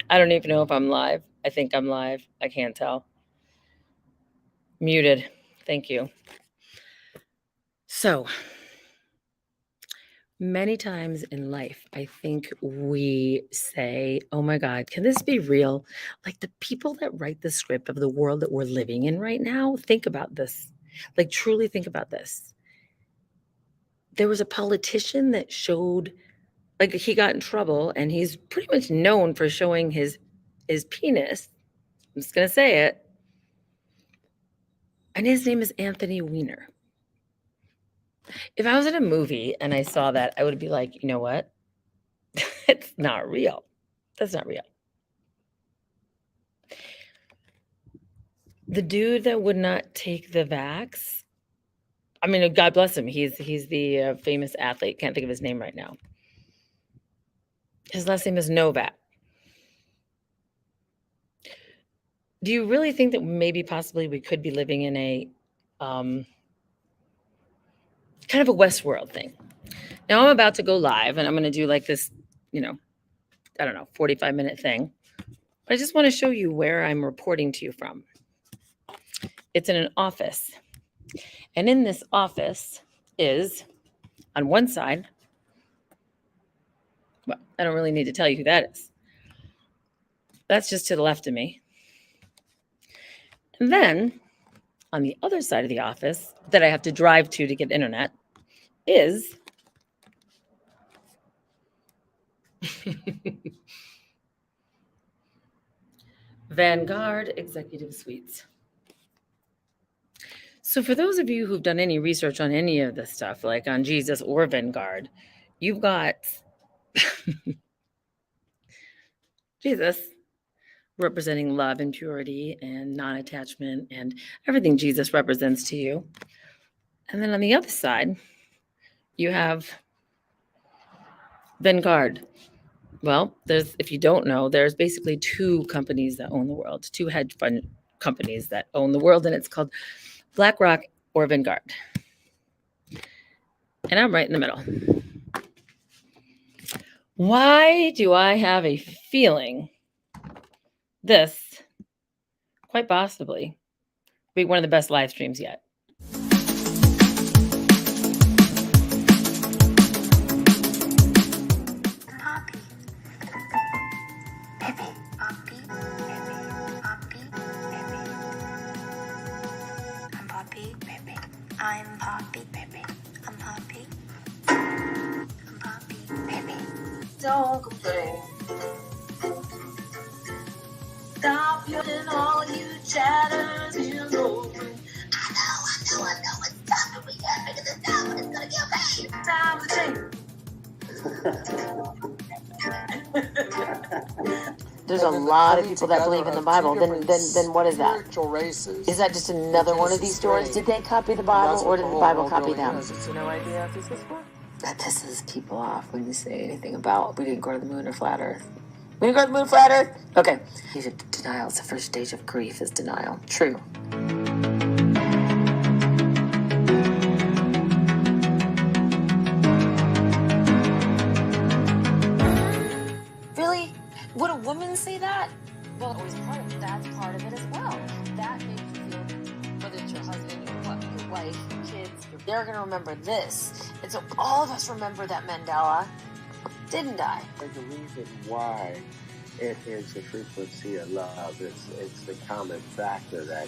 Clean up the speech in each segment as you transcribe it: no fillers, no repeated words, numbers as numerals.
I don't even know if I'm live. I think I'm live. I can't tell. Muted. Thank you. So, many times in life, I think we say, oh my God, can this be real? Like the people that write the script of the world that we're living in right now, think about this. Like, truly think about this. There was a politician that showed, like, he got in trouble, and he's pretty much known for showing his penis. I'm just going to say it. And his name is Anthony Weiner. If I was in a movie and I saw that, I would be like, you know what? It's not real. That's not real. The dude that would not take the vax, I mean, God bless him. He's the famous athlete. Can't think of his name right now. His last name is Novak. Do you really think that maybe possibly we could be living in a kind of a Westworld thing? Now I'm about to go live and I'm going to do like this, I don't know, 45-minute thing. But I just want to show you where I'm reporting to you from. It's in an office. And in this office is, on one side, well, I don't really need to tell you who that is. That's just to the left of me. And then on the other side of the office that I have to drive to get internet is Vanguard Executive Suites. So for those of you who've done any research on any of this stuff, like on Jesus or Vanguard, you've got Jesus representing love and purity and non-attachment and everything Jesus represents to you. And then on the other side, you have Vanguard. Well, if you don't know, there's basically two companies that own the world, two hedge fund companies that own the world, and it's called BlackRock or Vanguard. And I'm right in the middle. Why do I have a feeling this, quite possibly, be one of the best live streams yet? I'm Poppy, baby. I'm Poppy. I'm Poppy, baby. Don't complain. Stop yelling, all you chatters in over. I know. It's time to react because it's down, but it's gonna get paid. Time to change. There's a lot of people that believe in the Bible. Then what is that? Races. Is that just another one of these stories? Did they copy the Bible, or did the Bible copy them? No idea if this is what. That pisses people off when you say anything about we didn't go to the moon or flat Earth. We didn't go to the moon, flat Earth. Okay. Denial. It's the first stage of grief. Is denial. True. Really? Would a woman say that? Well, always that's part of it as well. That makes you feel, whether it's your husband, your wife, your kids, they're going to remember this. And so all of us remember that Mandela, didn't I? The reason why it is the frequency of love. It's the common factor that.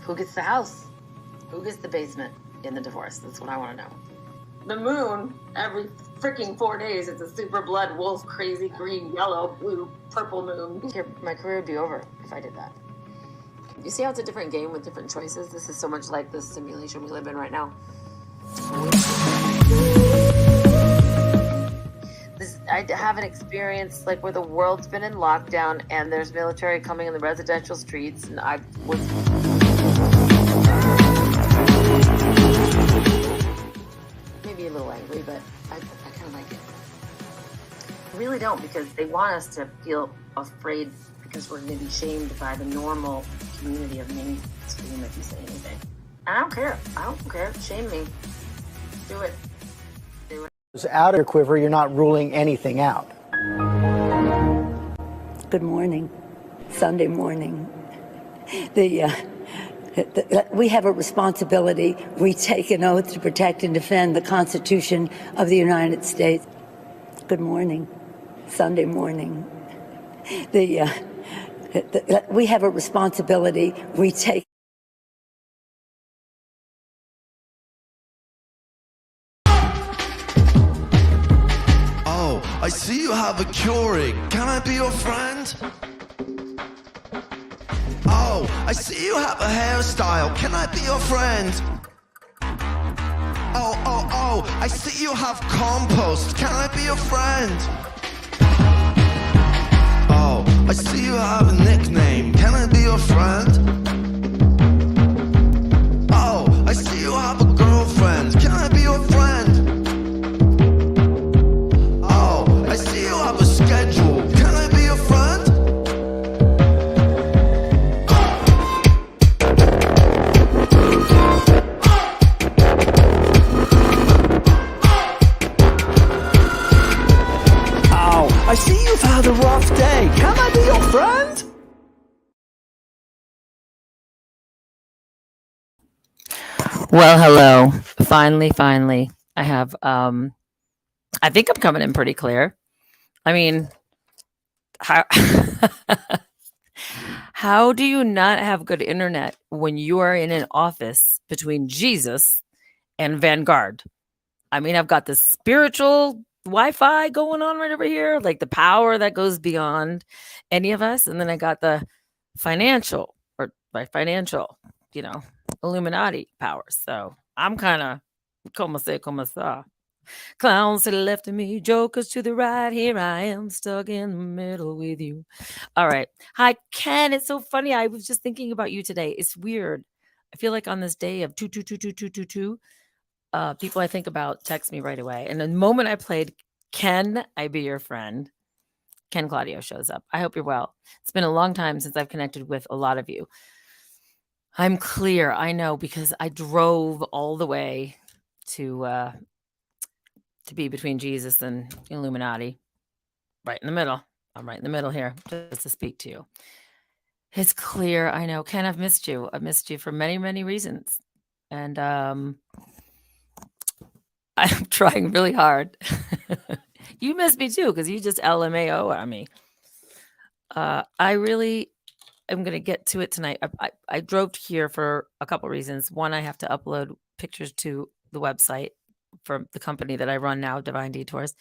Who gets the house? Who gets the basement in the divorce? That's what I want to know. The moon, every freaking 4 days, it's a super blood wolf, crazy green, yellow, blue, purple moon. My career would be over if I did that. You see how it's a different game with different choices? This is so much like the simulation we live in right now. I have an experience like where the world's been in lockdown and there's military coming in the residential streets, and I was maybe a little angry, but I kind of like it. I really don't, because they want us to feel afraid because we're going to be shamed by the normal community of mainstream if you say anything. And I don't care. Shame me. Do it. Out of your quiver, you're not ruling anything out. Good morning. Sunday morning. We have a responsibility. We take an oath to protect and defend the Constitution of the United States. Good morning. Sunday morning. We have a responsibility. We take. Oh, I see you have a Keurig. Can I be your friend? Oh, I see you have a hairstyle. Can I be your friend? Oh, I see you have compost. Can I be your friend? Oh, I see you have a nickname. Can I be your friend? Oh, I see you have a girlfriend. Can I be your friend? Oh, I see you have a schedule. Can I be your friend? Oh, I see you've had a rough day. Can I be your friend? Well, hello. Finally. I have I think I'm coming in pretty clear. I mean, how how do you not have good internet when you are in an office between Jesus and Vanguard? I mean, I've got the spiritual Wi-Fi going on right over here, like the power that goes beyond any of us, and then I got the financial, or by financial, Illuminati power. So I'm kind of como se, como sa. Clowns to the left of me, jokers to the right. Here I am, stuck in the middle with you. All right. Hi, Ken. It's so funny. I was just thinking about you today. It's weird. I feel like on this day of 2222222, people I think about text me right away. And the moment I played Can I Be Your Friend, Ken Claudio shows up. I hope you're well. It's been a long time since I've connected with a lot of you. I'm clear. I know, because I drove all the way to be between Jesus and Illuminati, right in the middle. I'm right in the middle here just to speak to you. It's clear. I know. Ken, I've missed you. I've missed you for many, many reasons. And I'm trying really hard. You miss me too, because you just LMAO on me. I really am going to get to it tonight. I drove here for a couple reasons. One, I have to upload pictures to the website for the company that I run now, Divine Detours.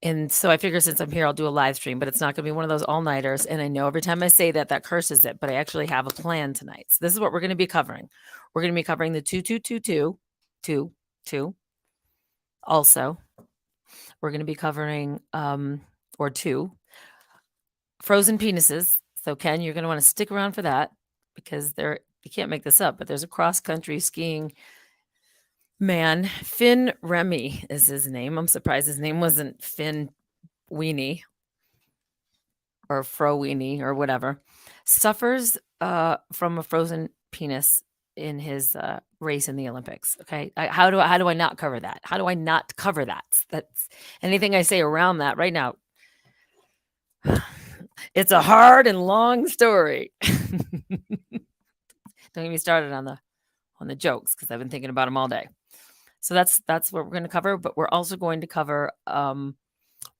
And so I figure since I'm here, I'll do a live stream, but it's not going to be one of those all-nighters. And I know every time I say that, that curses it, but I actually have a plan tonight. So this is what we're going to be covering. We're going to be covering the 2222. Also, we're going to be covering, or two, frozen penises. So Ken, you're going to want to stick around for that, because you can't make this up, but there's a cross-country skiing man, Finn Remy is his name. I'm surprised his name wasn't Finn Weenie or Fro Weenie or whatever. Suffers from a frozen penis in his race in the Olympics. Okay, how do I not cover that? How do I not cover that? That's anything I say around that right now. It's a hard and long story. Don't get me started on the jokes, because I've been thinking about them all day. So that's what we're going to cover, but we're also going to cover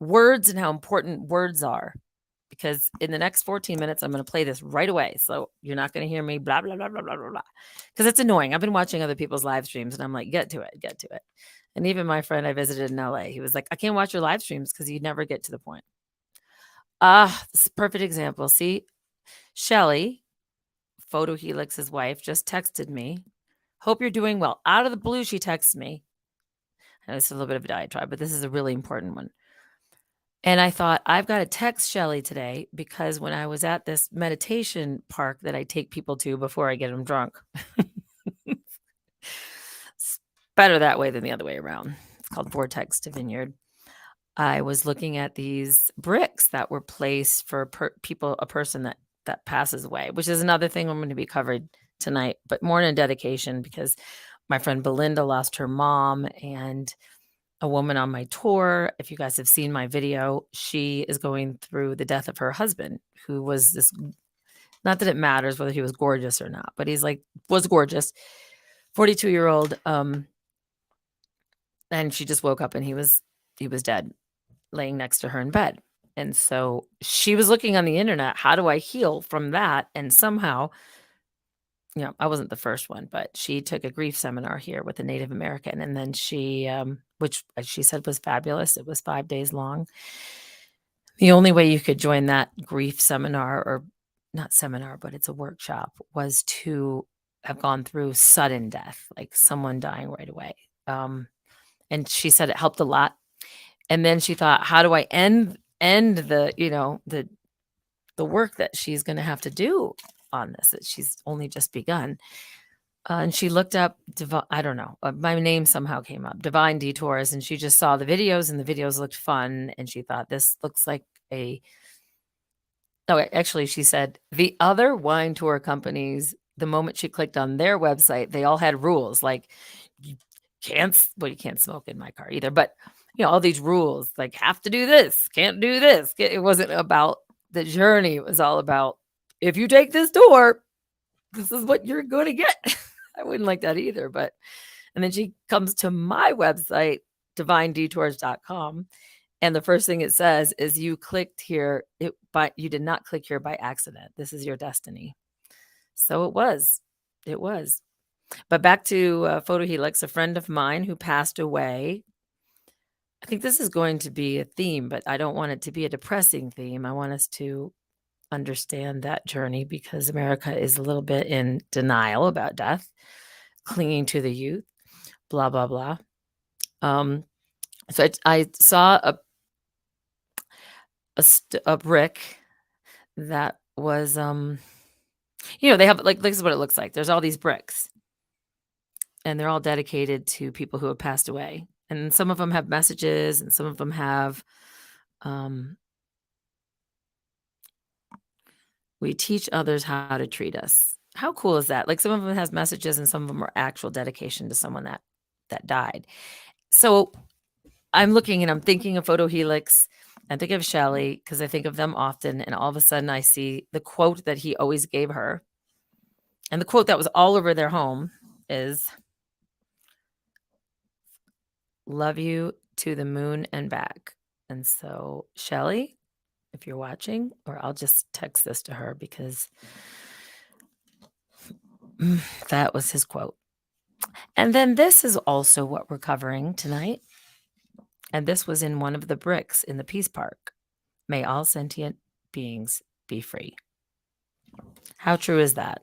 words and how important words are, because in the next 14 minutes, I'm going to play this right away. So you're not going to hear me blah, blah, blah, blah, blah, blah, blah, because it's annoying. I've been watching other people's live streams and I'm like, get to it. And even my friend I visited in LA, he was like, I can't watch your live streams because you never get to the point. This is a perfect example. See, Shelly, Photo Helix's wife, just texted me. Hope you're doing well. Out of the blue, she texts me. And it's a little bit of a diatribe, but this is a really important one. And I thought, I've got to text Shelly today, because when I was at this meditation park that I take people to before I get them drunk, it's better that way than the other way around. It's called Vortex to Vineyard. I was looking at these bricks that were placed for a person that passes away, which is another thing I'm going to be covered tonight, but more in a dedication, because my friend Belinda lost her mom, and a woman on my tour. If you guys have seen my video, she is going through the death of her husband, who was this, not that it matters whether he was gorgeous or not, but he's like, was gorgeous, 42-year-old. And she just woke up and he was dead, laying next to her in bed. And so she was looking on the internet, how do I heal from that? And somehow, I wasn't the first one, but she took a grief seminar here with a Native American. And then she, which she said was fabulous. It was 5 days long. The only way you could join that grief seminar, or not seminar, but it's a workshop, was to have gone through sudden death, like someone dying right away. And she said it helped a lot. And then she thought, how do I end the the work that she's going to have to do on this, that she's only just begun. And she looked up, I don't know, my name somehow came up, Divine Detours, and she just saw the videos, and the videos looked fun. And she thought, this looks like actually, she said the other wine tour companies, the moment she clicked on their website, they all had rules like you can't smoke in my car either, but all these rules, like have to do this, can't do this. It wasn't about the journey. It was all about, if you take this tour, this is what you're going to get. I wouldn't like that either. And then she comes to my website, divinedetours.com. And the first thing it says is, you clicked here, but you did not click here by accident. This is your destiny. So it was. But back to Photo Helix, a friend of mine who passed away. I think this is going to be a theme, but I don't want it to be a depressing theme. I want us to understand that journey, because America is a little bit in denial about death, clinging to the youth, blah, blah, blah. So I saw a brick that was, they have, like, this is what it looks like. There's all these bricks, and they're all dedicated to people who have passed away. And some of them have messages, and some of them have, we teach others how to treat us. How cool is that? Like, some of them has messages, and some of them are actual dedication to someone that died. So I'm looking and I'm thinking of Photo Helix. I think of Shelley, because I think of them often. And all of a sudden I see the quote that he always gave her. And the quote that was all over their home is, love you to the moon and back. And so, Shelley, if you're watching, or I'll just text this to her, because that was his quote. And then this is also what we're covering tonight. And this was in one of the bricks in the Peace Park. May all sentient beings be free. How true is that?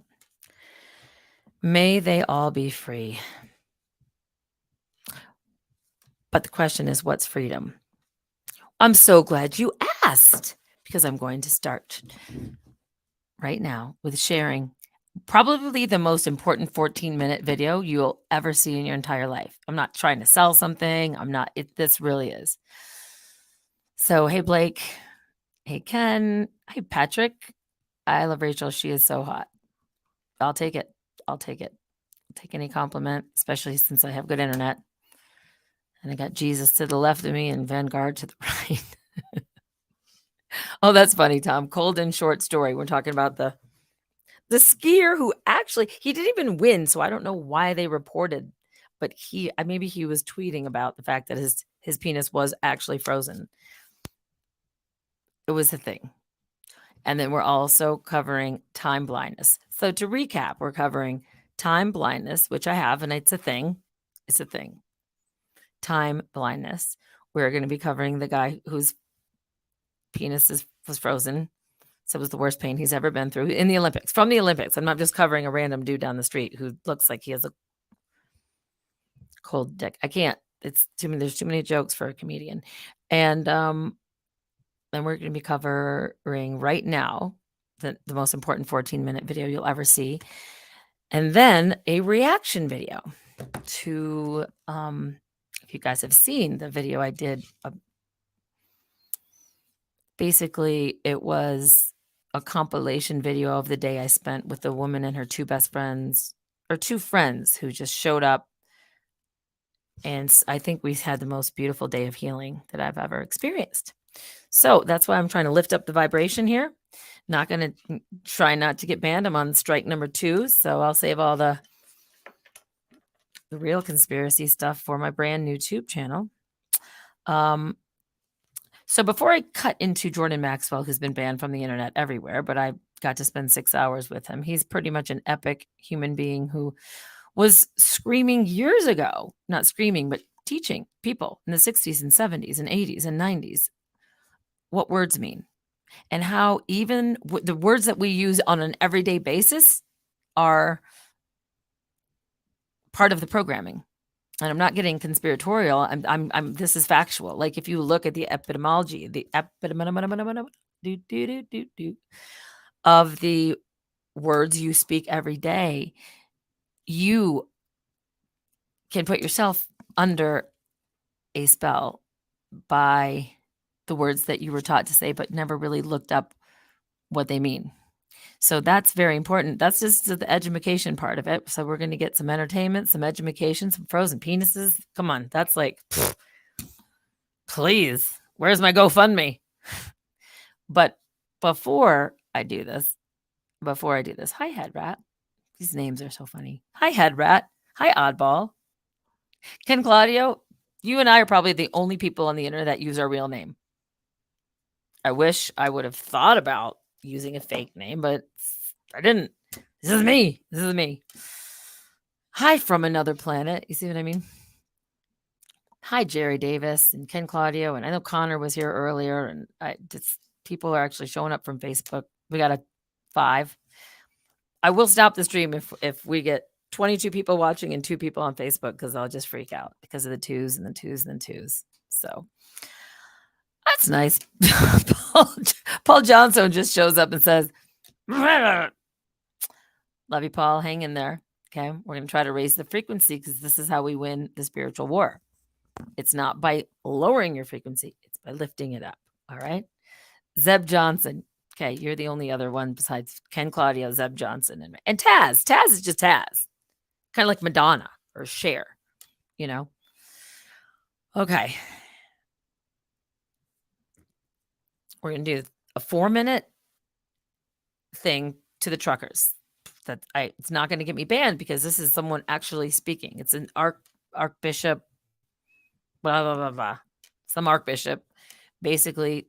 May they all be free. But the question is, what's freedom? I'm so glad you asked, because I'm going to start right now with sharing probably the most important 14-minute video you'll ever see in your entire life. I'm not trying to sell something. This really is. So, hey, Blake. Hey, Ken. Hey, Patrick. I love Rachel. She is so hot. I'll take it. I'll take any compliment, especially since I have good internet. And I got Jesus to the left of me and Vanguard to the right. Oh, that's funny, Tom. Cold and short story. We're talking about the skier who actually, he didn't even win, so I don't know why they reported, but maybe he was tweeting about the fact that his penis was actually frozen. It was a thing. And then we're also covering time blindness. So to recap, we're covering time blindness, which I have, and it's a thing. It's a thing. Time blindness. We're going to be covering the guy whose penis was frozen. So it was the worst pain he's ever been through in the Olympics. From the Olympics. I'm not just covering a random dude down the street who looks like he has a cold dick. I can't. It's too many. There's too many jokes for a comedian. And then we're going to be covering right now the most important 14-minute video you'll ever see. And then a reaction video to, if you guys have seen the video I did, basically it was a compilation video of the day I spent with a woman and her two best friends, or two friends who just showed up And I think we've had the most beautiful day of healing that I've ever experienced. So that's why I'm trying to lift up the vibration here. Not going to try not to get banned. I'm on strike number 2. So I'll save all the real conspiracy stuff for my brand new YouTube channel. So before I cut into Jordan Maxwell, who's been banned from the internet everywhere, but I got to spend 6 hours with him. He's pretty much an epic human being who was screaming years ago, not screaming, but teaching people in the 60s and 70s and 80s and 90s what words mean and how even the words that we use on an everyday basis are part of the programming. And I'm not getting conspiratorial. I'm this is factual. Like if you look at the etymology, of the words you speak every day, you can put yourself under a spell by the words that you were taught to say, but never really looked up what they mean. So that's very important. That's just the education part of it. So we're going to get some entertainment, some education, some frozen penises. Come on. That's like, please, where's my GoFundMe? But before I do this, hi, Head Rat. These names are so funny. Hi, Head Rat. Hi, Oddball. Ken Claudio, you and I are probably the only people on the internet that use our real name. I wish I would have thought about using a fake name, but I didn't. This is me. This is me. Hi from another planet. You see what I mean? Hi, Jerry Davis and Ken Claudio. And I know Connor was here earlier, and people are actually showing up from Facebook. We got a 5. I will stop the stream if we get 22 people watching and 2 people on Facebook, because I'll just freak out because of the 2s and the 2s and the 2s. So that's nice. Paul Johnson just shows up and says, love you, Paul. Hang in there. Okay. We're going to try to raise the frequency, because this is how we win the spiritual war. It's not by lowering your frequency. It's by lifting it up. All right. Zeb Johnson. Okay. You're the only other one besides Ken Claudio, Zeb Johnson, and Taz. Taz is just Taz. Kind of like Madonna or Cher, you know? Okay. We're going to do a 4-minute thing to the truckers. It's not going to get me banned, because this is someone actually speaking. It's an archbishop, blah, blah, blah, blah. Some archbishop basically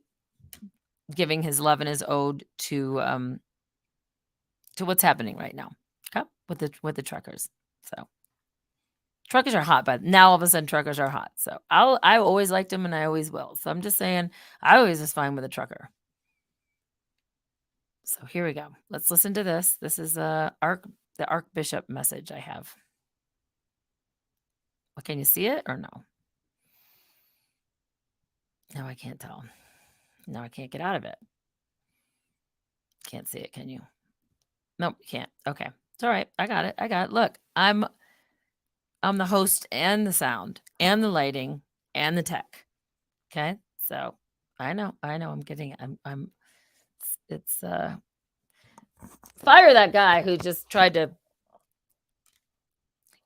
giving his love and his ode to what's happening right now. Okay. With the truckers. So truckers are hot, but now all of a sudden truckers are hot. So I always liked them, and I always will. So I'm just saying, I always was fine with a trucker. So here we go. Let's listen to this. This is the Archbishop message I have. Well, can you see it or no? No, I can't tell. No, I can't get out of it. Can't see it, can you? Nope, you can't. Okay. It's all right. I got it. Look, I'm the host and the sound and the lighting and the tech. Okay. So I know it's fire that guy who just tried to.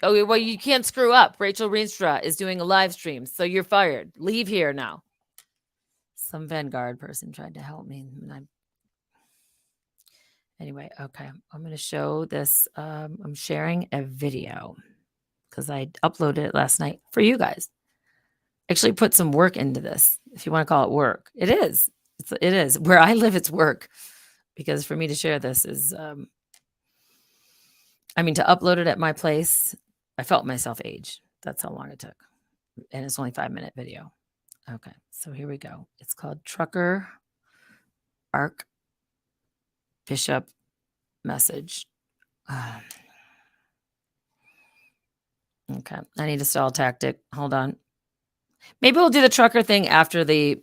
Oh, well, you can't screw up. Rachel Reenstra is doing a live stream, so you're fired. Leave here now. Some Vanguard person tried to help me. Anyway, okay. I'm going to show this. I'm sharing a video because I uploaded it last night for you guys. Actually put some work into this, if you want to call it work. It is. It is. Where I live, it's work. Because for me to share this is, to upload it at my place, I felt myself age. That's how long it took. And it's only a 5-minute video. Okay, so here we go. It's called Trucker Archbishop Message. Okay, I need a stall tactic. Hold on. Maybe we'll do the trucker thing after the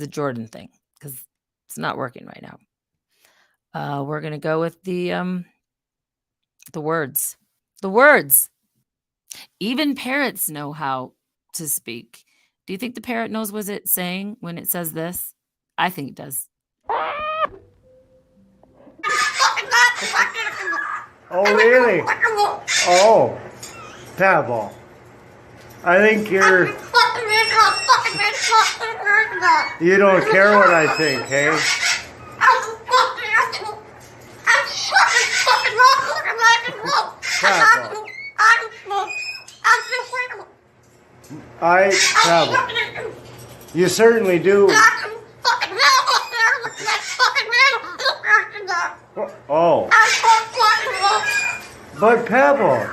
Jordan thing, because it's not working right now. We're going to go with the words. The words. Even parrots know how to speak. Do you think the parrot knows what it's saying when it says this? I think it does. Oh, really? Oh, terrible. I think you don't care what I think, hey? Travel. You certainly do. Oh. But Pebble.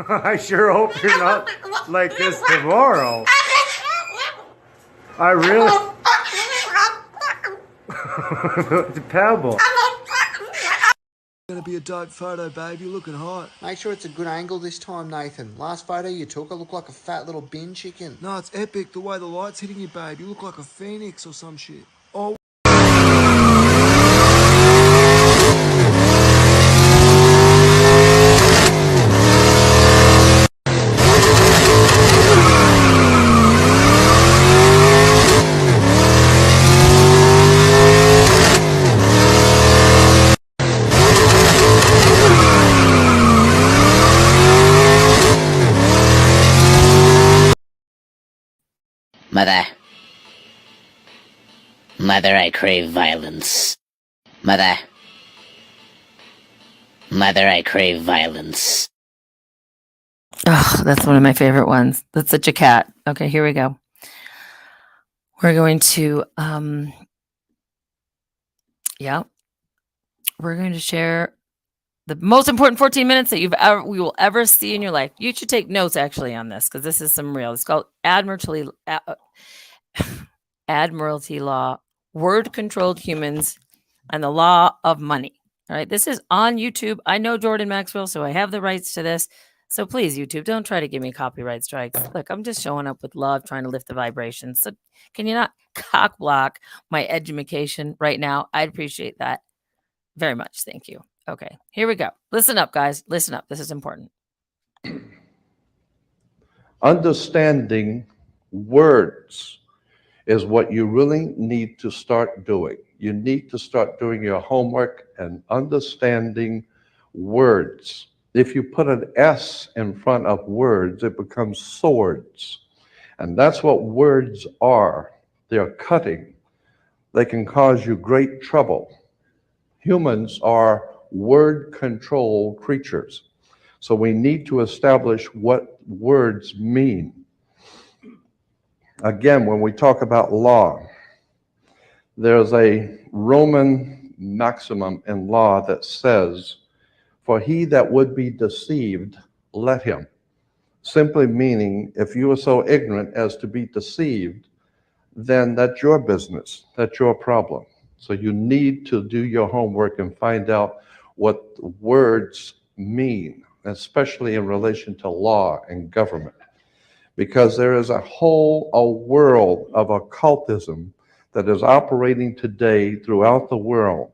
I sure hope you're not like this tomorrow. I really. Pebble. Gonna be a dope photo, babe. You're looking hot. Make sure it's a good angle this time, Nathan. Last photo you took, I look like a fat little bin chicken. No, it's epic. The way the light's hitting you, babe. You look like a phoenix or some shit. Oh. Mother, I crave violence. Mother, I crave violence. Oh, that's one of my favorite ones. That's such a cat. Okay, here we go. We're going to, we're going to share the most important 14 minutes that we will ever see in your life. You should take notes actually on this because this is some real. It's called Admiralty Law, Word-Controlled Humans, and the Law of Money. All right, this is on YouTube. I know Jordan Maxwell, so I have the rights to this. So please, YouTube, don't try to give me copyright strikes. Look, I'm just showing up with love, trying to lift the vibrations. So can you not cock block my education right now? I'd appreciate that very much. Thank you. Okay, here we go. Listen up, guys. Listen up. This is important. Understanding words is what you really need to start doing. You need to start doing your homework and understanding words. If you put an S in front of words, it becomes swords. And that's what words are. They're cutting. They can cause you great trouble. Humans are word-controlled creatures. So we need to establish what words mean. Again, when we talk about law, there's a Roman maximum in law that says, "For he that would be deceived, let him." Simply meaning, if you are so ignorant as to be deceived, then that's your business, that's your problem. So you need to do your homework and find out what words mean, especially in relation to law and government. Because there is a world of occultism that is operating today throughout the world,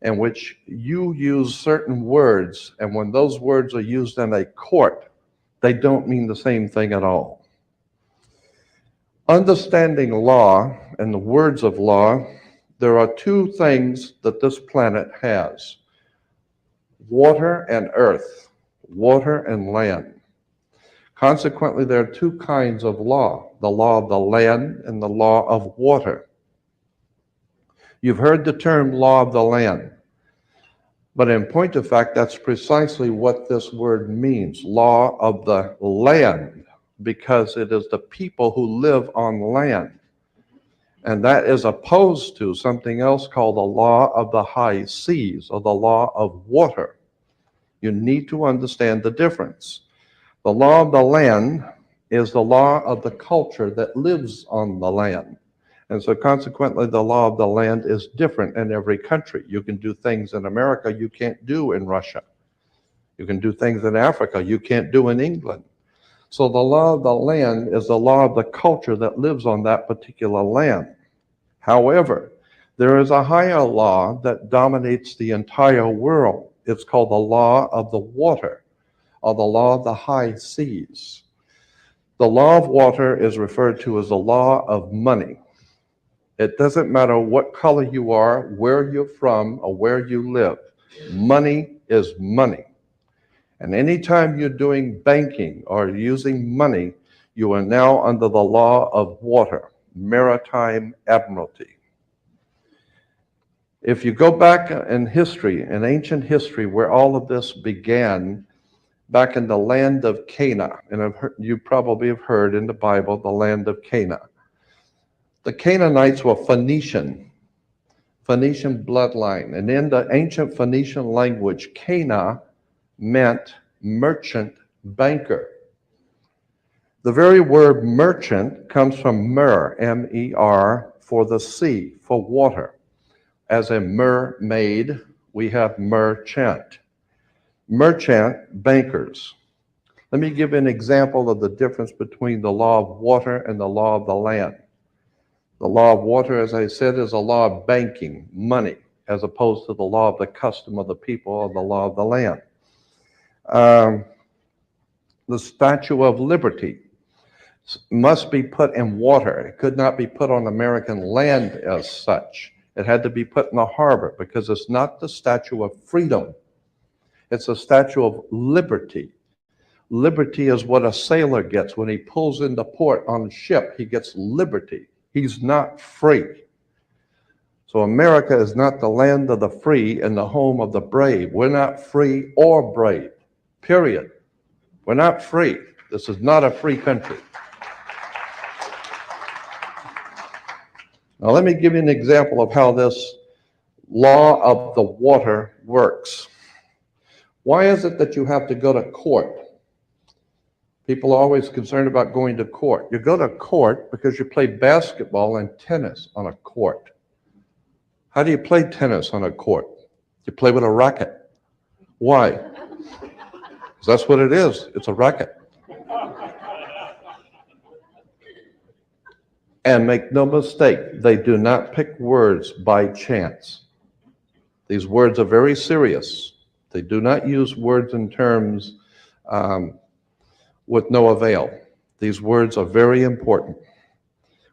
in which you use certain words, and when those words are used in a court, they don't mean the same thing at all. Understanding law and the words of law, there are two things that this planet has: water and earth, water and land. Consequently, there are two kinds of law: the law of the land and the law of water. You've heard the term law of the land, but in point of fact, that's precisely what this word means, law of the land, because it is the people who live on land. And that is opposed to something else called the law of the high seas, or the law of water. You need to understand the difference. The law of the land is the law of the culture that lives on the land. And so consequently, the law of the land is different in every country. You can do things in America you can't do in Russia. You can do things in Africa you can't do in England. So the law of the land is the law of the culture that lives on that particular land. However, there is a higher law that dominates the entire world. It's called the law of the water, or the law of the high seas. The law of water is referred to as the law of money. It doesn't matter what color you are, where you're from, or where you live. Money is money. And anytime you're doing banking or using money, you are now under the law of water, maritime admiralty. If you go back in history, in ancient history, where all of this began, back in the land of Canaan, and you probably have heard in the Bible, the land of Canaan. The Canaanites were Phoenician bloodline, and in the ancient Phoenician language, Cana meant merchant banker. The very word merchant comes from mer, M-E-R, for the sea, for water. As a mermaid, we have merchant. Merchant bankers. Let me give an example of the difference between the law of water and the law of the land. The law of water, as I said, is a law of banking, money, as opposed to the law of the custom of the people or the law of the land. The Statue of Liberty must be put in water. It could not be put on American land as such. It had to be put in the harbor because it's not the Statue of Freedom. It's a Statue of Liberty. Liberty is what a sailor gets when he pulls into port on a ship. He gets liberty. He's not free. So America is not the land of the free and the home of the brave. We're not free or brave, period. We're not free. This is not a free country. Now let me give you an example of how this law of the water works. Why is it that you have to go to court? People are always concerned about going to court. You go to court because you play basketball and tennis on a court. How do you play tennis on a court? You play with a racket. Why? Because that's what it is. It's a racket. And make no mistake, they do not pick words by chance. These words are very serious. They do not use words in terms with no avail. These words are very important.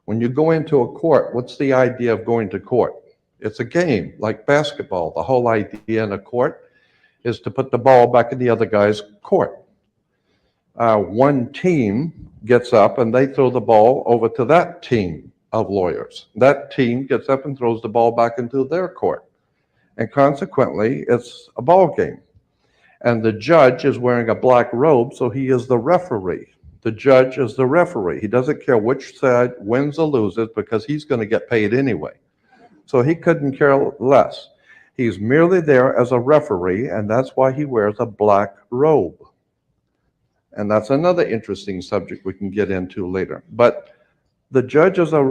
When you go into a court, what's the idea of going to court? It's a game, like basketball. The whole idea in a court is to put the ball back in the other guy's court. One team gets up and they throw the ball over to that team of lawyers. That team gets up and throws the ball back into their court. And consequently, it's a ball game. And the judge is wearing a black robe, so he is the referee. The judge is the referee. He doesn't care which side wins or loses because he's going to get paid anyway. So he couldn't care less. He's merely there as a referee, and that's why he wears a black robe. And that's another interesting subject we can get into later. But the judge is a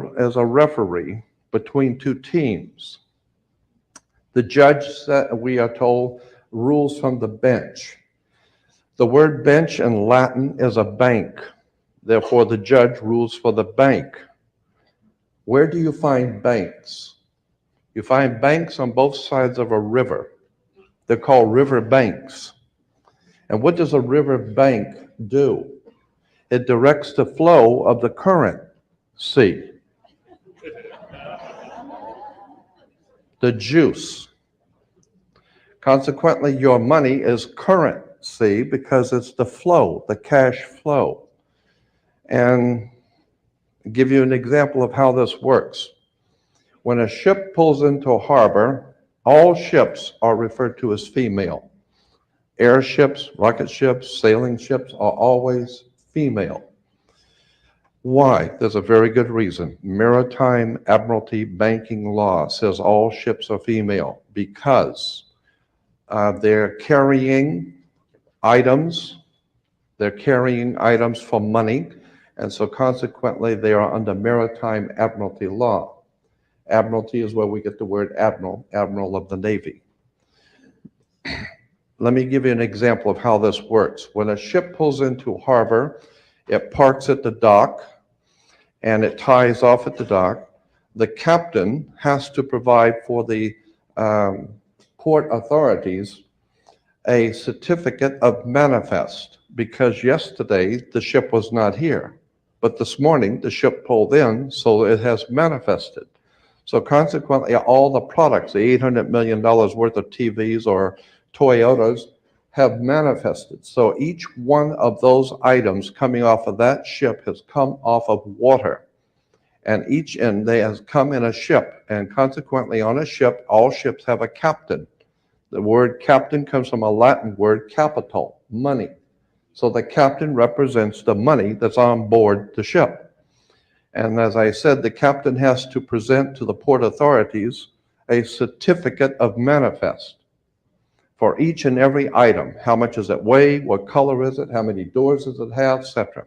referee between two teams. The judge, we are told, rules from the bench. The word bench in Latin is a bank. Therefore, the judge rules for the bank. Where do you find banks? You find banks on both sides of a river. They're called river banks. And what does a river bank do? It directs the flow of the current sea. The juice. Consequently, your money is currency because it's the flow, the cash flow. And I'll give you an example of how this works. When a ship pulls into a harbor, all ships are referred to as female. Airships, rocket ships, sailing ships are always female. Why? There's a very good reason. Maritime Admiralty banking law says all ships are female because they're carrying items. They're carrying items for money, and so consequently they are under Maritime Admiralty law. Admiralty is where we get the word admiral, admiral of the Navy. Let me give you an example of how this works. When a ship pulls into harbor, it parks at the dock, and it ties off at the dock. The captain has to provide for the port authorities a certificate of manifest, because yesterday the ship was not here, but this morning the ship pulled in, so it has manifested. So consequently, all the products, the $800 million worth of TVs or Toyotas, have manifested. So each one of those items coming off of that ship has come off of water. And they has come in a ship. And consequently, on a ship, all ships have a captain. The word captain comes from a Latin word capital, money. So the captain represents the money that's on board the ship. And as I said, the captain has to present to the port authorities a certificate of manifest for each and every item. How much does it weigh? What color is it? How many doors does it have? Etc.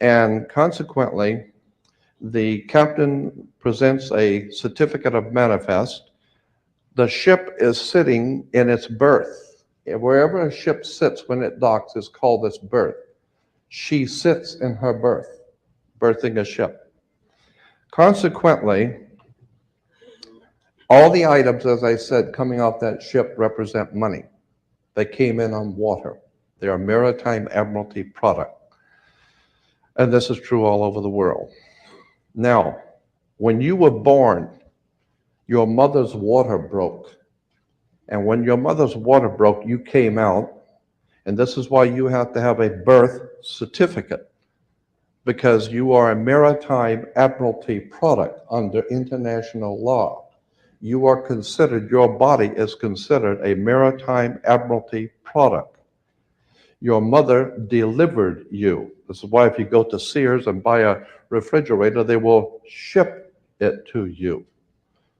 And consequently, the captain presents a certificate of manifest. The ship is sitting in its berth. Wherever a ship sits when it docks is called its berth. She sits in her berth, berthing a ship. Consequently, all the items, as I said, coming off that ship represent money. They came in on water. They are maritime admiralty product. And this is true all over the world. Now, when you were born, your mother's water broke. And when your mother's water broke, you came out. And this is why you have to have a birth certificate, because you are a maritime admiralty product under international law. You are considered, your body is considered a maritime admiralty product. Your mother delivered you. This is why if you go to Sears and buy a refrigerator, they will ship it to you.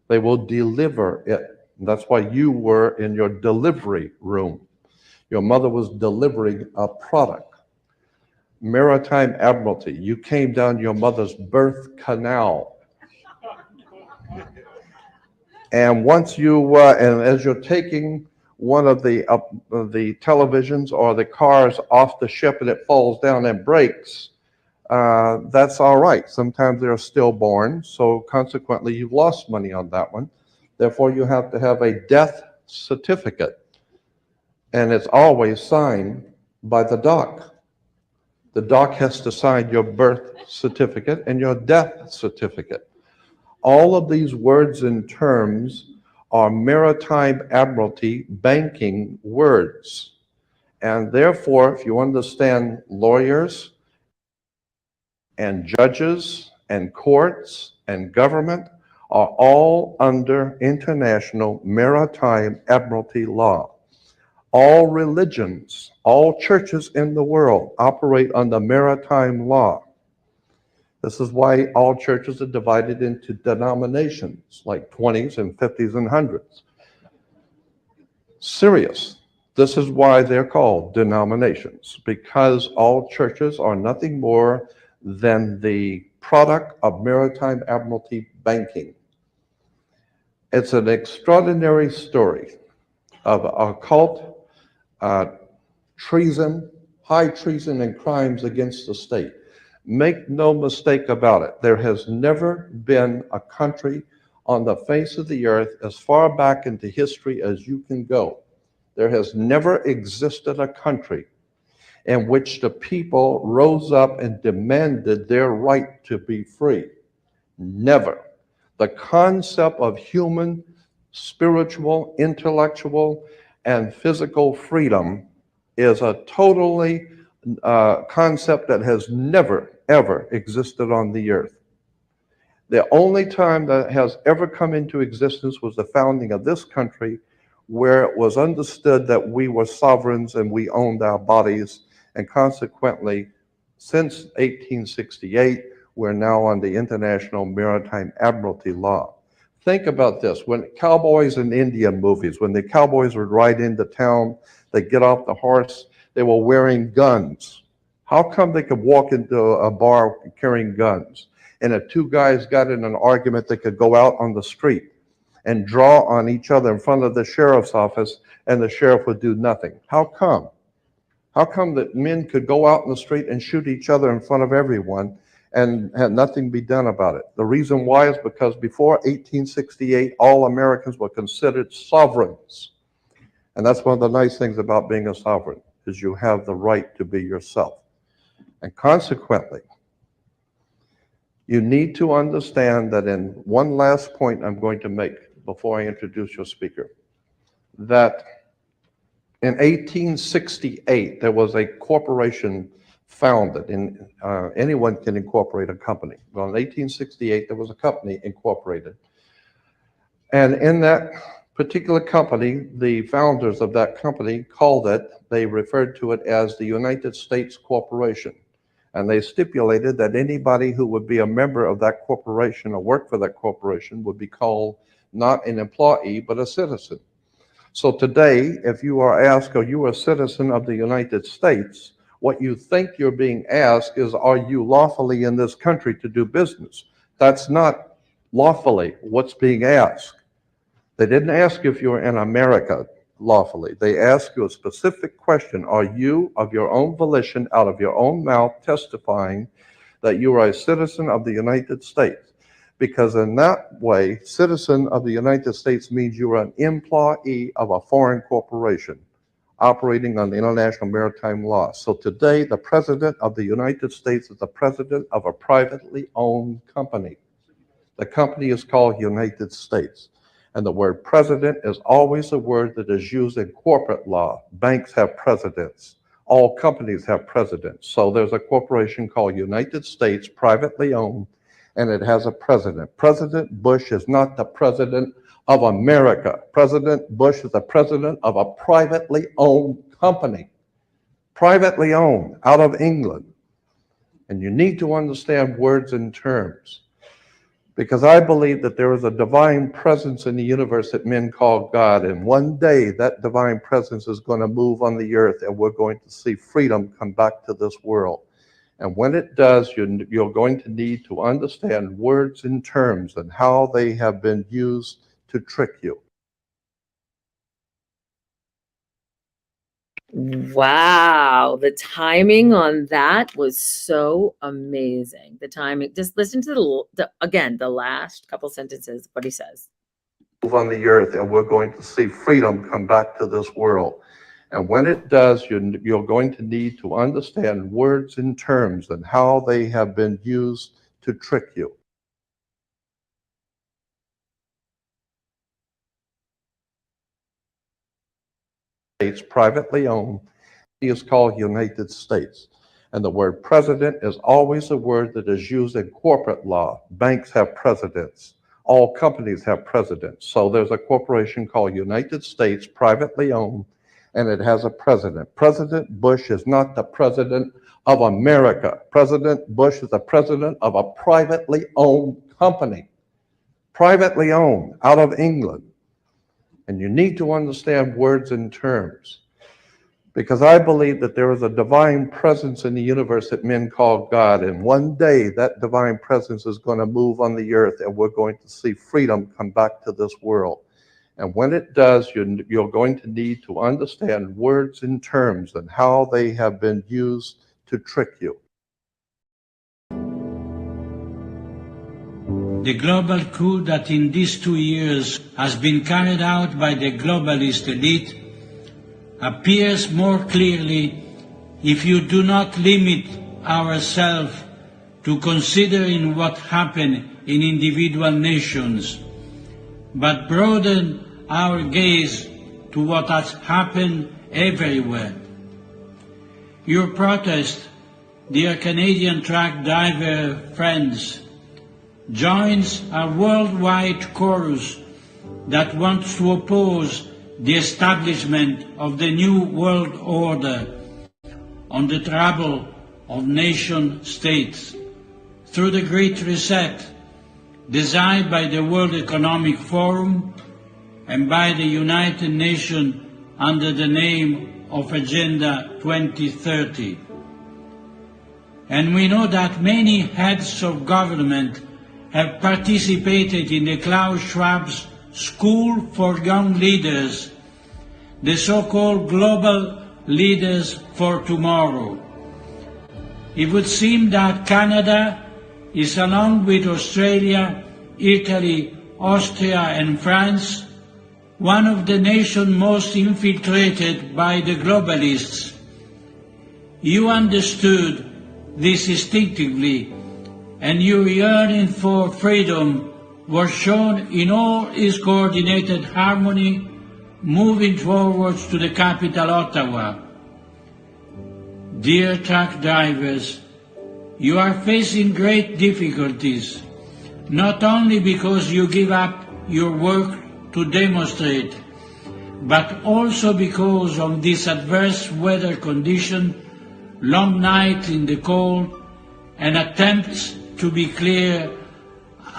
They will deliver it. And that's why you were in your delivery room. Your mother was delivering a product. Maritime admiralty. You came down your mother's birth canal. And once you, and as you're taking one of the televisions or the cars off the ship and it falls down and breaks, that's all right. Sometimes they're stillborn, so consequently you've lost money on that one. Therefore, you have to have a death certificate, and it's always signed by the doc. The doc has to sign your birth certificate and your death certificate. All of these words and terms are maritime admiralty banking words. And therefore, if you understand lawyers and judges and courts and government are all under international maritime admiralty law. All religions, all churches in the world operate under maritime law. This is why all churches are divided into denominations, like 20s and 50s and 100s. Serious. This is why they're called denominations, because all churches are nothing more than the product of maritime admiralty banking. It's an extraordinary story of occult treason, high treason, and crimes against the state. Make no mistake about it, there has never been a country on the face of the earth as far back into history as you can go. There has never existed a country in which the people rose up and demanded their right to be free. Never. The concept of human, spiritual, intellectual, and physical freedom is a totally concept that has never, ever existed on the earth. The only time that has ever come into existence was the founding of this country, where it was understood that we were sovereigns and we owned our bodies, and consequently, since 1868, we're now on the International Maritime Admiralty Law. Think about this. When cowboys in Indian movies, when the cowboys would ride into town, they'd get off the horse, they were wearing guns. How come they could walk into a bar carrying guns? And if two guys got in an argument, they could go out on the street and draw on each other in front of the sheriff's office, and the sheriff would do nothing. How come? How come that men could go out in the street and shoot each other in front of everyone and had nothing be done about it? The reason why is because before 1868, all Americans were considered sovereigns. And that's one of the nice things about being a sovereign, is you have the right to be yourself. And consequently, You need to understand that in one last point I'm going to make before I introduce your speaker, that in 1868, there was a corporation founded. Anyone can incorporate a company. Well, in 1868, there was a company incorporated. And in that particular company, the founders of that company they referred to it as the United States Corporation. And they stipulated that anybody who would be a member of that corporation or work for that corporation would be called not an employee, but a citizen. So today, if you are asked, are you a citizen of the United States? What you think you're being asked is, are you lawfully in this country to do business? That's not lawfully what's being asked. They didn't ask if you're in America lawfully. They ask you a specific question. Are you, of your own volition, out of your own mouth, testifying that you are a citizen of the United States? Because in that way, citizen of the United States means you are an employee of a foreign corporation operating on the international maritime law. So today, the President of the United States is the president of a privately owned company. The company is called United States. And the word president is always a word that is used in corporate law. Banks have presidents. All companies have presidents. So there's a corporation called United States, privately owned, and it has a president. President Bush is not the president of America. President Bush is the president of a privately owned company. Privately owned, out of England. And you need to understand words and terms. Because I believe that there is a divine presence in the universe that men call God. And one day that divine presence is going to move on the earth and we're going to see freedom come back to this world. And when it does, you're going to need to understand words and terms and how they have been used to trick you. Wow, the timing on that was so amazing. The timing, just listen to the last couple sentences, what he says. Move on the earth and we're going to see freedom come back to this world. And when it does, you're going to need to understand words and terms and how they have been used to trick you. It's privately owned. It is called United States. And the word president is always a word that is used in corporate law. Banks have presidents. All companies have presidents. So there's a corporation called United States, privately owned, and it has a president. President Bush is not the president of America. President Bush is the president of a privately owned company. Privately owned, out of England. And you need to understand words and terms. Because I believe that there is a divine presence in the universe that men call God. And one day that divine presence is going to move on the earth and we're going to see freedom come back to this world. And when it does, you're going to need to understand words and terms and how they have been used to trick you. The global coup that in these 2 years has been carried out by the globalist elite appears more clearly if you do not limit ourselves to considering what happened in individual nations, but broaden our gaze to what has happened everywhere. Your protest, dear Canadian truck driver friends, joins a worldwide chorus that wants to oppose the establishment of the new world order on the trouble of nation states through the Great Reset designed by the World Economic Forum and by the United Nations under the name of Agenda 2030. And we know that many heads of government have participated in the Klaus Schwab's School for Young Leaders, the so-called Global Leaders for Tomorrow. It would seem that Canada is, along with Australia, Italy, Austria and France, one of the nations most infiltrated by the globalists. You understood this instinctively and your yearning for freedom was shown in all its coordinated harmony, moving forwards to the capital, Ottawa. Dear truck drivers, you are facing great difficulties, not only because you give up your work to demonstrate, but also because of this adverse weather condition, long night in the cold, and attempts to be clear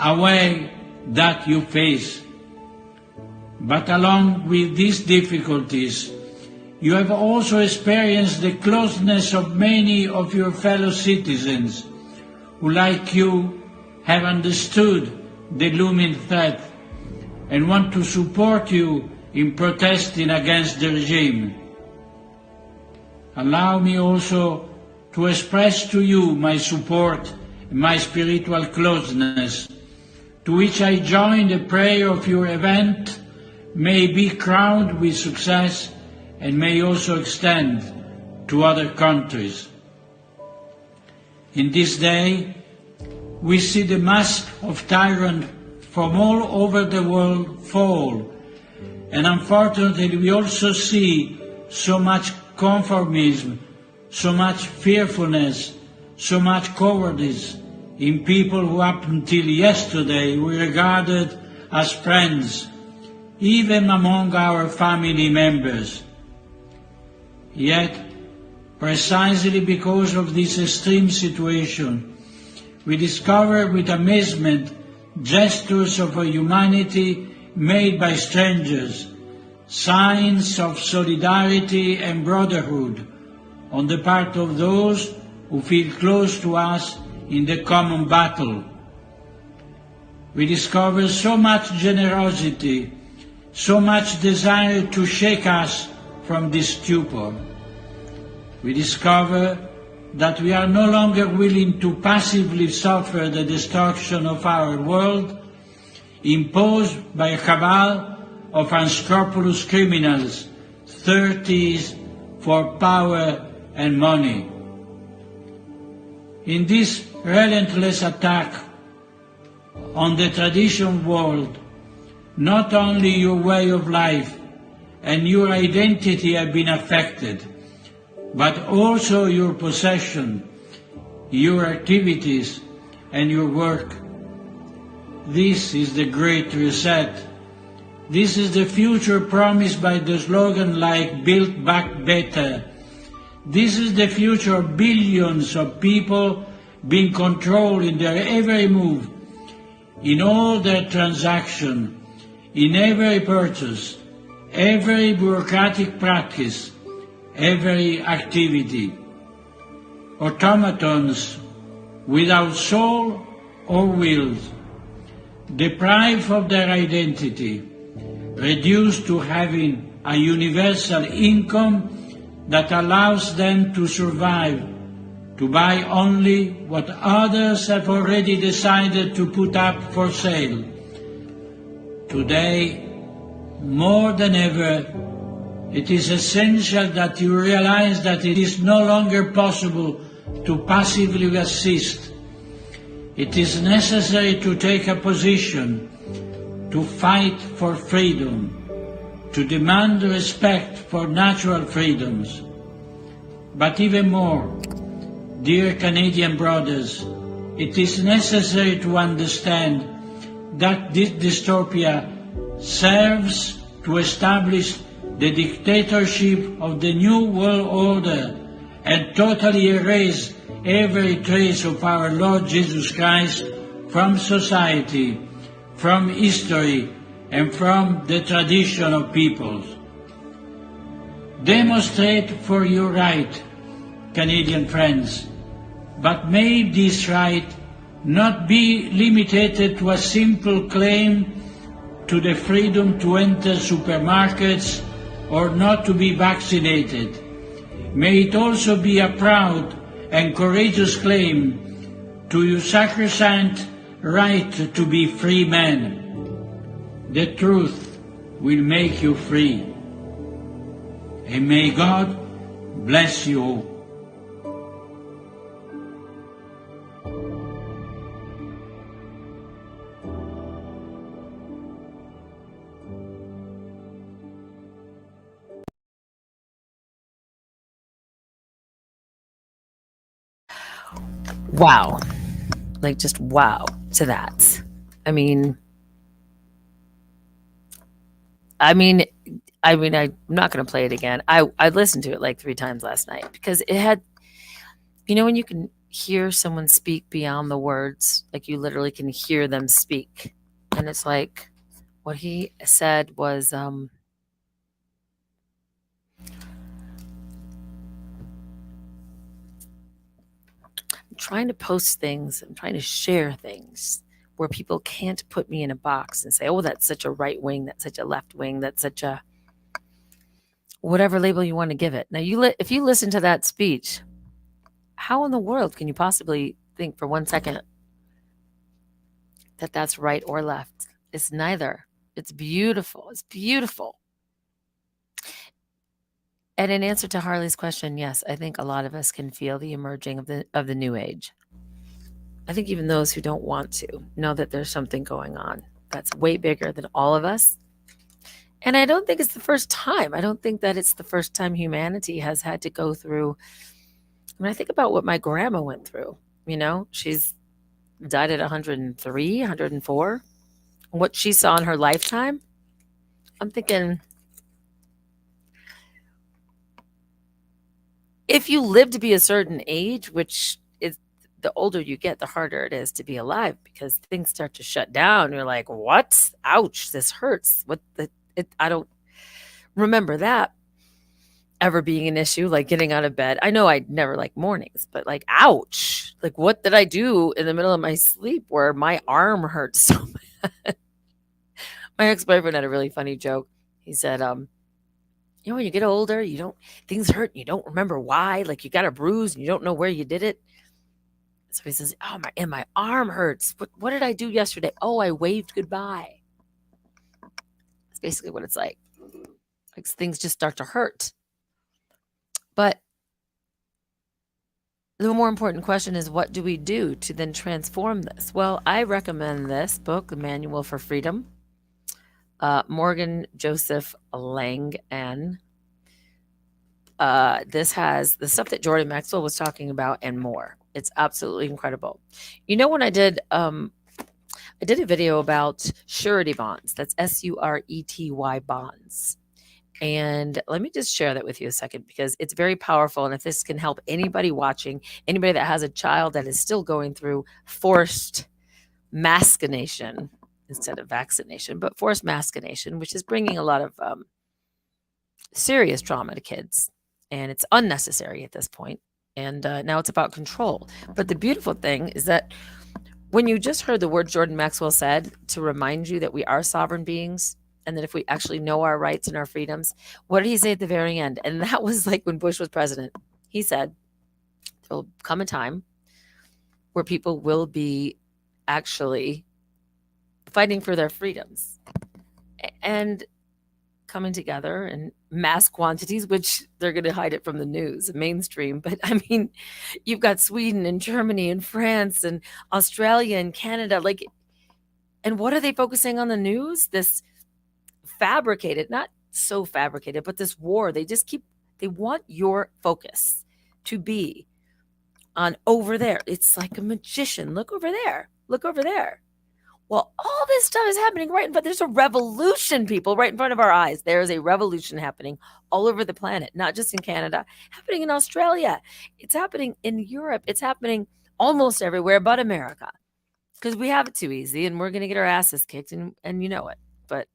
away that you face. But along with these difficulties, you have also experienced the closeness of many of your fellow citizens who, like you, have understood the looming threat and want to support you in protesting against the regime. Allow me also to express to you my support and my spiritual closeness, to which I join the prayer of your event may be crowned with success and may also extend to other countries. In this day, we see the mask of tyrants from all over the world fall, and unfortunately we also see so much conformism, so much fearfulness, so much cowardice in people who up until yesterday we regarded as friends, even among our family members. Yet, precisely because of this extreme situation, we discover with amazement gestures of a humanity made by strangers, signs of solidarity and brotherhood on the part of those who feel close to us in the common battle. We discover so much generosity, so much desire to shake us from this stupor. We discover that we are no longer willing to passively suffer the destruction of our world imposed by a cabal of unscrupulous criminals, thirsty for power and money. In this relentless attack on the traditional world, not only your way of life and your identity have been affected, but also your possession, your activities, and your work. This is the Great Reset. This is the future promised by the slogan like Build Back Better. This is the future of billions of people being controlled in their every move, in all their transactions, in every purchase, every bureaucratic practice, every activity. Automatons without soul or will, deprived of their identity, reduced to having a universal income that allows them to survive, to buy only what others have already decided to put up for sale. Today, more than ever, it is essential that you realize that it is no longer possible to passively assist. It is necessary to take a position, to fight for freedom, to demand respect for natural freedoms. But even more, dear Canadian brothers, it is necessary to understand that this dystopia serves to establish the dictatorship of the New World Order and totally erase every trace of our Lord Jesus Christ from society, from history, and from the tradition of peoples. Demonstrate for your right, Canadian friends, but may this right not be limited to a simple claim to the freedom to enter supermarkets or not to be vaccinated. May it also be a proud and courageous claim to your sacrosanct right to be free men. The truth will make you free. And may God bless you all. wow. Like, just wow to that. I mean, I'm not going to play it again. I listened to it like 3 times last night because it had, when you can hear someone speak beyond the words, like you literally can hear them speak. And it's like what he said was, trying to post things and trying to share things where people can't put me in a box and say, oh, that's such a right wing, that's such a left wing, that's such a whatever label you want to give it. Now, if you listen to that speech, how in the world can you possibly think for 1 second that that's right or left? It's neither. It's beautiful. It's beautiful. And in answer to Harley's question, yes, I think a lot of us can feel the emerging of the new age. I think even those who don't want to know that there's something going on that's way bigger than all of us. And I don't think it's the first time. I don't think that it's the first time humanity has had to go through. When I think about what my grandma went through, she's died at 103, 104. What she saw in her lifetime, I'm thinking, if you live to be a certain age, which is the older you get, the harder it is to be alive because things start to shut down. You're like, what? Ouch, this hurts. I don't remember that ever being an issue, like getting out of bed. I know I never like mornings, but like, ouch. Like, what did I do in the middle of my sleep where my arm hurts so bad? My ex-boyfriend had a really funny joke. He said, when you get older, things hurt, and you don't remember why. Like, you got a bruise and you don't know where you did it. So he says, oh, my arm hurts. What did I do yesterday? Oh, I waved goodbye. That's basically what it's like. Like, things just start to hurt. But the more important question is, what do we do to then transform this? Well, I recommend this book, The Manual for Freedom. Morgan Joseph Langan. This has the stuff that Jordan Maxwell was talking about and more. It's absolutely incredible. When I did a video about surety bonds. That's SURETY bonds. And let me just share that with you a second because it's very powerful. And if this can help anybody watching, anybody that has a child that is still going through forced maskination instead of vaccination, but forced maskination, which is bringing a lot of serious trauma to kids. And it's unnecessary at this point. And now it's about control. But the beautiful thing is that when you just heard the word Jordan Maxwell said to remind you that we are sovereign beings and that if we actually know our rights and our freedoms, what did he say at the very end? And that was like when Bush was president. He said, there'll come a time where people will be actually fighting for their freedoms and coming together in mass quantities, which they're going to hide it from the news, mainstream. But I mean, you've got Sweden and Germany and France and Australia and Canada. And what are they focusing on the news? This fabricated, not so fabricated, but this war. They want your focus to be on over there. It's like a magician. Look over there. Look over there. Well, all this stuff is happening right in front. There's a revolution, people, right in front of our eyes. There is a revolution happening all over the planet, not just in Canada, happening in Australia. It's happening in Europe. It's happening almost everywhere but America because we have it too easy and we're going to get our asses kicked and you know it. But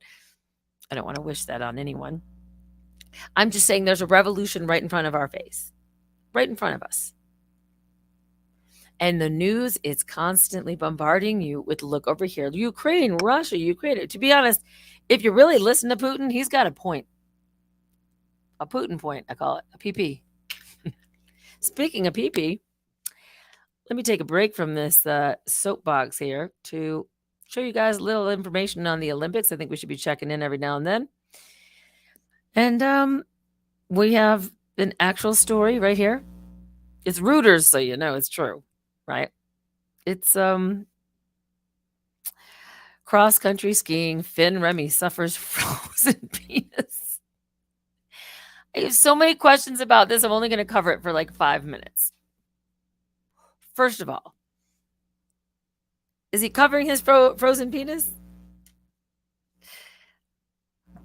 I don't want to wish that on anyone. I'm just saying there's a revolution right in front of our face, right in front of us. And the news is constantly bombarding you with look over here. Ukraine, Russia, Ukraine. To be honest, if you really listen to Putin, he's got a point. A Putin point, I call it. A PP. Speaking of PP, let me take a break from this soapbox here to show you guys a little information on the Olympics. I think we should be checking in every now and then. And we have an actual story right here. It's Reuters, so you know it's true. Right? It's cross-country skiing. Finn Remy suffers frozen penis. I have so many questions about this. I'm only going to cover it for like 5 minutes. First of all, is he covering his frozen penis?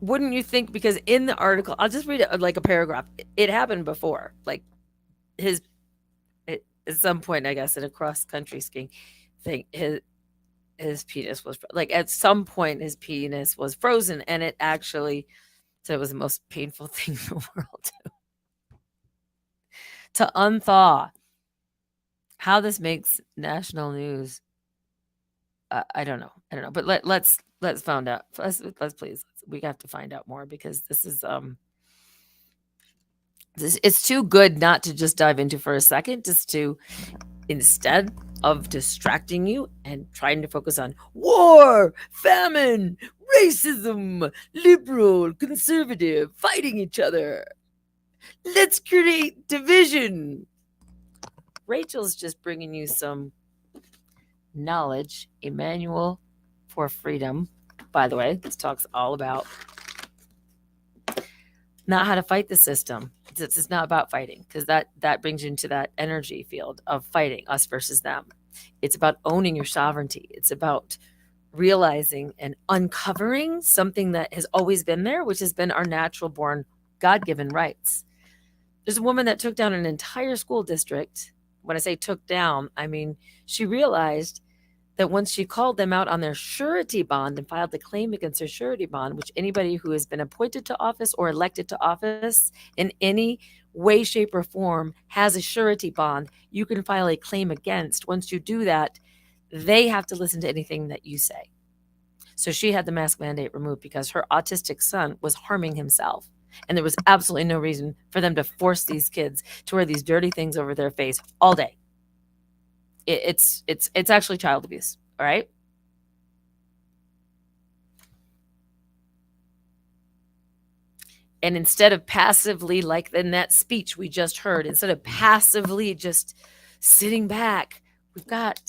Wouldn't you think? Because in the article, I'll just read it like a paragraph. It happened before. Like at some point, I guess, in a cross country skiing thing, his penis was like at some point his penis was frozen, and it actually said it was the most painful thing in the world to unthaw. How this makes national news, I don't know. But let's find out. Let's please. We have to find out more because this is it's too good not to just dive into for a second. Just to, instead of distracting you and trying to focus on war, famine, racism, liberal, conservative, fighting each other. Let's create division. Rachel's just bringing you some knowledge. A manual for freedom. By the way, this talks all about not how to fight the system. It's not about fighting, because that brings you into that energy field of fighting, us versus them. It's about owning your sovereignty. It's about realizing and uncovering something that has always been there, which has been our natural born God-given rights. There's a woman that took down an entire school district. When I say took down, I mean she realized that once she called them out on their surety bond and filed a claim against their surety bond, which anybody who has been appointed to office or elected to office in any way, shape, or form has a surety bond, you can file a claim against. Once you do that, they have to listen to anything that you say. So she had the mask mandate removed because her autistic son was harming himself. And there was absolutely no reason for them to force these kids to wear these dirty things over their face all day. It's actually child abuse, all right? And instead of passively, like in that speech we just heard, instead of passively just sitting back, we've got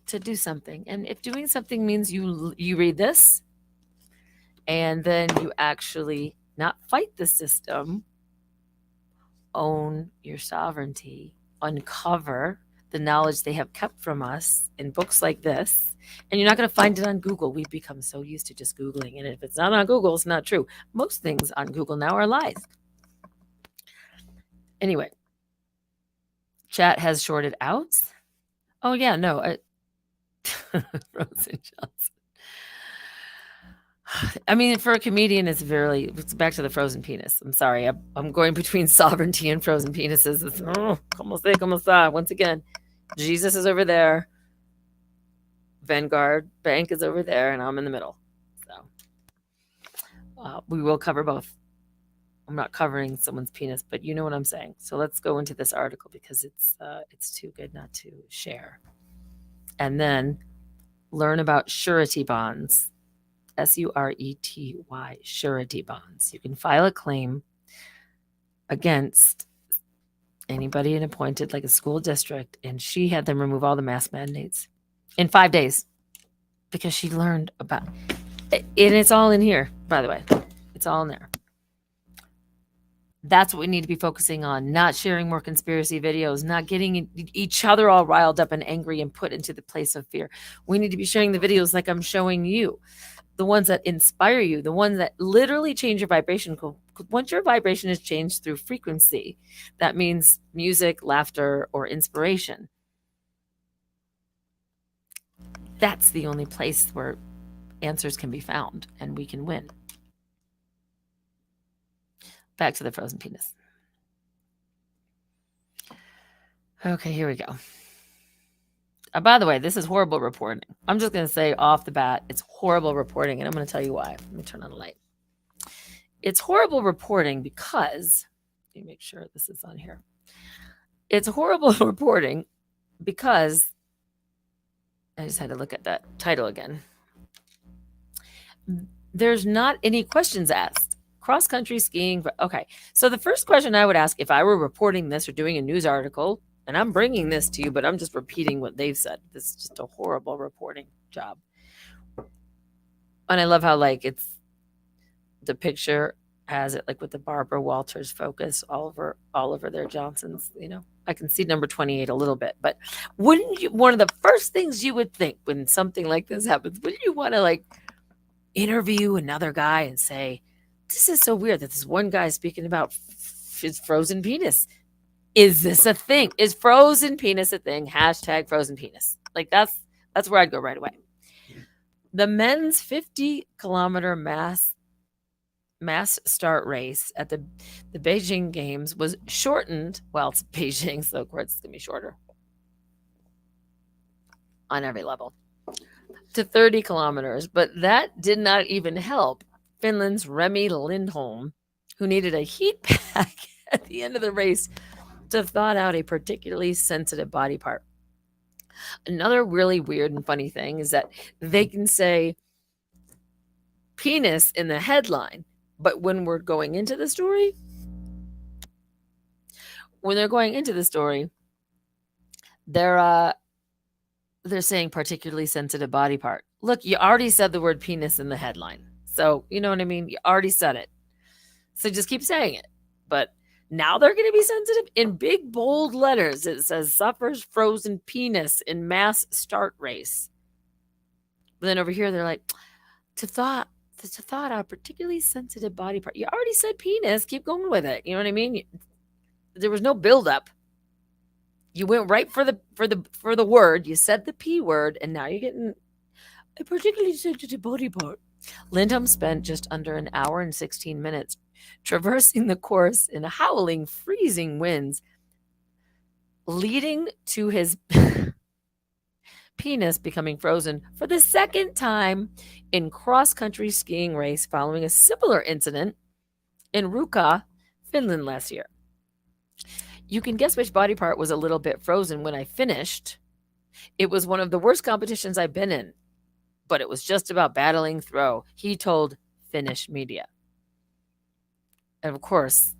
to do something. And if doing something means you read this and then you actually not fight the system, own your sovereignty, uncover the knowledge they have kept from us in books like this. And you're not going to find it on Google. We've become so used to just Googling. And if it's not on Google, it's not true. Most things on Google now are lies. Anyway, chat has shorted out. Oh, yeah, no. Frozen Johnson. I mean, for a comedian, it's back to the frozen penis. I'm sorry. I'm going between sovereignty and frozen penises. It's, como está. Once again, Jesus is over there. Vanguard Bank is over there, and I'm in the middle. So we will cover both. I'm not covering someone's penis, but you know what I'm saying. So let's go into this article because it's too good not to share. And then learn about surety bonds. SURETY, surety bonds. You can file a claim against anybody appointed, like a school district, and she had them remove all the mask mandates in 5 days because she learned about it. And it's all in here, by the way. It's all in there. That's what we need to be focusing on, not sharing more conspiracy videos, not getting each other all riled up and angry and put into the place of fear. We need to be sharing the videos like I'm showing you. The ones that inspire you, the ones that literally change your vibration. Once your vibration is changed through frequency, that means music, laughter, or inspiration. That's the only place where answers can be found and we can win. Back to the frozen penis. Okay, here we go. By the way, this is horrible reporting. I'm just going to say off the bat, it's horrible reporting, and I'm going to tell you why. Let me turn on the light. It's horrible reporting because, let me make sure this is on here. It's horrible reporting because, I just had to look at that title again. There's not any questions asked. Cross-country skiing. Okay, so the first question I would ask if I were reporting this or doing a news article, and I'm bringing this to you, but I'm just repeating what they've said. This is just a horrible reporting job. And I love how, like, it's the picture has it like with the Barbara Walters focus all over their Johnsons, you know. I can see number 28 a little bit, but wouldn't you, one of the first things you would think when something like this happens, wouldn't you want to like interview another guy and say, this is so weird that this one guy is speaking about his frozen penis. Is this a thing? Is frozen penis a thing? Hashtag frozen penis. Like that's where I'd go right away. The men's 50-kilometer mass start race at the Beijing Games was shortened. Well, it's Beijing, so of course it's going to be shorter on every level, to 30 kilometers. But that did not even help Finland's Remi Lindholm, who needed a heat pack at the end of the race to thaw out a particularly sensitive body part. Another really weird and funny thing is that they can say penis in the headline, but when we're going into the story, they're saying particularly sensitive body part. Look, you already said the word penis in the headline. So, you know what I mean? You already said it. So just keep saying it. But now they're going to be sensitive. In big, bold letters, it says suffers frozen penis in mass start race. But then over here, they're like, to thaw out particularly sensitive body part. You already said penis. Keep going with it. You know what I mean? There was no buildup. You went right for the word. You said the P word, and now you're getting a particularly sensitive body part. Lindholm spent just under an hour and 16 minutes traversing the course in howling, freezing winds, leading to his penis becoming frozen for the second time in cross-country skiing race following a similar incident in Ruka, Finland last year. You can guess which body part was a little bit frozen when I finished. It was one of the worst competitions I've been in, but it was just about battling through, he told Finnish media. And of course,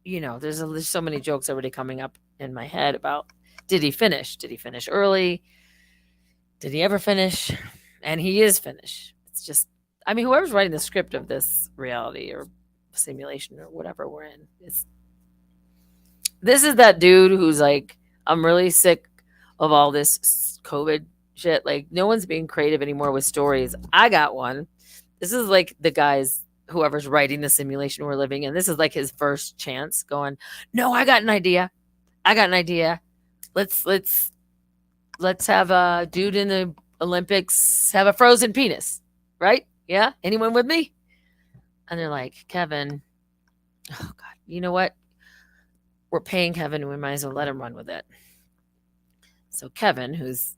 you know, there's so many jokes already coming up in my head about, did he finish? Did he finish early? Did he ever finish? And he is finished. It's just, I mean, whoever's writing the script of this reality or simulation or whatever we're in, this is that dude who's like, I'm really sick of all this COVID shit. Like, no one's being creative anymore with stories. I got one. This is like the guys, whoever's writing the simulation we're living in. This is like his first chance going, no, I got an idea. Let's have a dude in the Olympics have a frozen penis, right? Yeah? Anyone with me? And they're like, Kevin, oh God, you know what? We're paying Kevin. We might as well let him run with it. So Kevin, who's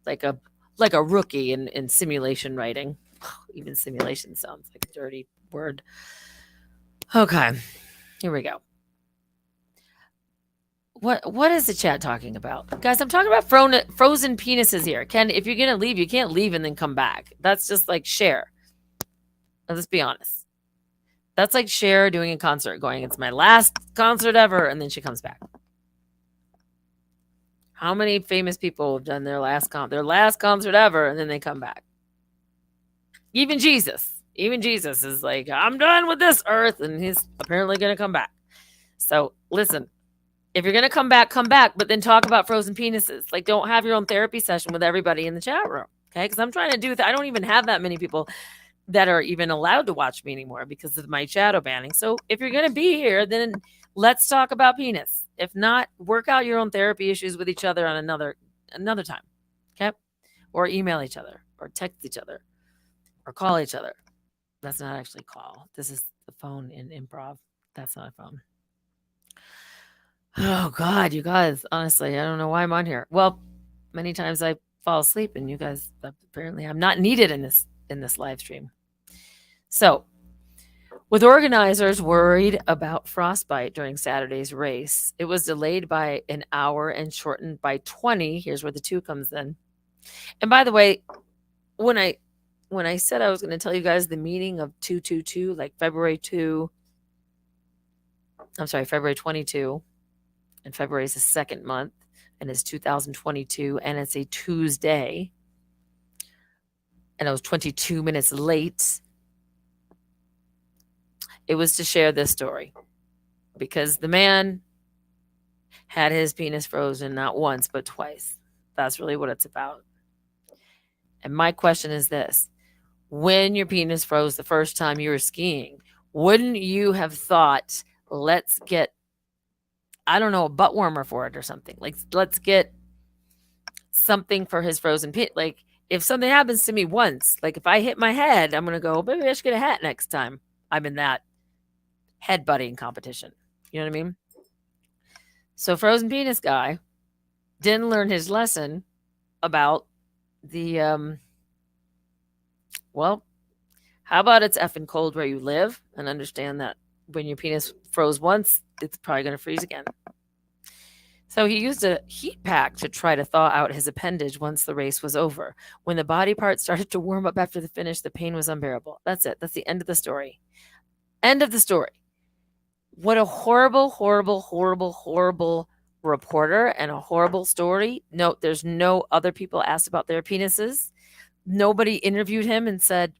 like a rookie in simulation writing, even simulation sounds like a dirty word. Okay, here we go. What is the chat talking about? Guys, I'm talking about frozen penises here. Ken, if you're going to leave, you can't leave and then come back. That's just like Cher. Let's be honest. That's like Cher doing a concert going, it's my last concert ever, and then she comes back. How many famous people have done their last concert ever, and then they come back? Even Jesus is like, I'm done with this earth, and he's apparently going to come back. So listen, if you're going to come back, but then talk about frozen penises. Like, don't have your own therapy session with everybody in the chat room, okay? Because I'm trying to do that. I don't even have that many people that are even allowed to watch me anymore because of my shadow banning. So if you're going to be here, then let's talk about penis. If not, work out your own therapy issues with each other on another time, okay? Or email each other, or text each other, or call each other. That's not actually call. This is the phone in improv. That's not a phone. Oh God, you guys, honestly, I don't know why I'm on here. Well, many times I fall asleep and you guys, apparently I'm not needed in this live stream. So, with organizers worried about frostbite during Saturday's race, it was delayed by an hour and shortened by 20. Here's where the 2 comes in. And by the way, when I said I was going to tell you guys the meaning of 222, like February 22, and February is the second month, and it's 2022, and it's a Tuesday, and I was 22 minutes late. It was to share this story. because the man had his penis frozen not once, but twice. That's really what it's about. And my question is this. When your penis froze the first time you were skiing, wouldn't you have thought, let's get, I don't know, a butt warmer for it or something? Like, let's get something for his frozen penis. Like, if something happens to me once, like if I hit my head, I'm going to go, maybe I should get a hat next time I'm in that headbutting competition. You know what I mean? So frozen penis guy didn't learn his lesson about the, well, how about it's effing cold where you live, and understand that when your penis froze once, it's probably going to freeze again. So he used a heat pack to try to thaw out his appendage once the race was over. When the body part started to warm up after the finish, the pain was unbearable. That's it. That's the end of the story. End of the story. What a horrible, horrible, horrible, horrible reporter, and a horrible story. No, there's no other people asked about their penises. Nobody interviewed him and said,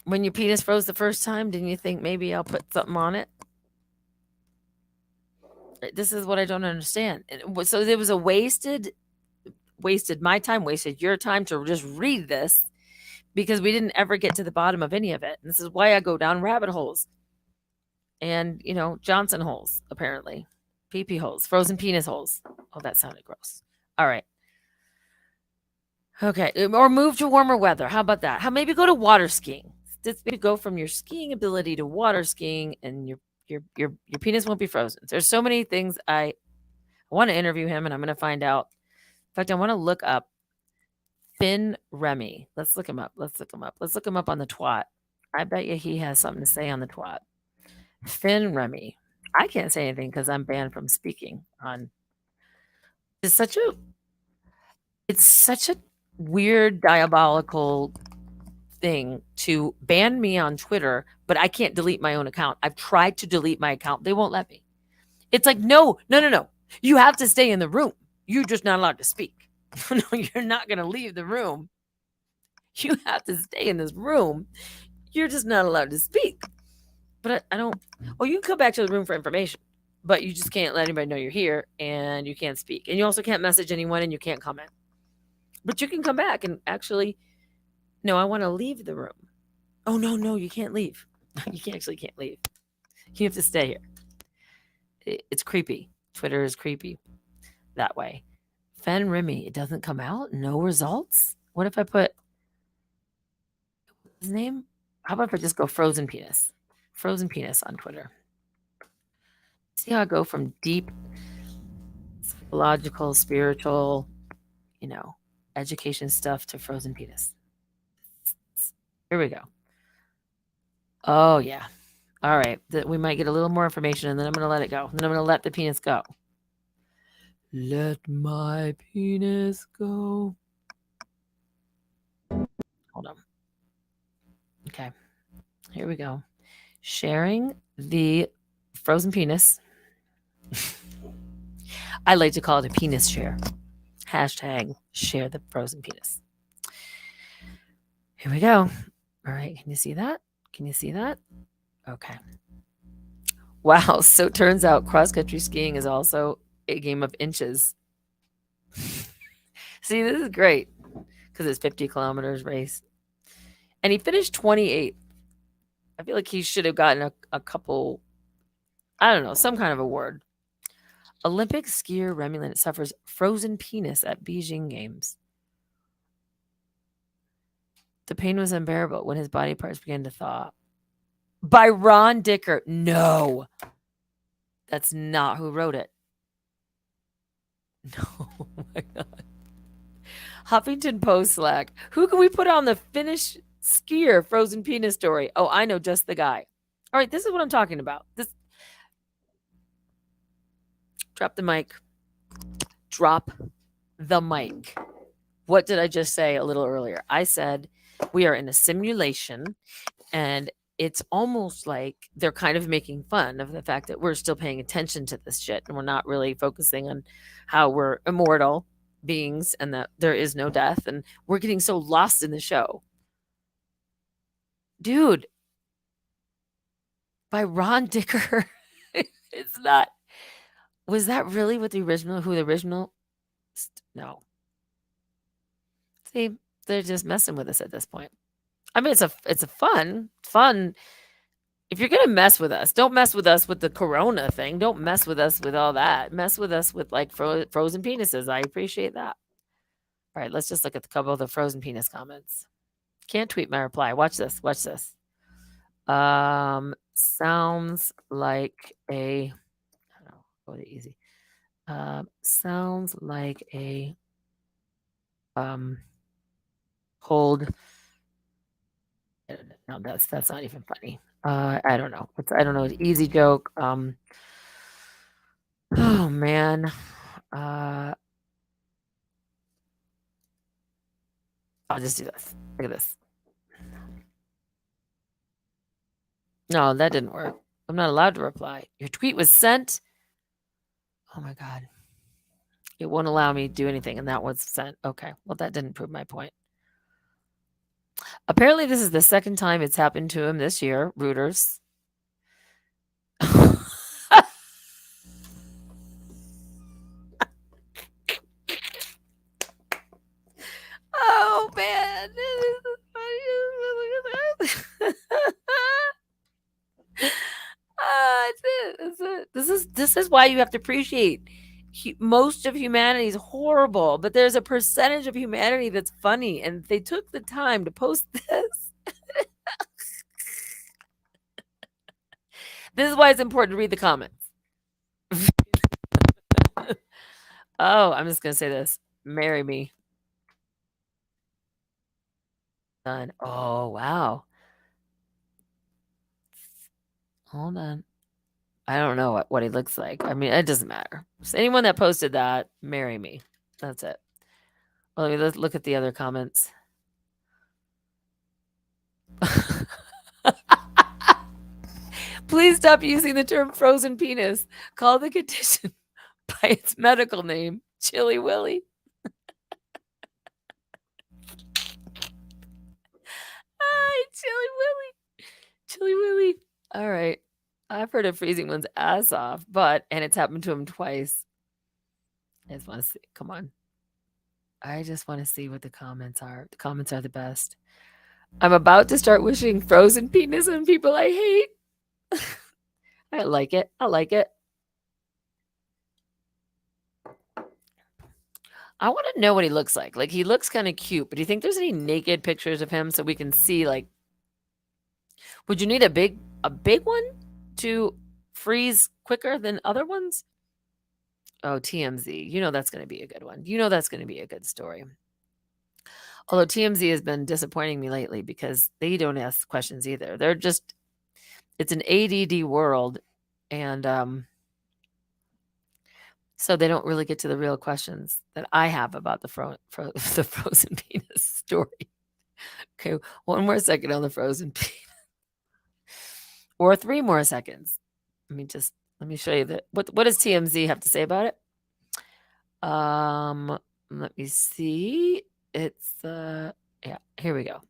when your penis froze the first time, didn't you think maybe I'll put something on it? This is what I don't understand. So there was a wasted my time, wasted your time to just read this, because we didn't ever get to the bottom of any of it. And this is why I go down rabbit holes and, Johnson holes, apparently. Pee-pee holes, frozen penis holes. Oh, that sounded gross. All right. Okay. Or move to warmer weather. How about that? How maybe go to water skiing. Just maybe go from your skiing ability to water skiing, and your penis won't be frozen. There's so many things. I want to interview him, and I'm going to find out. In fact, I want to look up Finn Remy. Let's look him up. Let's look him up on the twat. I bet you he has something to say on the twat. Finn Remy. I can't say anything because I'm banned from speaking on. It's such a weird, diabolical thing to ban me on Twitter, but I can't delete my own account. I've tried to delete my account. They won't let me. It's like, no. You have to stay in the room. You're just not allowed to speak. No, you're not going to leave the room. You have to stay in this room. You're just not allowed to speak. But I don't. Oh, you can come back to the room for information, but you just can't let anybody know you're here, and you can't speak. And you also can't message anyone, and you can't comment. But you can come back and actually, no, I want to leave the room. Oh, no, you can't leave. You can't leave. You have to stay here. It's creepy. Twitter is creepy that way. Fen Remy, it doesn't come out? No results? What if I put his name? How about if I just go frozen penis? Frozen penis on Twitter. See how I go from deep psychological, spiritual, education stuff to frozen penis. Here we go. Oh, yeah. All right. We might get a little more information, and then I'm going to let it go. Then I'm going to let the penis go. Let my penis go. Hold on. Okay. Here we go. Sharing the frozen penis. I like to call it a penis share. Hashtag share the frozen penis. Here we go. All right. Can you see that? Okay. Wow. So it turns out cross-country skiing is also a game of inches. See, this is great because it's 50 kilometers race. And he finished 28th. I feel like he should have gotten a couple, I don't know, some kind of award. Olympic skier Remy Lynn suffers frozen penis at Beijing Games. The pain was unbearable when his body parts began to thaw. By Ron Dicker. No. That's not who wrote it. No, oh my God. Huffington Post Slack. Who can we put on the Finnish skier frozen penis story? Oh, I know just the guy. All right, this is what I'm talking about. Drop the mic. Drop the mic. What did I just say a little earlier? I said we are in a simulation, and it's almost like they're kind of making fun of the fact that we're still paying attention to this shit, and we're not really focusing on how we're immortal beings and that there is no death, and we're getting so lost in the show. Dude, by Ron Dicker. It's not. Was that really what the original? Who the original? No. See, they're just messing with us at this point. I mean, it's a fun. If you're gonna mess with us, don't mess with us with the corona thing. Don't mess with us with all that. Mess with us with like frozen penises. I appreciate that. All right, let's just look at the couple of the frozen penis comments. Can't tweet my reply. Watch this. Watch this. Sounds like a. I don't know. Go to easy. Sounds like a. Hold. No, that's not even funny. I don't know. I don't know. An easy joke. Oh man. I'll just do this. Look at this. No, that didn't work. I'm not allowed to reply. Your tweet was sent. Oh my God. It won't allow me to do anything, and that was sent. Okay. Well, that didn't prove my point. Apparently, this is the second time it's happened to him this year. Reuters. Oh man, this is why you have to appreciate most of humanity is horrible, but there's a percentage of humanity that's funny, and they took the time to post this. This is why it's important to read the comments. Oh, I'm just gonna say this: marry me. Done. Oh wow. Hold on. I don't know what he looks like. I mean, it doesn't matter. Just anyone that posted that, marry me. That's it. Well, let's look at the other comments. Please stop using the term frozen penis. Call the condition by its medical name, Chilly Willy. Chilly Willy. Chilly Willy. All right. I've heard of freezing one's ass off, and it's happened to him twice. I just want to see. Come on. I just want to see what the comments are. The comments are the best. I'm about to start wishing frozen penis on people I hate. I like it. I like it. I want to know what he looks like. Like, he looks kind of cute, but do you think there's any naked pictures of him so we can see, like, would you need a big one to freeze quicker than other ones? Oh, TMZ. You know that's going to be a good one. You know that's going to be a good story. Although TMZ has been disappointing me lately because they don't ask questions either. They're just, it's an ADD world, and so they don't really get to the real questions that I have about the frozen penis story. Okay, one more second on the frozen penis. Or 3 more seconds. Let me show you that. What does TMZ have to say about it? Let me see. It's yeah, here we go.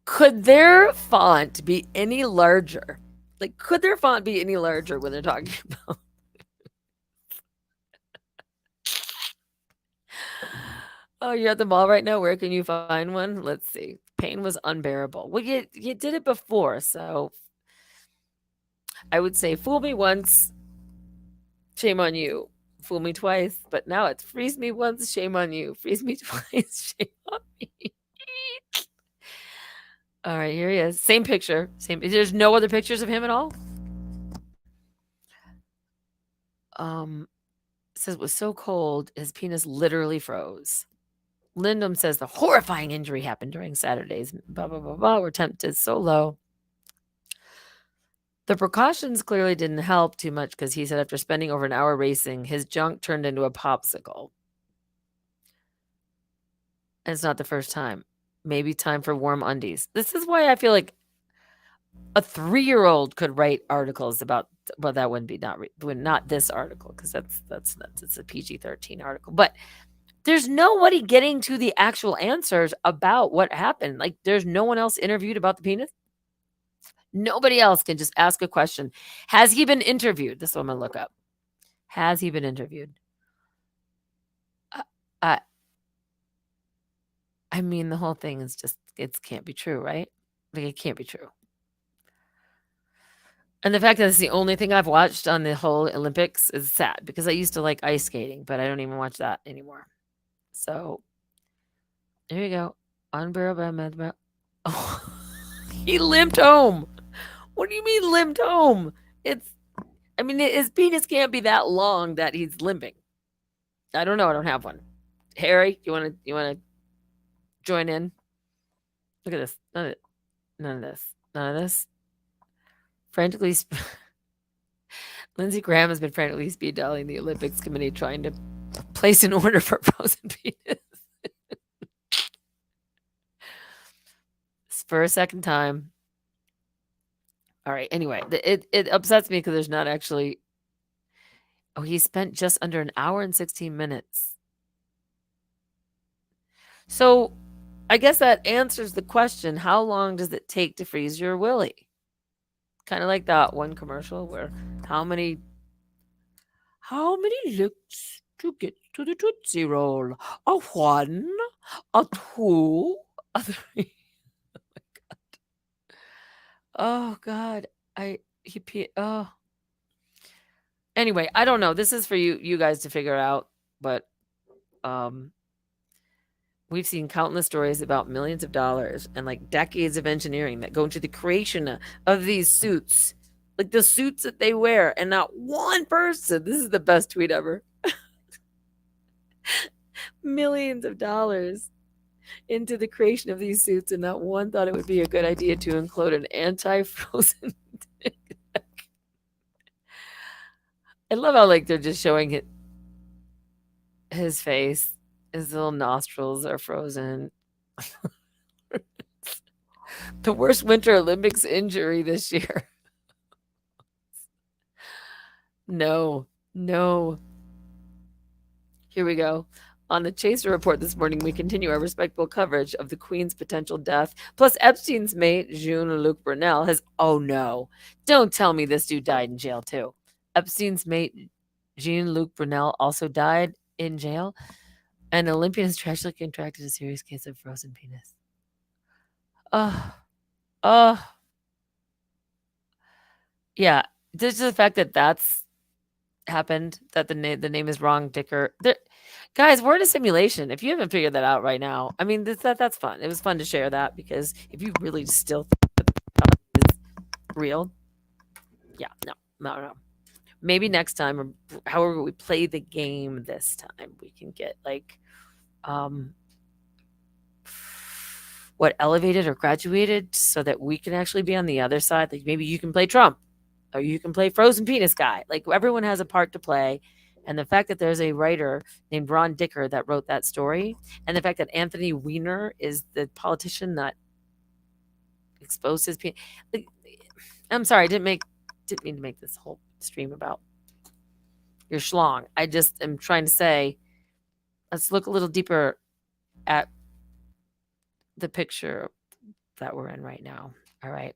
Could their font be any larger? Like, could their font be any larger when they're talking about? Oh, you're at the mall right now? Where can you find one? Let's see. Pain was unbearable. Well, you did it before, so I would say fool me once, shame on you. Fool me twice, but now it's freeze me once, shame on you. Freeze me twice, shame on me. All right, here he is. Same picture. There's no other pictures of him at all? It says it was so cold, his penis literally froze. Lindum says the horrifying injury happened during Saturdays. Blah, blah, blah, blah. We're tempted so low. The precautions clearly didn't help too much because he said after spending over an hour racing, his junk turned into a popsicle. And it's not the first time. Maybe time for warm undies. This is why I feel like a 3-year-old could write articles about, well, that wouldn't be not this article because that's a PG-13 article. But There's nobody getting to the actual answers about what happened. Like, there's no one else interviewed about the penis. Nobody else can just ask a question. Has he been interviewed? This is what I'm going to look up. Has he been interviewed? I mean, the whole thing is just, it can't be true, right? Like, it can't be true. And the fact that it's the only thing I've watched on the whole Olympics is sad, because I used to like ice skating, but I don't even watch that anymore. So there you go. Unbearable. Oh, he limped home. What do you mean limped home? His penis can't be that long that he's limping. I don't know. I don't have one. Harry, you want to join in? Look at this. None of this. Frantically, Lindsey Graham has been frantically speed dialing the Olympics committee, trying to place an order for frozen penis. For a second time. All right. Anyway, it upsets me because there's not actually. Oh, he spent just under an hour and 16 minutes. So, I guess that answers the question: how long does it take to freeze your willy? Kind of like that one commercial where how many licks to get to the Tootsie Roll? A 1, a 2, a 3. Oh God. Anyway, I don't know. This is for you guys to figure out, but we've seen countless stories about millions of dollars and like decades of engineering that go into the creation of these suits, like the suits that they wear, and not one person. This is the best tweet ever. Millions of dollars into the creation of these suits, and not one thought it would be a good idea to include an anti-frozen dick. I love how like they're just showing his face. His little nostrils are frozen. The worst Winter Olympics injury this year. No. Here we go. On the Chaser Report this morning, we continue our respectful coverage of the Queen's potential death. Plus, Epstein's mate, Jean-Luc Brunel, has... Oh, no. Don't tell me this dude died in jail, too. Epstein's mate, Jean-Luc Brunel, also died in jail. An Olympian has tragically contracted a serious case of frozen penis. Yeah. Just the fact that that's happened, that the name is wrong, Dicker. Guys, we're in a simulation. If you haven't figured that out right now, I mean, that's fun. It was fun to share that, because if you really still think that it's real, yeah, no. Maybe next time, or however we play the game this time, we can get like elevated or graduated so that we can actually be on the other side. Like maybe you can play Trump, or you can play frozen penis guy. Like everyone has a part to play. And the fact that there's a writer named Ron Dicker that wrote that story, and the fact that Anthony Weiner is the politician that exposed his penis. Like, I'm sorry, I didn't mean to make this whole stream about your schlong. I just am trying to say, let's look a little deeper at the picture that we're in right now. All right.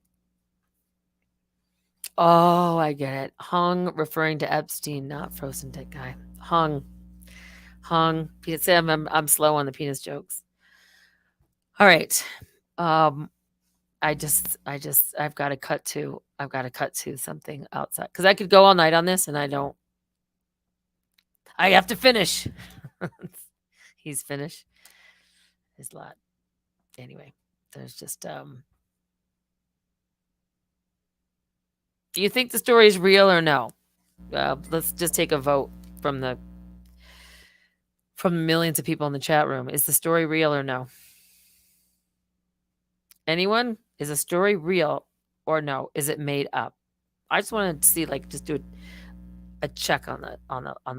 Oh, I get it. Hung, referring to Epstein, not frozen dick guy. Hung. Say I'm slow on the penis jokes. All right. I've got to cut to something outside, because I could go all night on this, and I don't. I have to finish. He's finished his lot. Anyway, there's just do you think the story is real or no? Let's just take a vote from the millions of people in the chat room. Is the story real or no? Anyone? Is the story real or no? Is it made up? I just wanted to see, like, just do a check on the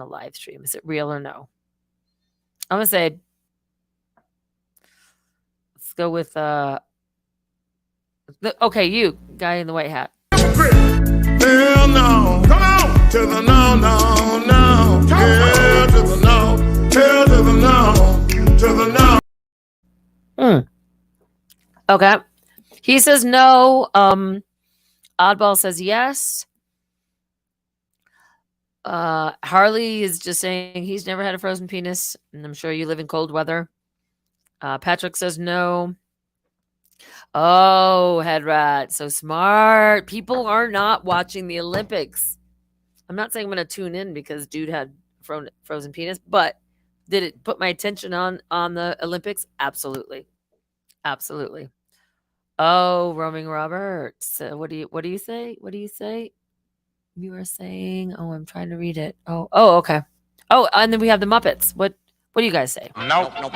live stream. Is it real or no? I'm gonna say, let's go with okay, you guy in the white hat. Hell no. Come on. To the no. Hell to the no. Hell to the no. Okay. He says no. Oddball says yes. Harley is just saying he's never had a frozen penis, and I'm sure you live in cold weather. Patrick says no. Oh, head rat. So smart. People are not watching the Olympics. I'm not saying I'm going to tune in because dude had frozen penis, but did it put my attention on the Olympics? Absolutely. Absolutely. Oh, roaming Roberts. What do you say? What do you say? You were saying, oh, I'm trying to read it. Oh, okay. Oh, and then we have the Muppets. What do you guys say? Nope. No.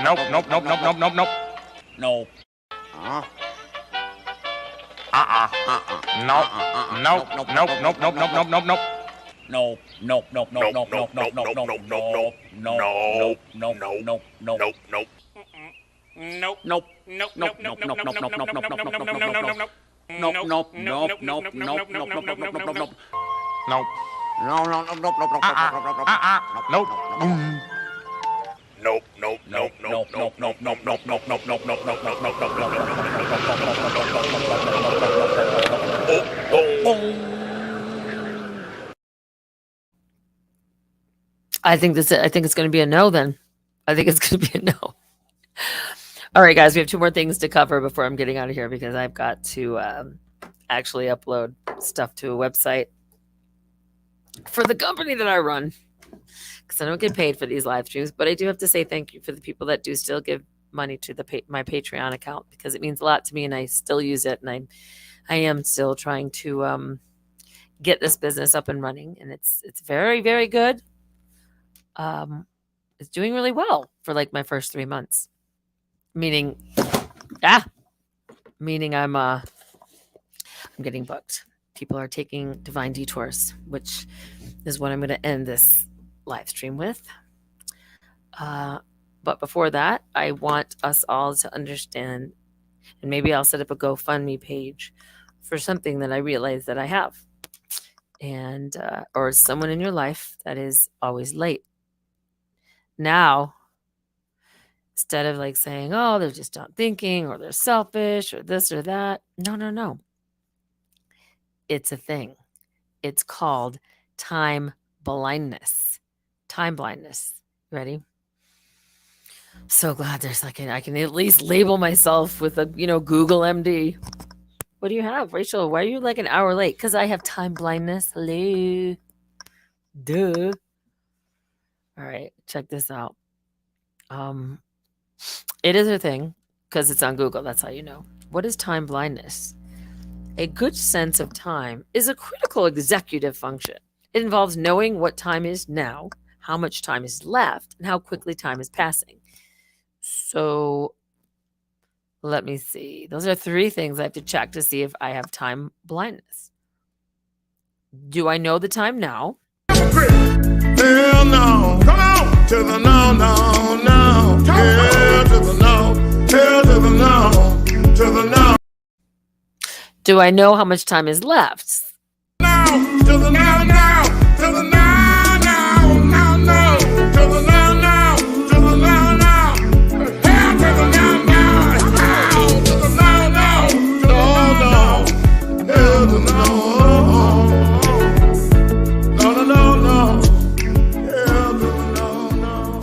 I think it's going to be a no then. I think it's going to be a no. All right, guys, we have 2 more things to cover before I'm getting out of here because I've got to actually upload stuff to a website for the company that I run because I don't get paid for these live streams, but I do have to say thank you for the people that do still give money to my Patreon account because it means a lot to me and I still use it, and I am still trying to get this business up and running, and it's very, very good. It's doing really well for like my first 3 months. Meaning I'm getting booked. People are taking divine detours, which is what I'm going to end this live stream with. But before that, I want us all to understand, and maybe I'll set up a GoFundMe page for something that I realize that I have, and or someone in your life that is always late. Now, instead of like saying, oh, they're just not thinking or they're selfish or this or that. No. It's a thing. It's called time blindness. Time blindness. Ready? So glad there's like I can at least label myself with a Google MD. What do you have, Rachel? Why are you like an hour late? Because I have time blindness. Hello. Duh. All right, check this out. It is a thing because it's on Google. That's how you know. What is time blindness? A good sense of time is a critical executive function. It involves knowing what time is now, how much time is left, and how quickly time is passing. So let me see. Those are 3 things I have to check to see if I have time blindness. Do I know the time now? Hell no. Come on. To the no. Hell to the no. Hell to the no. To the no. Do I know how much time is left? No. To the no. To the no. To the no. To the no. Hell to the no. Hell to the no. No. Hell to the no.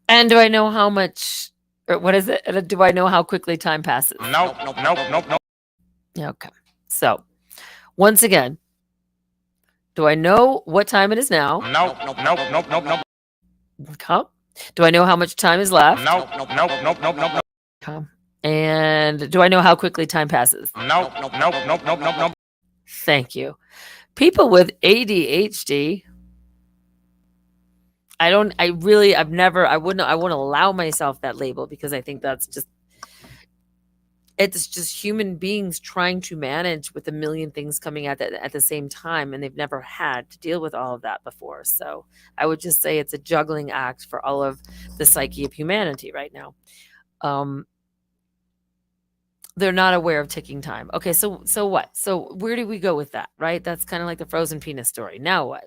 And do I know how much, or what is it? Do I know how quickly time passes? Nope. Okay. So, once again, do I know what time it is now? Nope. Okay. Do I know how much time is left? Nope. Okay. And do I know how quickly time passes? Nope. Thank you. People with ADHD, I wouldn't allow myself that label because I think it's just human beings trying to manage with a million things coming at the same time, and they've never had to deal with all of that before. So I would just say it's a juggling act for all of the psyche of humanity right now. They're not aware of ticking time. Okay, so what? So where do we go with that, right? That's kind of like the frozen penis story. Now what?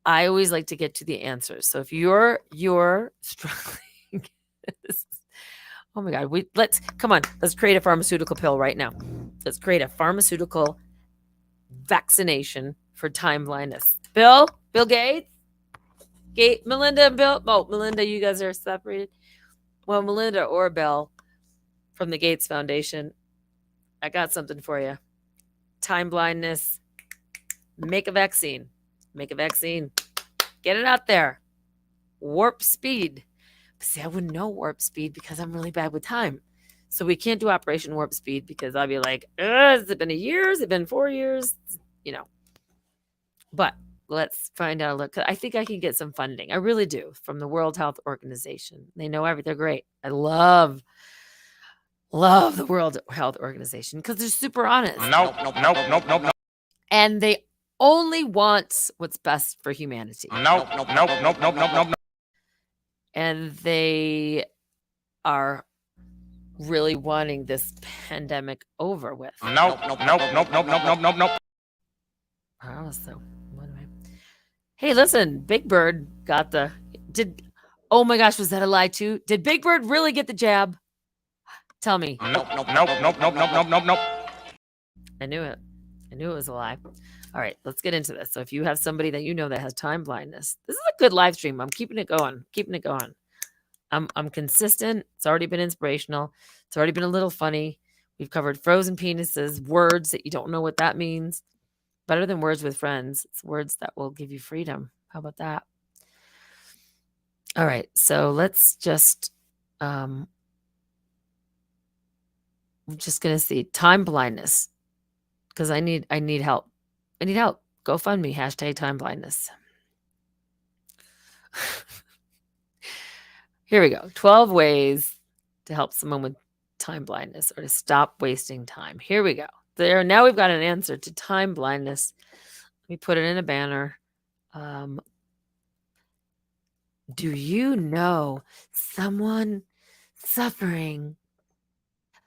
I always like to get to the answers. So if you're struggling, Oh my God. Let's create a pharmaceutical pill right now. Let's create a pharmaceutical vaccination for time blindness. Bill Gates, Melinda and Bill. Oh, Melinda, you guys are separated. Well, Melinda or Bill from the Gates Foundation, I got something for you. Time blindness. Make a vaccine. Make a vaccine. Get it out there. Warp speed. See, I wouldn't know warp speed because I'm really bad with time. So we can't do Operation Warp Speed because I'll be like, has it been a year? Has it been 4 years? You know. But let's find out. Look, I think I can get some funding. I really do, from the World Health Organization. They know everything. They're great. I love the World Health Organization because they're super honest. Nope. And they only want what's best for humanity. Nope. And they are really wanting this pandemic over with. Nope. So, hey, listen, Big Bird got oh my gosh, was that a lie too? Did Big Bird really get the jab? Tell me. Nope. I knew it. I knew it was a lie. All right, let's get into this. So if you have somebody that you know that has time blindness, this is a good live stream. I'm keeping it going. I'm consistent. It's already been inspirational. It's already been a little funny. We've covered frozen penises, words that you don't know what that means. Better than words with friends. It's words that will give you freedom. How about that? All right, so let's just I'm just gonna see time blindness because I need help. I need help. GoFundMe, #time blindness. Here we go. 12 ways to help someone with time blindness or to stop wasting time. Here we go. Now we've got an answer to time blindness. Let me put it in a banner. Do you know someone suffering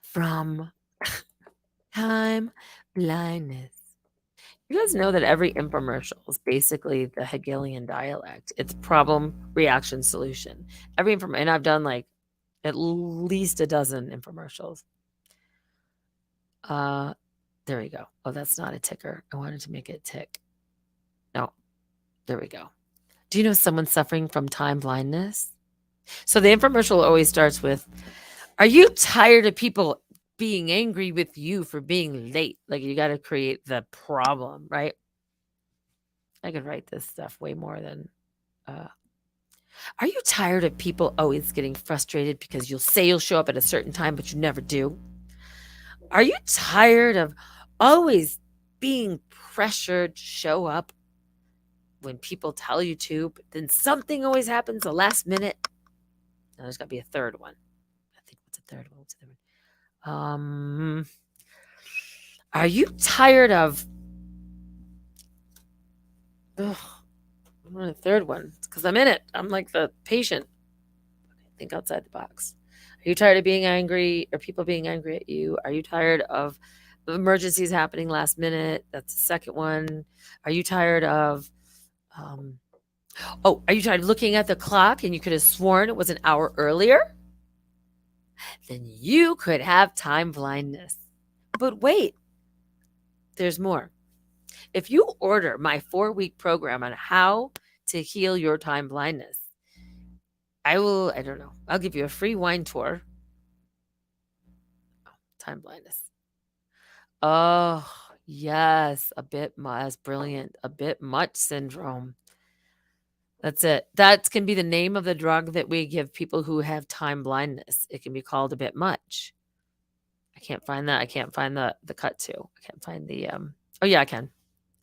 from time blindness? You guys know that every infomercial is basically the Hegelian dialect. It's problem, reaction, solution. And I've done like at least a dozen infomercials. There we go. Oh, that's not a ticker. I wanted to make it tick. No, there we go. Do you know someone suffering from time blindness? So the infomercial always starts with, are you tired of people being angry with you for being late? Like, you got to create the problem, right? I could write this stuff way more than, are you tired of people always getting frustrated because you'll say you'll show up at a certain time, but you never do? Are you tired of always being pressured to show up when people tell you to, but then something always happens the last minute? Now, there's got to be a third one. I think what's the third one? Are you tired of... Ugh, I want a third one because I'm in it. I'm like the patient. Think outside the box. Are you tired of being angry or people being angry at you? Are you tired of emergencies happening last minute? That's the second one. Are you tired of... are you tired of looking at the clock and you could have sworn it was an hour earlier? Then you could have time blindness. But wait, there's more. If you order my 4-week program on how to heal your time blindness, I'll give you a free wine tour. Time blindness. Oh, yes, a bit much, brilliant, a bit much syndrome. That's it. That can be the name of the drug that we give people who have time blindness. It can be called a bit much. I can't find that. I can't find the cut to. I can't find the oh yeah, I can.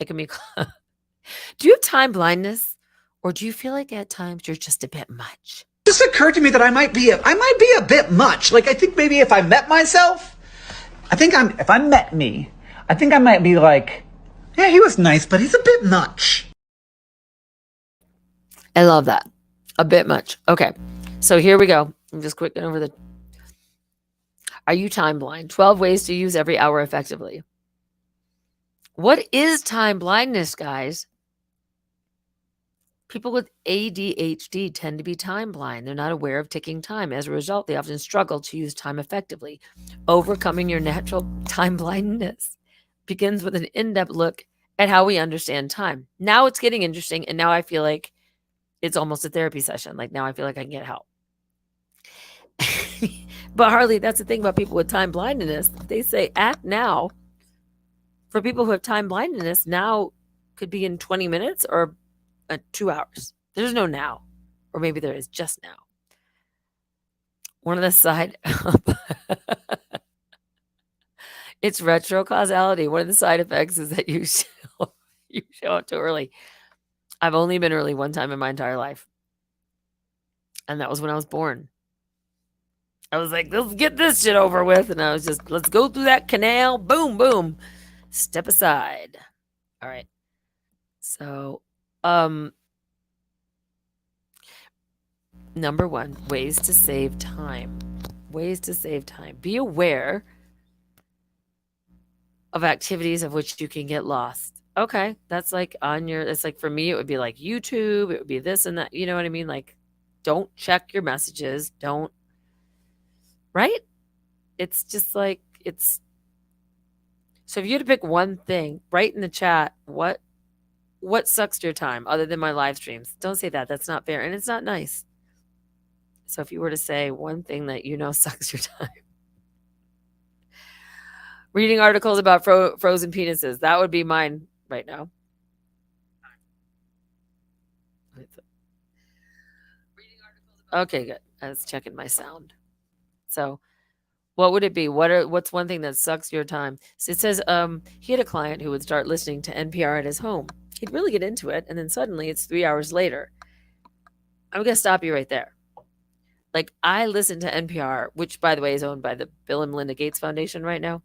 It can be Do you have time blindness? Or do you feel like at times you're just a bit much? It just occurred to me that I might be a bit much. Like, I think maybe if I met myself, if I met me, I think I might be like, yeah, he was nice, but he's a bit much. I love that. A bit much. Okay. So here we go. I'm just quick going over Are you time blind? 12 ways to use every hour effectively. What is time blindness, guys? People with ADHD tend to be time blind. They're not aware of ticking time. As a result, they often struggle to use time effectively. Overcoming your natural time blindness begins with an in-depth look at how we understand time. Now it's getting interesting, and now I feel like it's almost a therapy session. Like now I feel like I can get help. But Harley, that's the thing about people with time blindness. They say act now. For people who have time blindness, now could be in 20 minutes or 2 hours. There's no now. Or maybe there is just now. One of the side it's retro causality. One of the side effects is that you show up too early. I've only been early one time in my entire life. And that was when I was born. I was like, let's get this shit over with. And I was just, let's go through that canal. Boom, boom. Step aside. All right. So, number one, ways to save time. Ways to save time. Be aware of activities of which you can get lost. Okay. That's like it's like for me, it would be like YouTube. It would be this and that. You know what I mean? Like, don't check your messages. Don't. Right? It's just like, so if you had to pick one thing, write in the chat, what sucks your time other than my live streams? Don't say that. That's not fair. And it's not nice. So if you were to say one thing that you know sucks your time. Reading articles about frozen penises. That would be mine right now. Okay, good. I was checking my sound. So what would it be? What's one thing that sucks your time? So it says he had a client who would start listening to NPR at his home. He'd really get into it, and then suddenly it's 3 hours later. I'm going to stop you right there. Like, I listen to NPR, which, by the way, is owned by the Bill and Melinda Gates Foundation right now.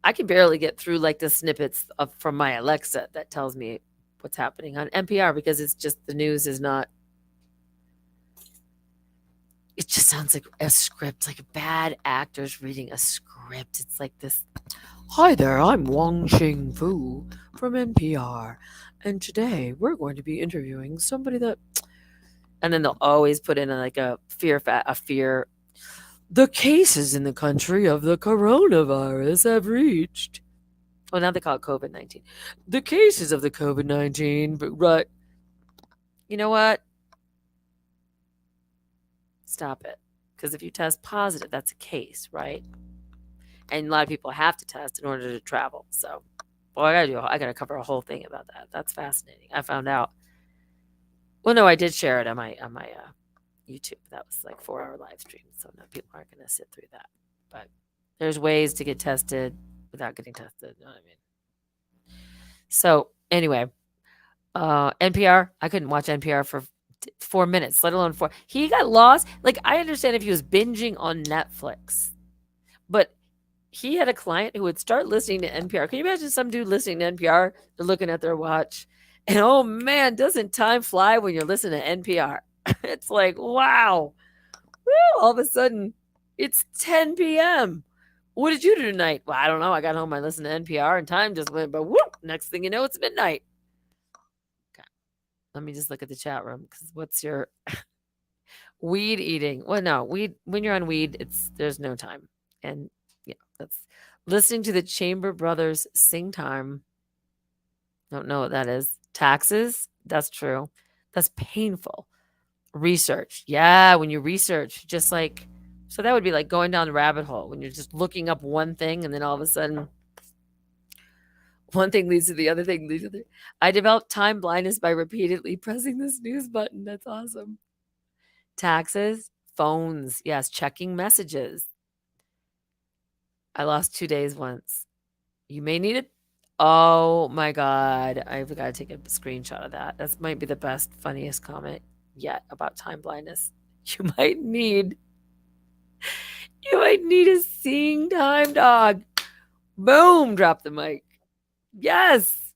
I can barely get through, like, the snippets from my Alexa that tells me what's happening on NPR because it's just the news is not. It just sounds like a script, like bad actors reading a script. It's like this. Hi there, I'm Wang Xing Fu from NPR. And today we're going to be interviewing somebody that. And then they'll always put in a fear. The cases in the country of the coronavirus have reached. Well, now they call it COVID-19. The cases of the COVID-19, but you know what? Stop it. Because if you test positive, that's a case, right? And a lot of people have to test in order to travel. So, well, I got to cover a whole thing about that. That's fascinating. I found out. Well, no, I did share it on my YouTube. That was like 4-hour live stream. So now people aren't going to sit through that. But there's ways to get tested without getting tested. You know what I mean? So anyway, NPR, I couldn't watch NPR for 4 minutes, let alone 4. He got lost. Like, I understand if he was binging on Netflix, but he had a client who would start listening to NPR. Can you imagine some dude listening to NPR? They're looking at their watch, and oh man, doesn't time fly when you're listening to NPR? It's like, wow. Woo, all of a sudden, it's 10 p.m. What did you do tonight? Well, I don't know. I got home, I listened to NPR, and time just went, but whoop, next thing you know, it's midnight. Let me just look at the chat room because what's your weed eating? Well, no, weed. When you're on weed, there's no time, and yeah, that's listening to the Chamber Brothers sing time. Don't know what that is. Taxes. That's true. That's painful. Research. Yeah, when you research, just like so that would be like going down the rabbit hole when you're just looking up one thing, and then all of a sudden. One thing leads to the other thing leads to the other. I developed time blindness by repeatedly pressing the snooze button. That's awesome. Taxes, phones. Yes, checking messages. I lost 2 days once. You may need it. Oh my God. I've got to take a screenshot of that. That might be the best, funniest comment yet about time blindness. You might need a seeing time dog. Boom, drop the mic. Yes.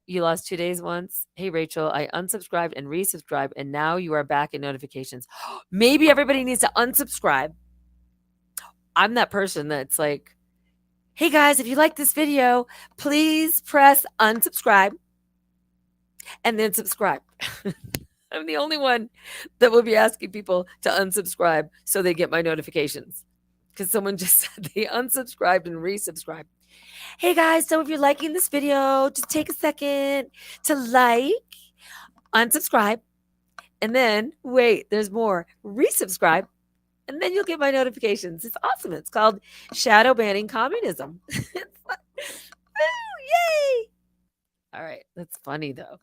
You lost 2 days once. Hey, Rachel, I unsubscribed and resubscribed, and now you are back in notifications. Maybe everybody needs to unsubscribe. I'm that person that's like, hey, guys, if you like this video, please press unsubscribe. and then subscribe. I'm the only one that will be asking people to unsubscribe so they get my notifications. Because someone just said they unsubscribed and resubscribed. Hey guys, so if you're liking this video, just take a second to like, unsubscribe, and then wait, there's more. Resubscribe, and then you'll get my notifications. It's awesome. It's called shadow banning communism. Yay! All right, that's funny though.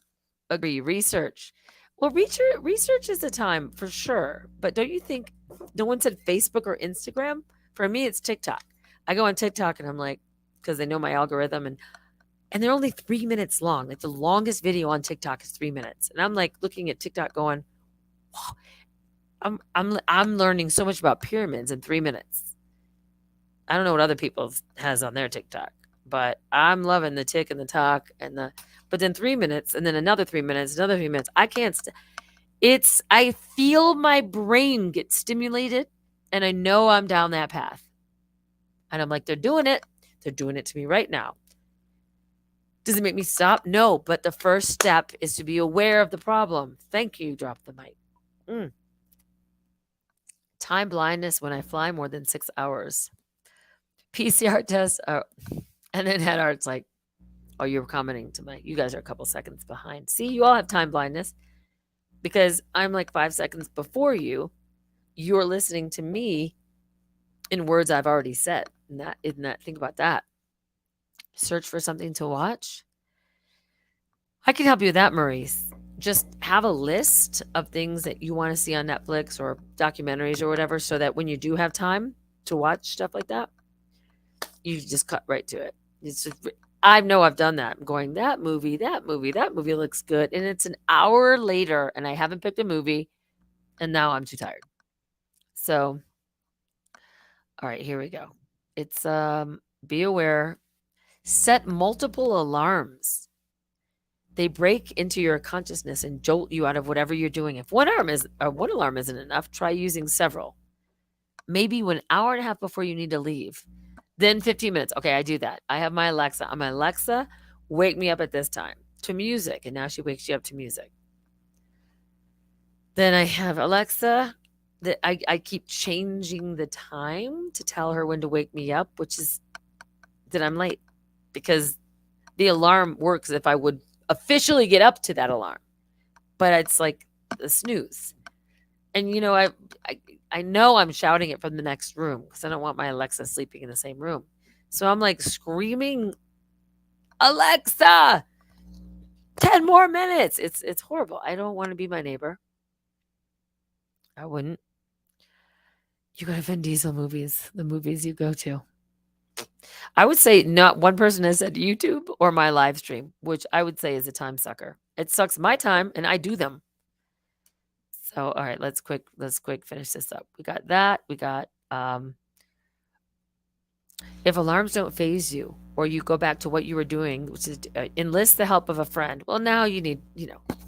Agree. Research. Well, research is a time for sure. But don't you think no one said Facebook or Instagram? For me, it's TikTok. I go on TikTok and I'm like, because they know my algorithm, and they're only 3 minutes long. Like the longest video on TikTok is 3 minutes. And I'm like looking at TikTok going, wow, I'm learning so much about pyramids in 3 minutes. I don't know what other people has on their TikTok, but I'm loving the tick and the talk but then 3 minutes and then another 3 minutes, another 3 minutes. I can't. I feel my brain get stimulated, and I know I'm down that path. And I'm like, they're doing it. They're doing it to me right now. Does it make me stop? No, but the first step is to be aware of the problem. Thank you. Drop the mic. Time blindness when I fly more than 6 hours. PCR test. Oh, and then Head Art's like, oh, you're commenting to you guys are a couple seconds behind. See, you all have time blindness because I'm like 5 seconds before you. You're listening to me in words I've already said. Think about that. Search for something to watch. I can help you with that, Maurice. Just have a list of things that you want to see on Netflix or documentaries or whatever, so that when you do have time to watch stuff like that, you just cut right to it. I know I've done that. I'm going, that movie looks good. And it's an hour later and I haven't picked a movie and now I'm too tired. So, all right, here we go. It's be aware. Set multiple alarms. They break into your consciousness and jolt you out of whatever you're doing. If one alarm isn't enough, try using several. Maybe 1 hour and a half before you need to leave. Then 15 minutes. Okay, I do that. I have my Alexa. I'm my Alexa, wake me up at this time to music. And now she wakes you up to music. Then I have Alexa that I keep changing the time to tell her when to wake me up, which is that I'm late, because the alarm works if I would officially get up to that alarm. But it's like a snooze. And, you know, I know I'm shouting it from the next room because I don't want my Alexa sleeping in the same room. So I'm like screaming, Alexa, 10 more minutes. It's horrible. I don't want to be my neighbor. I wouldn't. You go to Vin Diesel movies, the movies you go to. I would say not one person has said YouTube or my live stream, which I would say is a time sucker. It sucks my time and I do them. So, all right, let's quick finish this up. We got that. We got if alarms don't faze you or you go back to what you were doing, which is enlist the help of a friend. Well, now you need,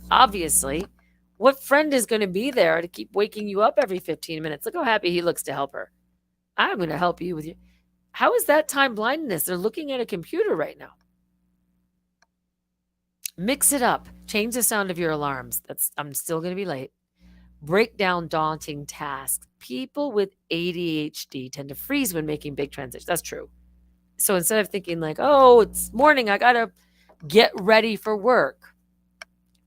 obviously, what friend is going to be there to keep waking you up every 15 minutes? Look how happy he looks to help her. I'm going to help you with you. How is that time blindness? They're looking at a computer right now. Mix it up. Change the sound of your alarms. I'm still going to be late. Break down daunting tasks. People with ADHD tend to freeze when making big transitions. That's true. So instead of thinking like, oh, it's morning, I got to get ready for work.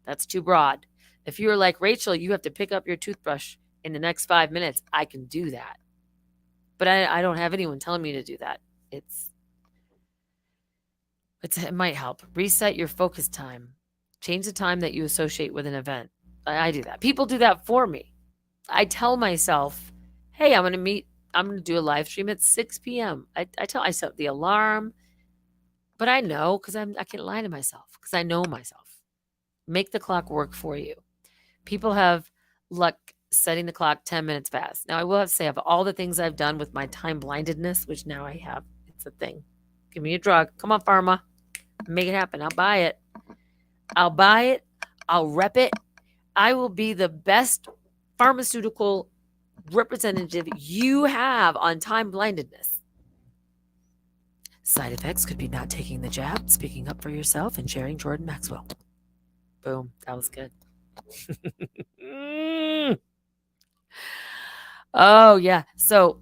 That's too broad. If you're like Rachel, you have to pick up your toothbrush in the next 5 minutes. I can do that. But I don't have anyone telling me to do that. It might help. Reset your focus time. Change the time that you associate with an event. I do that. People do that for me. I tell myself, hey, I'm going to do a live stream at 6 p.m. I set the alarm, but I know because I can't lie to myself because I know myself. Make the clock work for you. People have luck setting the clock 10 minutes fast. Now, I will have to say, of all the things I've done with my time blindedness, which now I have, it's a thing. Give me a drug. Come on, pharma. Make it happen. I'll buy it. I'll rep it. I will be the best pharmaceutical representative you have on time blindedness. Side effects could be not taking the jab, speaking up for yourself, and sharing Jordan Maxwell. Boom. That was good. Oh yeah. So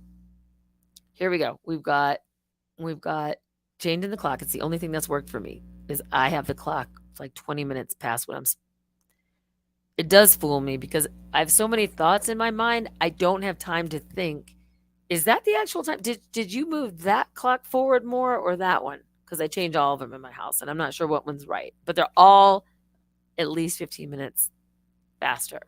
here we go. We've got changing the clock. It's the only thing that's worked for me is I have the clock like 20 minutes past what I'm. It does fool me because I have so many thoughts in my mind. I don't have time to think. Is that the actual time? Did you move that clock forward more or that one? Because I change all of them in my house and I'm not sure what one's right, but they're all at least 15 minutes faster.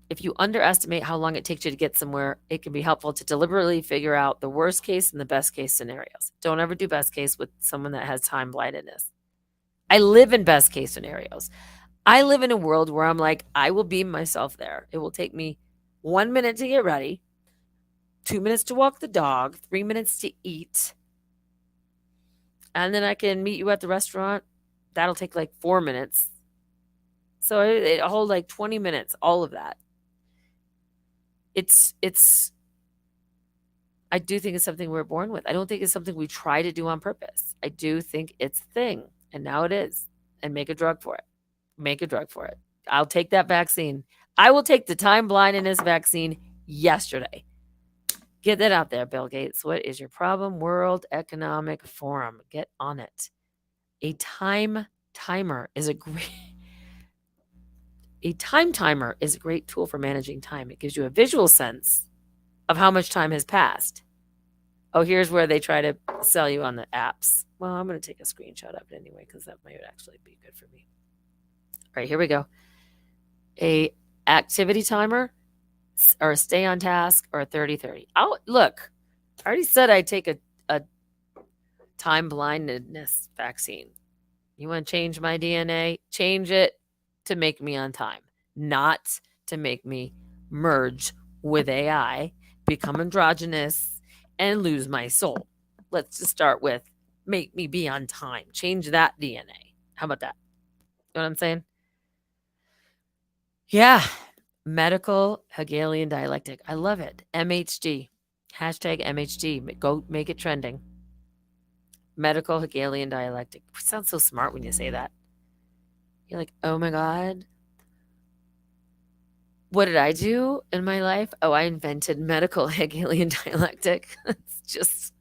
If you underestimate how long it takes you to get somewhere, it can be helpful to deliberately figure out the worst case and the best case scenarios. Don't ever do best case with someone that has time blindness. I live in best case scenarios. I live in a world where I'm like, I will beam myself there. It will take me 1 minute to get ready, 2 minutes to walk the dog, 3 minutes to eat. And then I can meet you at the restaurant. That'll take like 4 minutes. So it'll hold like 20 minutes, all of that. I do think it's something we're born with. I don't think it's something we try to do on purpose. I do think it's a thing. And now it is. And make a drug for it. Make a drug for it. I'll take that vaccine. I will take the time blindness vaccine yesterday. Get that out there, Bill Gates. What is your problem? World Economic Forum. Get on it. A time timer is a great tool for managing time. It gives you a visual sense of how much time has passed. Oh, here's where they try to sell you on the apps. Well, I'm going to take a screenshot of it anyway because that might actually be good for me. All right, here we go. A activity timer or a stay on task or a 30-30. Look, I already said I'd take a time blindness vaccine. You want to change my DNA? Change it to make me on time, not to make me merge with AI, become androgynous, and lose my soul. Let's just start with make me be on time. Change that DNA. How about that? You know what I'm saying? Yeah. Medical Hegelian dialectic. I love it. MHD. Hashtag MHD. Go make it trending. Medical Hegelian dialectic. It sounds so smart when you say that. You're like, oh my God. What did I do in my life? Oh, I invented medical Hegelian dialectic. It's just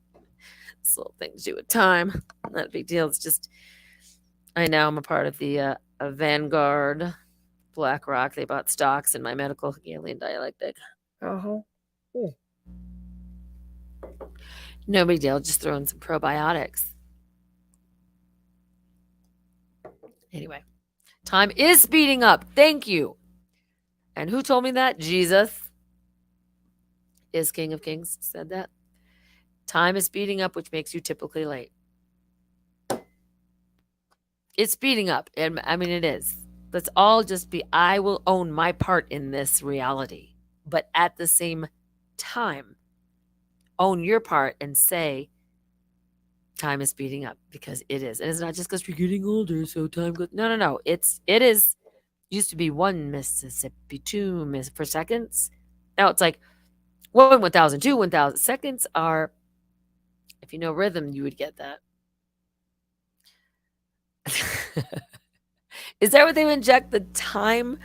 this little thing to do with time. Not a big deal. It's just, I know I'm a part of the Vanguard, BlackRock. They bought stocks in my medical Hegelian dialectic. Uh-huh. Ooh. No big deal. Just throw in some probiotics. Anyway, time is speeding up. Thank you. And who told me that? Jesus is King of Kings, said that. Time is speeding up, which makes you typically late. It's speeding up. And I mean, it is. Let's all just be, I will own my part in this reality. But at the same time, own your part and say, time is speeding up because it is. And it's not just because we're getting older, so time goes. No. It is. Used to be 1 Mississippi, 2 Miss for seconds. Now it's like 1,000, 2 1,000 seconds are, if you know rhythm, you would get that. Is that what they inject the time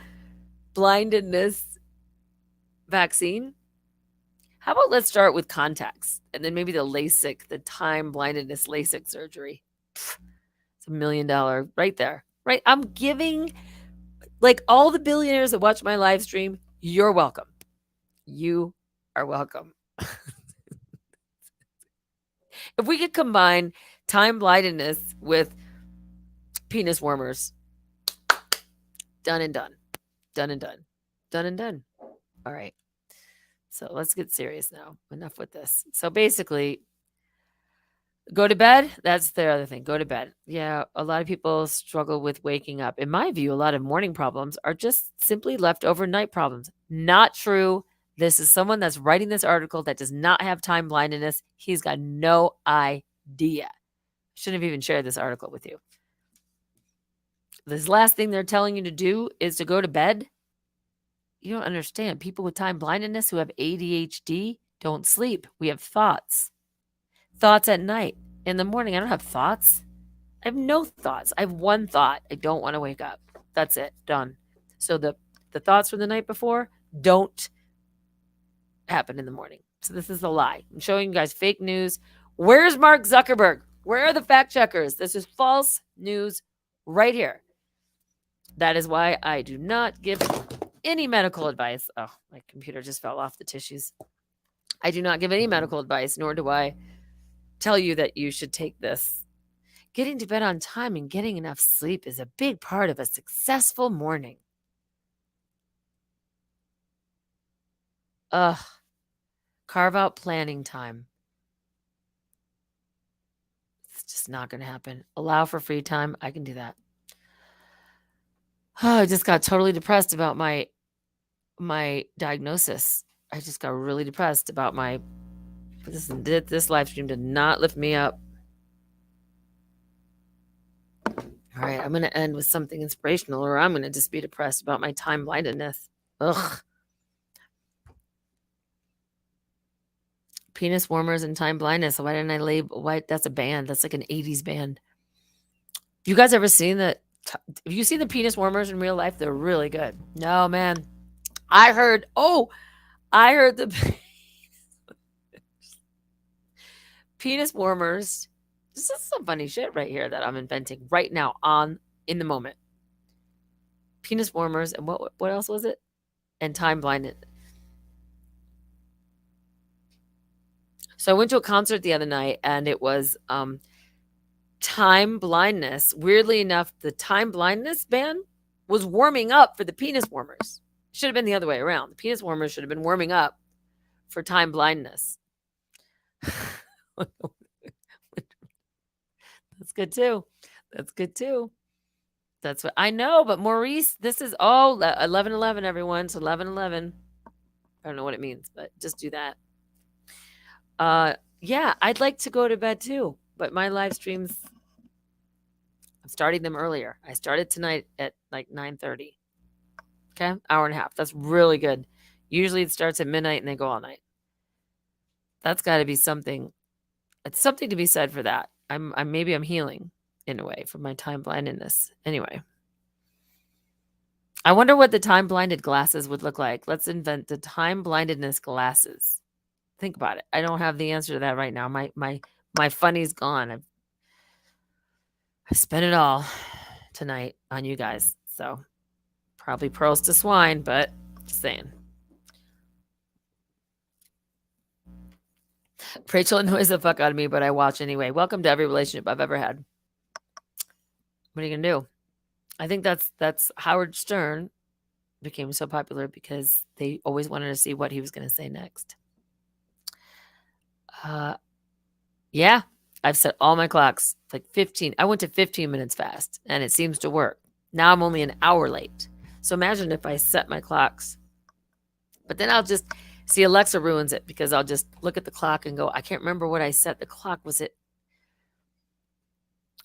blindness vaccine? How about let's start with contacts and then maybe the LASIK, the time blindness LASIK surgery. It's $1 million right there, right? I'm giving, like, all the billionaires that watch my live stream, you're welcome. You are welcome. If we could combine time blindness with penis warmers, done and done. Done and done. Done and done. All right. So let's get serious now. Enough with this. So basically, go to bed. That's the other thing. Go to bed. Yeah, a lot of people struggle with waking up. In my view, a lot of morning problems are just simply leftover night problems. Not true. This is someone that's writing this article that does not have time blindness. He's got no idea. Shouldn't have even shared this article with you. This last thing they're telling you to do is to go to bed. You don't understand. People with time blindness who have ADHD don't sleep. We have thoughts. Thoughts at night. In the morning, I don't have thoughts. I have no thoughts. I have one thought. I don't want to wake up. That's it. Done. So the thoughts from the night before don't happen in the morning. So this is a lie. I'm showing you guys fake news. Where's Mark Zuckerberg? Where are the fact checkers? This is false news right here. That is why I do not give any medical advice. Oh, my computer just fell off the tissues. I do not give any medical advice, nor do I tell you that you should take this. Getting to bed on time and getting enough sleep is a big part of a successful morning. Ugh. Carve out planning time. It's just not going to happen. Allow for free time. I can do that. Oh, I just got totally depressed about my diagnosis. I just got really depressed about this live stream did not lift me up. All right, I'm going to end with something inspirational, or I'm going to just be depressed about my time blindedness. Ugh. Penis warmers and time blindness. Why didn't I label? Why? That's a band. That's like an 80s band. You guys ever seen that? Have you seen the penis warmers in real life? They're really good. No, man. I heard the penis warmers. This is some funny shit right here that I'm inventing right now in the moment. Penis warmers and what else was it? And time blinded. So I went to a concert the other night and it was time blindness. Weirdly enough, the time blindness band was warming up for the penis warmers. It should have been the other way around. The penis warmers should have been warming up for time blindness. That's good too. That's good too. That's what I know. But Maurice, this is 11/11, everyone. So 11/11. I don't know what it means, but just do that. Yeah, I'd like to go to bed too, but my live streams, I'm starting them earlier. I started tonight at like 9:30. Okay, hour and a half. That's really good. Usually it starts at midnight and they go all night. That's got to be something. It's something to be said for that. Maybe I'm healing in a way from my time blindedness. Anyway, I wonder what the time blinded glasses would look like. Let's invent the time blindedness glasses. Think about it. I don't have the answer to that right now. My funny's gone. I've spent it all tonight on you guys. So probably pearls to swine, but just saying. Rachel annoys the fuck out of me, but I watch anyway. Welcome to every relationship I've ever had. What are you gonna do? I think that's Howard Stern became so popular because they always wanted to see what he was gonna say next. Yeah, I've set all my clocks like 15. I went to 15 minutes fast and it seems to work. Now I'm only an hour late. So imagine if I set my clocks, but then I'll just see Alexa ruins it because I'll just look at the clock and go, I can't remember what I set the clock. Was it?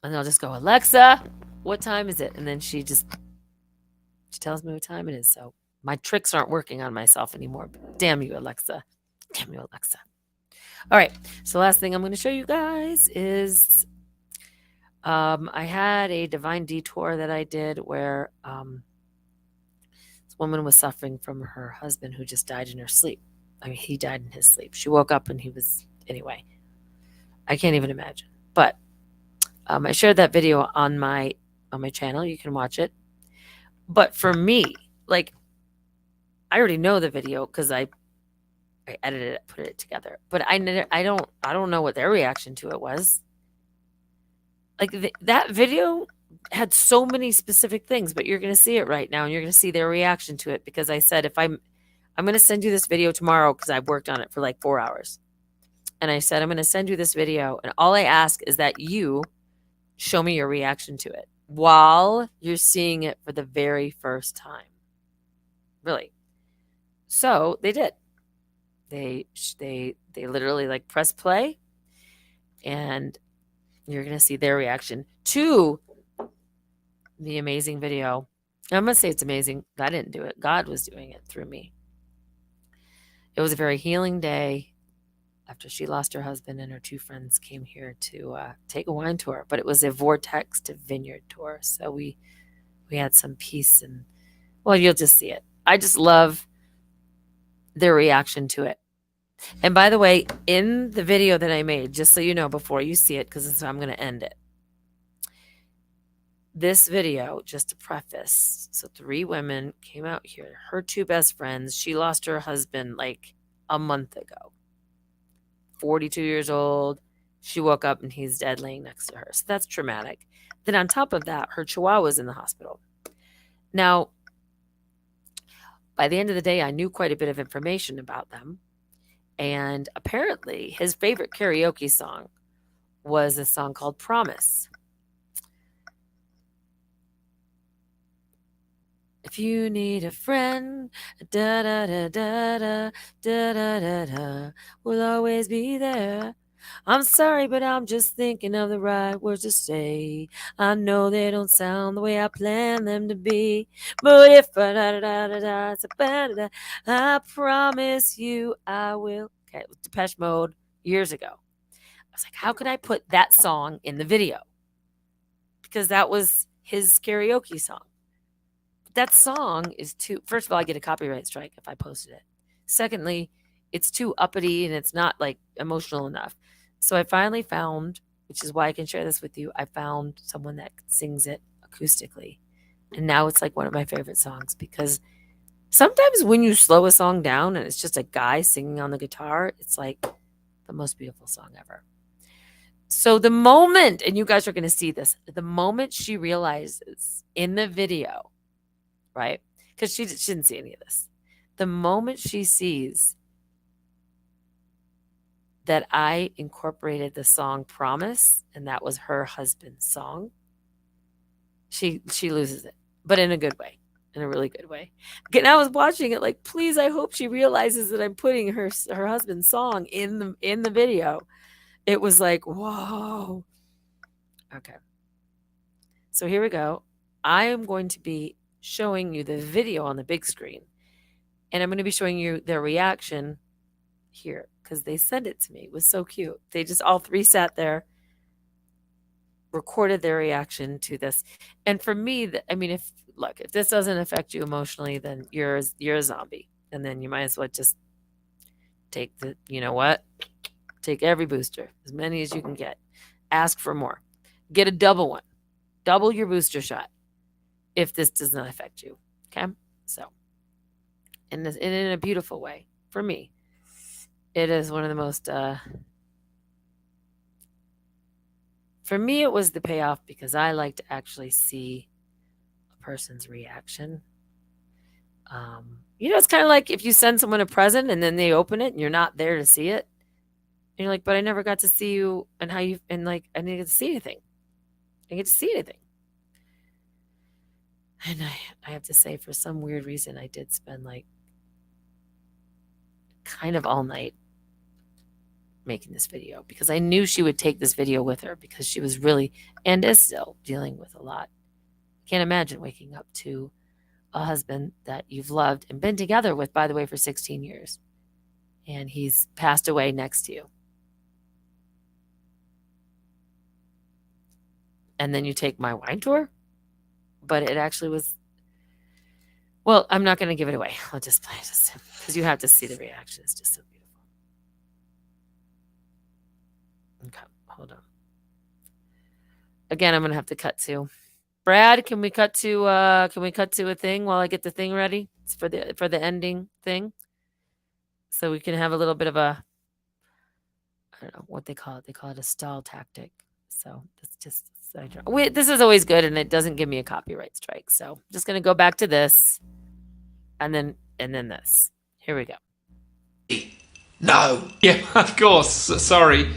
And I'll just go, Alexa, what time is it? And then she tells me what time it is. So my tricks aren't working on myself anymore. But damn you, Alexa. Damn you, Alexa. All right. So last thing I'm going to show you guys is I had a divine detour that I did where this woman was suffering from her husband who just died in her sleep. I mean, he died in his sleep. She woke up and he was, anyway, I can't even imagine. But I shared that video on my channel. You can watch it. But for me, like, I already know the video because I edited it, put it together. But I don't know what their reaction to it was. Like that video had so many specific things, but you're going to see it right now and you're going to see their reaction to it because I said I'm going to send you this video tomorrow because I worked on it for like 4 hours. And I said I'm going to send you this video and all I ask is that you show me your reaction to it while you're seeing it for the very first time. Really. So they did. They literally like press play and you're going to see their reaction to the amazing video. I'm going to say it's amazing. I didn't do it. God was doing it through me. It was a very healing day after she lost her husband and her two friends came here to take a wine tour. But it was a Vortex to Vineyard tour. So we we had some peace, and well, you'll just see it. I just love their reaction to it. And by the way, in the video that I made, just so you know before you see it, because I'm going to end it. This video, just to preface, so 3 women came out here. Her 2 best friends, she lost her husband like a month ago. 42 years old. She woke up and he's dead laying next to her. So that's traumatic. Then on top of that, her chihuahua's in the hospital. Now, by the end of the day, I knew quite a bit of information about them. And apparently, his favorite karaoke song was a song called Promise. If you need a friend, da da da da da da da da da, we'll always be there. I'm sorry, but I'm just thinking of the right words to say. I know they don't sound the way I planned them to be, but if da da da da da, I promise you I will. Okay, it was Depeche Mode years ago. I was like, how could I put that song in the video? Because that was his karaoke song. That song is too, first of all, I get a copyright strike if I posted it. Secondly, it's too uppity and it's not like emotional enough. So I finally found, which is why I can share this with you, I found someone that sings it acoustically. And now it's like one of my favorite songs, because sometimes when you slow a song down and it's just a guy singing on the guitar, it's like the most beautiful song ever. So the moment, and you guys are going to see this, the moment she realizes in the video, right? Because she didn't see any of this. The moment she sees that I incorporated the song Promise, and that was her husband's song, she loses it, but in a good way, in a really good way. And I was watching it like, please, I hope she realizes that I'm putting her husband's song in the video. It was like, whoa. Okay. So here we go. I am going to be showing you the video on the big screen, and I'm going to be showing you their reaction here, because they sent it to me. It was so cute. They just all 3 sat there, recorded their reaction to this. And for me, I mean, if this doesn't affect you emotionally, then you're a zombie, and then you might as well just take take every booster, as many as you can get. Ask for more. Get a double one. Double your booster shot if this does not affect you. Okay? So, in a beautiful way, for me, it is one of the most, for me, it was the payoff, because I like to actually see a person's reaction. It's kind of like if you send someone a present and then they open it and you're not there to see it. And you're like, but I never got to see you and how you, and like, I didn't get to see anything. I didn't get to see anything. And I have to say, for some weird reason, I did spend like kind of all night making this video, because I knew she would take this video with her, because she was really, and is still, dealing with a lot. Can't imagine waking up to a husband that you've loved and been together with, by the way, for 16 years. And he's passed away next to you. And then you take my wine tour. But it actually was, well, I'm not going to give it away. I'll just play it, because you have to see the reaction. It's just so beautiful. Okay, hold on. Again, I'm going to have to cut to. Brad, can we cut to a thing while I get the thing ready? It's for the ending thing. So we can have a little bit of a, I don't know what they call it. They call it a stall tactic. So it's just, this is always good, and it doesn't give me a copyright strike. So I'm just going to go back to this, and then this. Here we go. No. Yeah, of course. Sorry.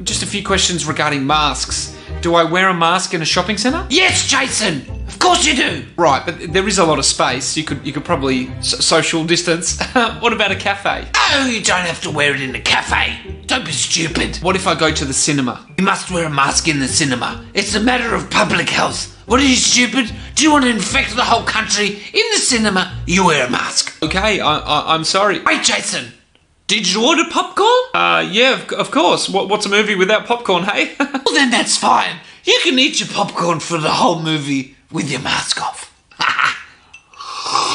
Just a few questions regarding masks. Do I wear a mask in a shopping centre? Yes, Jason. Of course you do. Right, but there is a lot of space. You could probably social distance. What about a cafe? Oh, you don't have to wear it in a cafe. Don't be stupid. What if I go to the cinema? You must wear a mask in the cinema. It's a matter of public health. What are you, stupid? Do you want to infect the whole country? In the cinema, you wear a mask. Okay, I'm sorry. Wait, Jason. Did you order popcorn? Yeah, of course. What's a movie without popcorn, hey? Well, then that's fine. You can eat your popcorn for the whole movie with your mask off.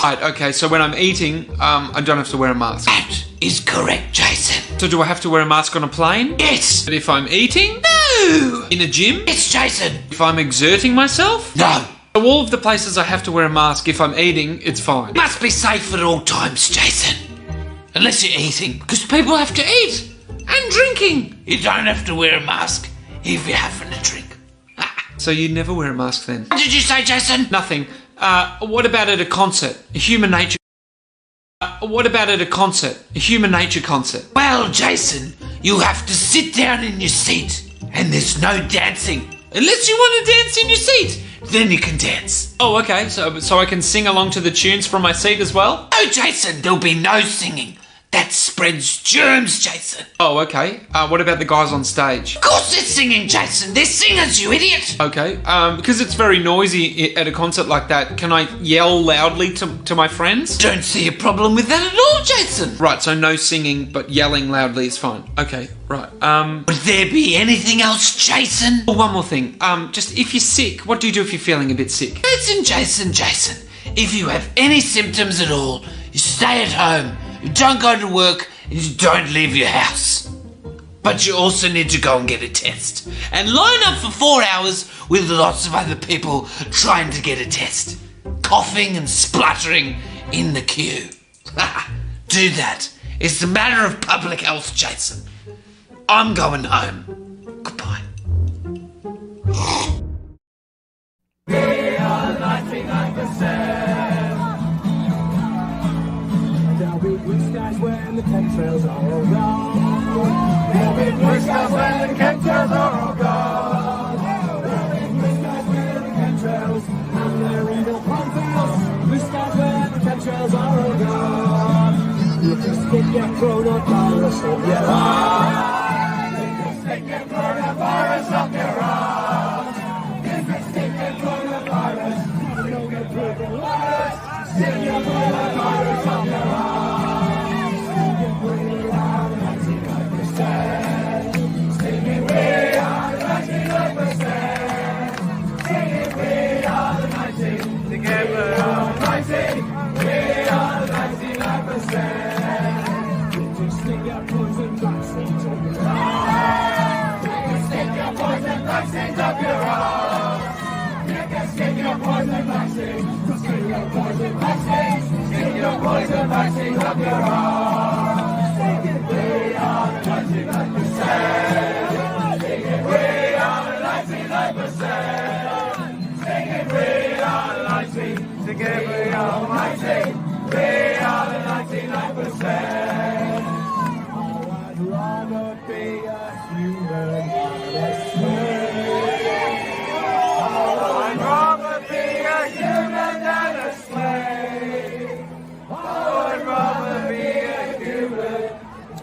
Right, okay, so when I'm eating, I don't have to wear a mask. That is correct, Jason. So do I have to wear a mask on a plane? Yes. But if I'm eating? No. In a gym? Yes, Jason. If I'm exerting myself? No. So all of the places I have to wear a mask, if I'm eating, it's fine. Must be safe at all times, Jason. Unless you're eating, because people have to eat. And drinking. You don't have to wear a mask if you're having a drink. So you never wear a mask then? What did you say, Jason? Nothing. What about at a concert? A human nature... what about at a concert? A human nature concert? Well, Jason, you have to sit down in your seat. And there's no dancing. Unless you want to dance in your seat. Then you can dance. Oh, okay. So I can sing along to the tunes from my seat as well? No, Jason, there'll be no singing. That spreads germs, Jason. Oh, okay. What about the guys on stage? Of course they're singing, Jason. They're singers, you idiot. Okay. Because it's very noisy at a concert like that, can I yell loudly to my friends? Don't see a problem with that at all, Jason. Right, so no singing, but yelling loudly is fine. Okay, right. Would there be anything else, Jason? Oh, one more thing. Just if you're sick, what do you do if you're feeling a bit sick? Jason. If you have any symptoms at all, you stay at home. You don't go to work and you don't leave your house. But you also need to go and get a test. And line up for 4 hours with lots of other people trying to get a test. Coughing and spluttering in the queue. Do that. It's a matter of public health, Jason. I'm going home. Goodbye. We are 99%. There'll be blue skies when the chemtrails are all gone. There'll be blue skies when the chemtrails are all gone. There'll be blue skies when the chemtrails and their evil contrails. Blue skies when the chemtrails are all gone. You can stick your coronavirus up your arm. You can stick your coronavirus up your arm. You can stick your coronavirus. You don't get through the virus. Stick your coronavirus up your arm. Vaccines up your arm. You can stick your poison vaccine. Stick your poison vaccine. Stick your poison vaccine up your arm. Stick it, we are 99%. Stick it, we are 99%. Stick it, we are 90. Together we are mighty. We are 99%. I'd rather be a human. I'd rather be a human than a slave. Oh, I'd rather be a human.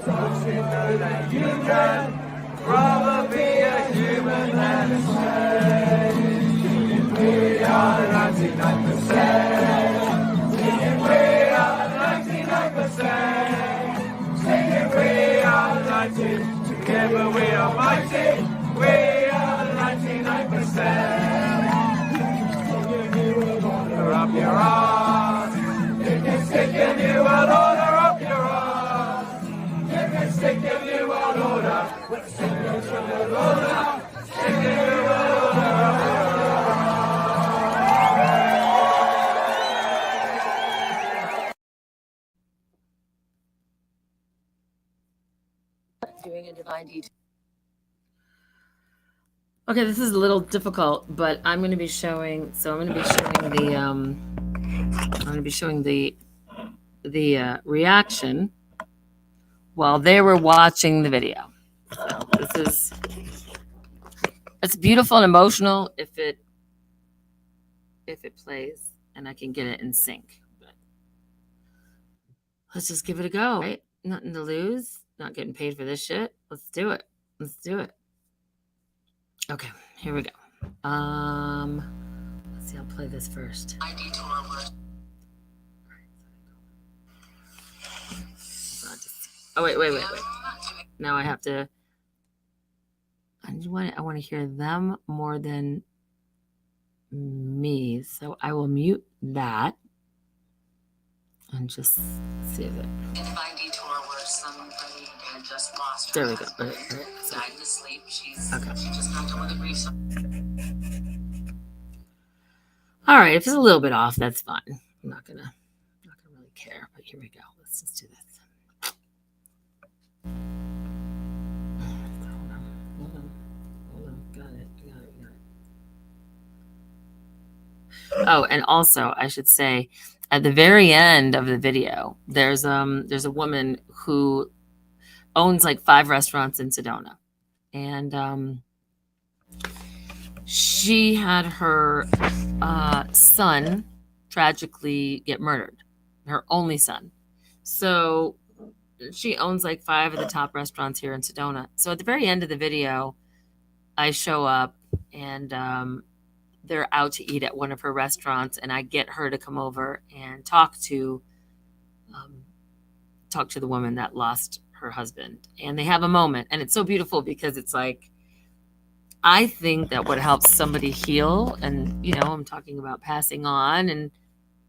Don't you know that you can rather be a human than a slave? We are 99%. We are 99%. Singing we are 90. Together we are mighty. We are 99%. Up your arm. You can stick your new world order up your arm. You can stick your new world order. Stick your new world order. Stick your new world order up your arm. Doing a divine detail. Okay, this is a little difficult, but I'm going to be showing. So I'm going to be showing the. I'm going to be showing the reaction while they were watching the video. So it's beautiful and emotional if it plays and I can get it in sync. But let's just give it a go, right? Nothing to lose. Not getting paid for this shit. Let's do it. Let's do it. Okay, here we go. Let's see, I'll play this first. Oh, wait. Now I have to, I want to hear them more than me. So I will mute that and just see if it. Divine detour where somebody had just lost There her we go. husband, So, died in his sleep. She just got done with a grief. all right, if it's a little bit off, that's fine. I'm not gonna really care. But here we go. Let's just do this. Hold on. Got it. Oh, and also I should say, at the very end of the video, there's a woman who owns like 5 restaurants in Sedona, and she had her son tragically get murdered, her only son. So she owns like 5 of the top restaurants here in Sedona. So at the very end of the video, I show up and they're out to eat at one of her restaurants, and I get her to come over and talk to the woman that lost her husband. And they have a moment, and it's so beautiful because it's like, I think that what helps somebody heal, and I'm talking about passing on, and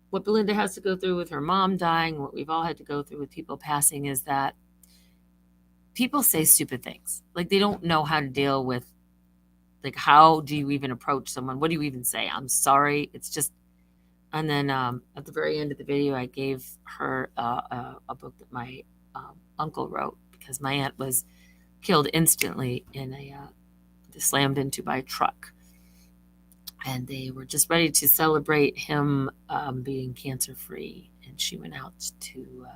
what Belinda has to go through with her mom dying, what we've all had to go through with people passing, is that people say stupid things. Like, they don't know how to deal with, like, how do you even approach someone? What do you even say? I'm sorry. It's just, and then at the very end of the video, I gave her a book that my uncle wrote, because my aunt was killed instantly in slammed into by a truck. And they were just ready to celebrate him being cancer-free. And she went out to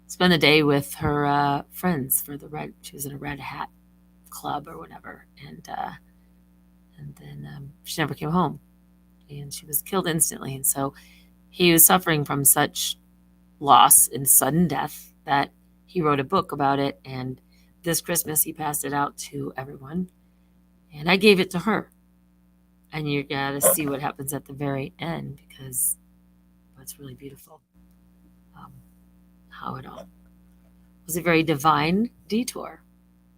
spend the day with her friends she was in a Red Hat club or whatever. And then she never came home. And she was killed instantly. And so he was suffering from such loss and sudden death that he wrote a book about it. And this Christmas, he passed it out to everyone. And I gave it to her. And you got to see what happens at the very end, because that's really beautiful. How it all was a very divine detour.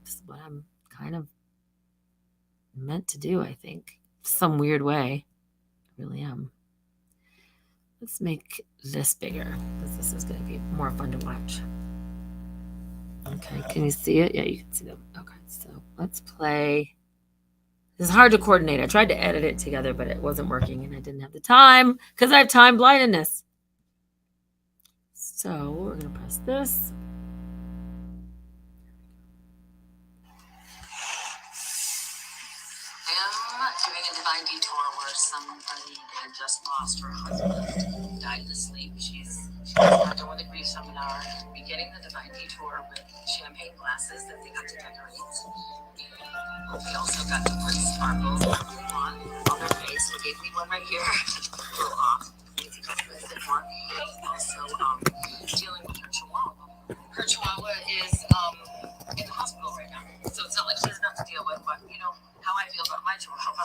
This is what I'm kind of meant to do, I think. Some weird way. I really am. Let's make this bigger, because this is going to be more fun to watch. Okay, can you see it? Yeah, you can see them. Okay, so let's play. This is hard to coordinate. I tried to edit it together, but it wasn't working, and I didn't have the time because I have time blindness. So we're going to press this. Doing a divine detour where somebody had just lost her husband, died in his sleep. She's got done with a grief seminar, beginning the divine detour with champagne glasses that they got to decorate. We also got to put sparkles on their face. They gave me one right here. A little off. Also, dealing with her chihuahua. Her chihuahua is in the hospital right now. So it's not like she has enough to deal with, but you know how I feel about my chihuahua.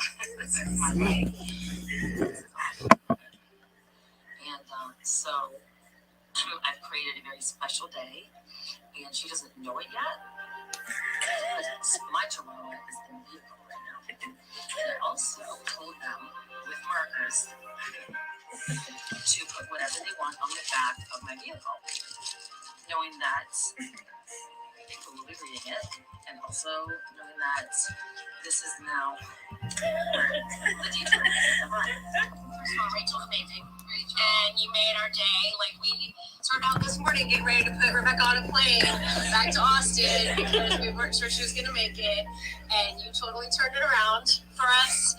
My leg. And so I've created a very special day, and she doesn't know it yet. My chihuahua is in the vehicle right now. And I also told them with markers to put whatever they want on the back of my vehicle, knowing that people will be reading it, and also knowing that this is now the detour. Rachel's amazing. And you made our day. Like, we started out this morning getting ready to put Rebecca on a plane back to Austin because we weren't sure she was going to make it. And you totally turned it around for us.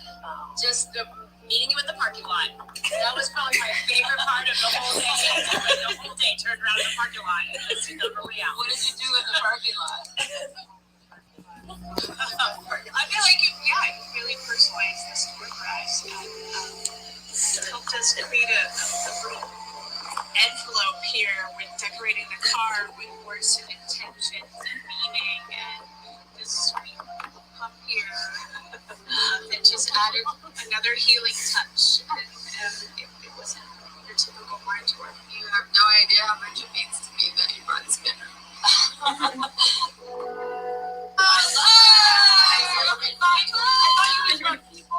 Just meeting you in the parking lot. That was probably my favorite part of the whole day. The whole day turned around in the parking lot and just on the way out. What did you do in the parking lot? I feel like you really personalized the story for us. And helped us create a little envelope here with decorating the car with words of intention and meaning, and this sweet pup here that just added another healing touch. And it wasn't your typical wine tour. You have no idea how much it means to me that you brought Spinner. I thought you would bring people.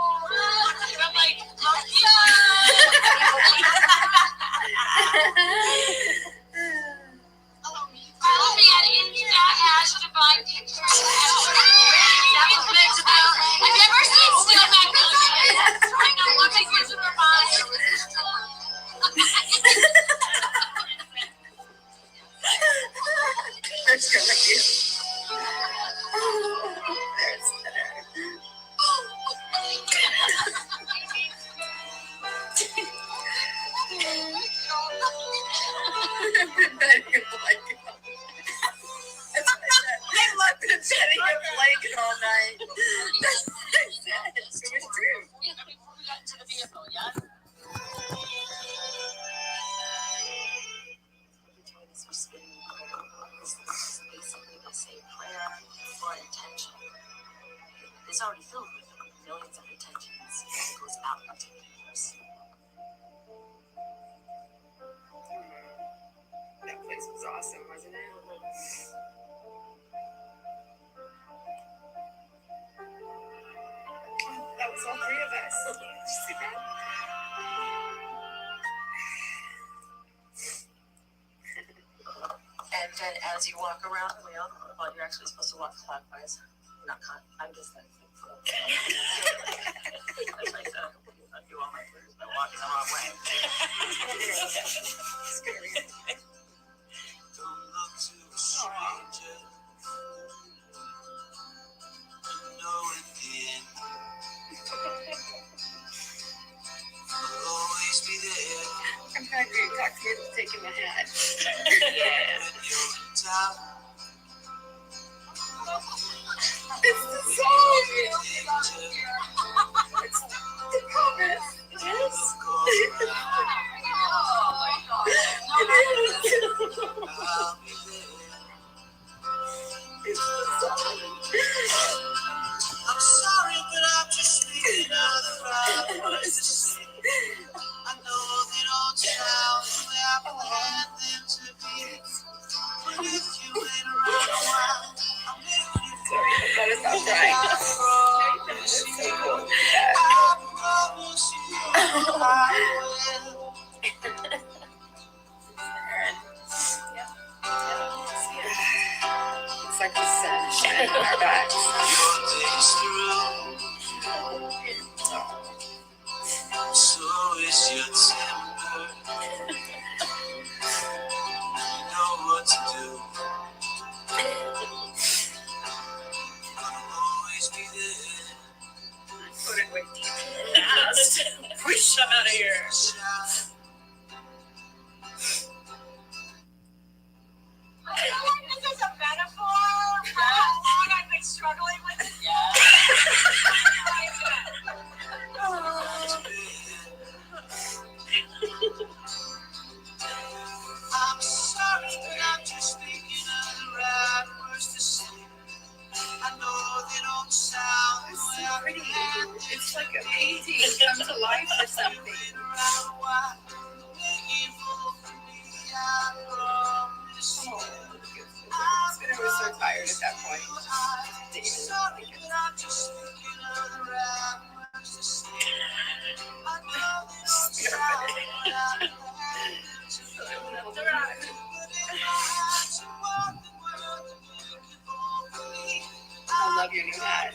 already filled with millions of intentions. It goes out into the universe. That place was awesome, wasn't it? That was all three of us. Did you see that? And then as you walk around the wheel, well, you're actually supposed to walk clockwise. I'm just like, that's like, I do all my clears by walking the wrong way. Don't look to a stranger. Know it then. I'll always be there. I'm hungry. Talk to me about taking my hat. Yeah. When you're in town. It's the song. It's the promise. It is. Oh my God. It is. I'll be there. It's the song. I'm sorry, but I'm just thinking of the right words to say. I know they don't sound the way I planned them to be. But if you ain't around a while, I'm making you feel. That is not right. I promise you, I promise you, I will. It's like the sun shining on our backs. Your day's through. So is your temper. You know what to do. I'll always be there. Put it way deep in the past. Push them out of here. I feel like this is a metaphor for how long I've been struggling with this. I'm sorry, but I'm just thinking of the right words to say. I know they don't sound the way I Pretty. planned them. It's like a painting come to life or something. Been around a while, making for me, I promise you. I was so tired at that point. I'm sorry, but I'm just thinking of the right words to say. I know they don't sound the way I planned them to be. But if I had to walk the world to make it all for me, I love your new hat.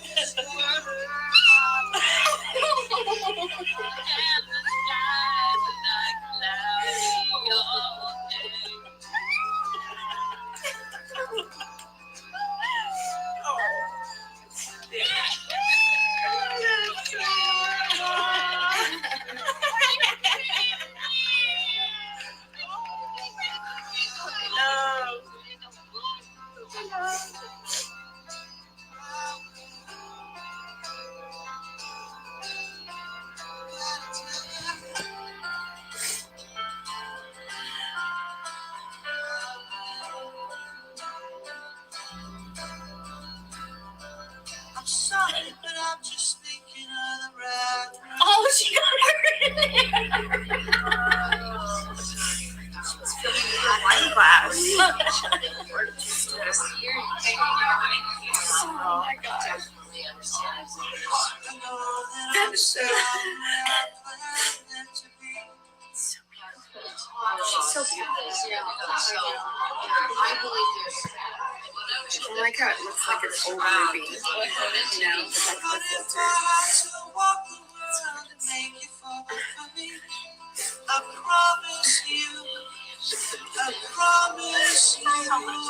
I'm sorry, but I'm just thinking of the right words. Oh, she got her in there. She was filming her wine glass. Oh my God. That's so She's so beautiful. I believe there's. I like how it looks like an old movie. You know, with like the filter. I promise you. I promise you.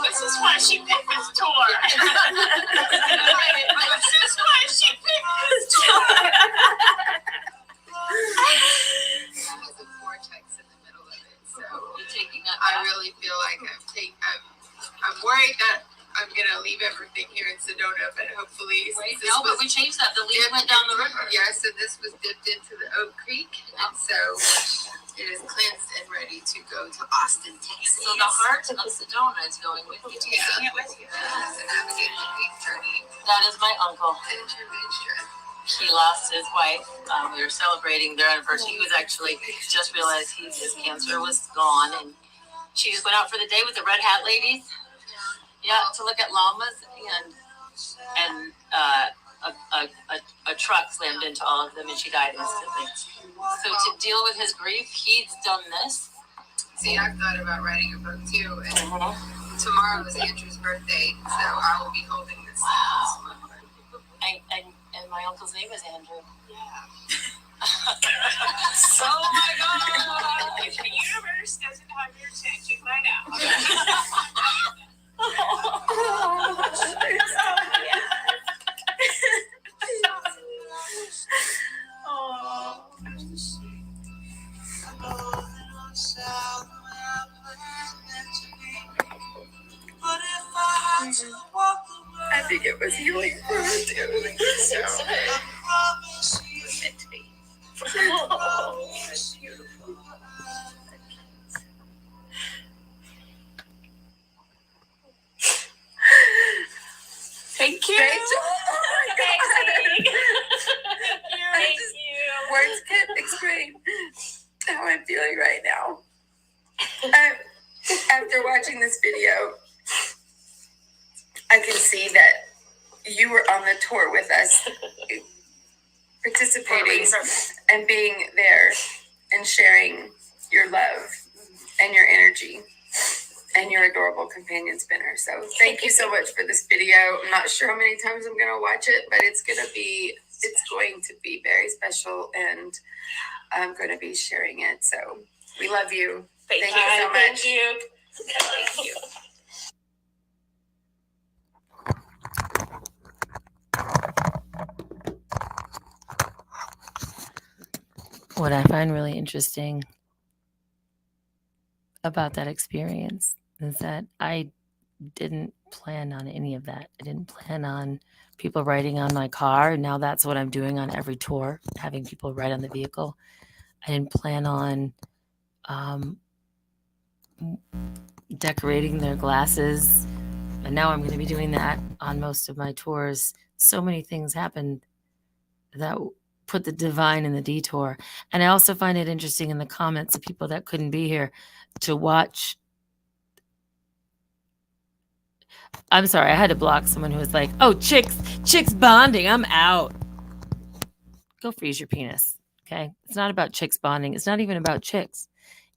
This is why she picked this tour. This is why she picked this tour. There's a vortex in the middle of it, so I really feel like I'm worried that I'm gonna leave everything here in Sedona, but hopefully No, but we changed that. The leaf went down the river. Yeah, so this was dipped into the Oak Creek, and so It is cleansed and ready to go to Austin, Texas. So the heart of Sedona is going with you. Yeah. Taking it with you. It's a navigator's grief journey. That is my uncle. Reenstra. He lost his wife. We were celebrating their anniversary. He was actually just realized his cancer was gone, and she just went out for the day with the red hat ladies. Yeah, to look at llamas, and a truck slammed into all of them, and she died instantly. So to deal with his grief, he's done this. See, I've thought about writing a book too, and tomorrow is Andrew's birthday, so I will be holding this. Wow. And my uncle's name is Andrew. Yeah. Oh my God! If the universe doesn't have your attention by now. I think it was healing for her too. So, it was meant to be. Oh, that's beautiful. Thank you. Amazing. Thank you. Words can't explain how I'm feeling right now. After watching this video, I can see that you were on the tour with us, participating and being there and sharing your love and your energy and your adorable companion spinner. So thank you so much for this video. I'm not sure how many times I'm going to watch it, but it's going to be very special, and I'm going to be sharing it. So we love you. Thank you so much. Thank you. Thank you. What I find really interesting about that experience is that I didn't plan on any of that. I didn't plan on people writing on my car. And now that's what I'm doing on every tour, having people write on the vehicle. I didn't plan on decorating their glasses. And now I'm going to be doing that on most of my tours. So many things happened that put the divine in the detour. And I also find it interesting in the comments of people that couldn't be here to watch. I'm sorry, I had to block someone who was like, oh, chicks bonding, I'm out. Go freeze your penis, okay? It's not about chicks bonding. It's not even about chicks.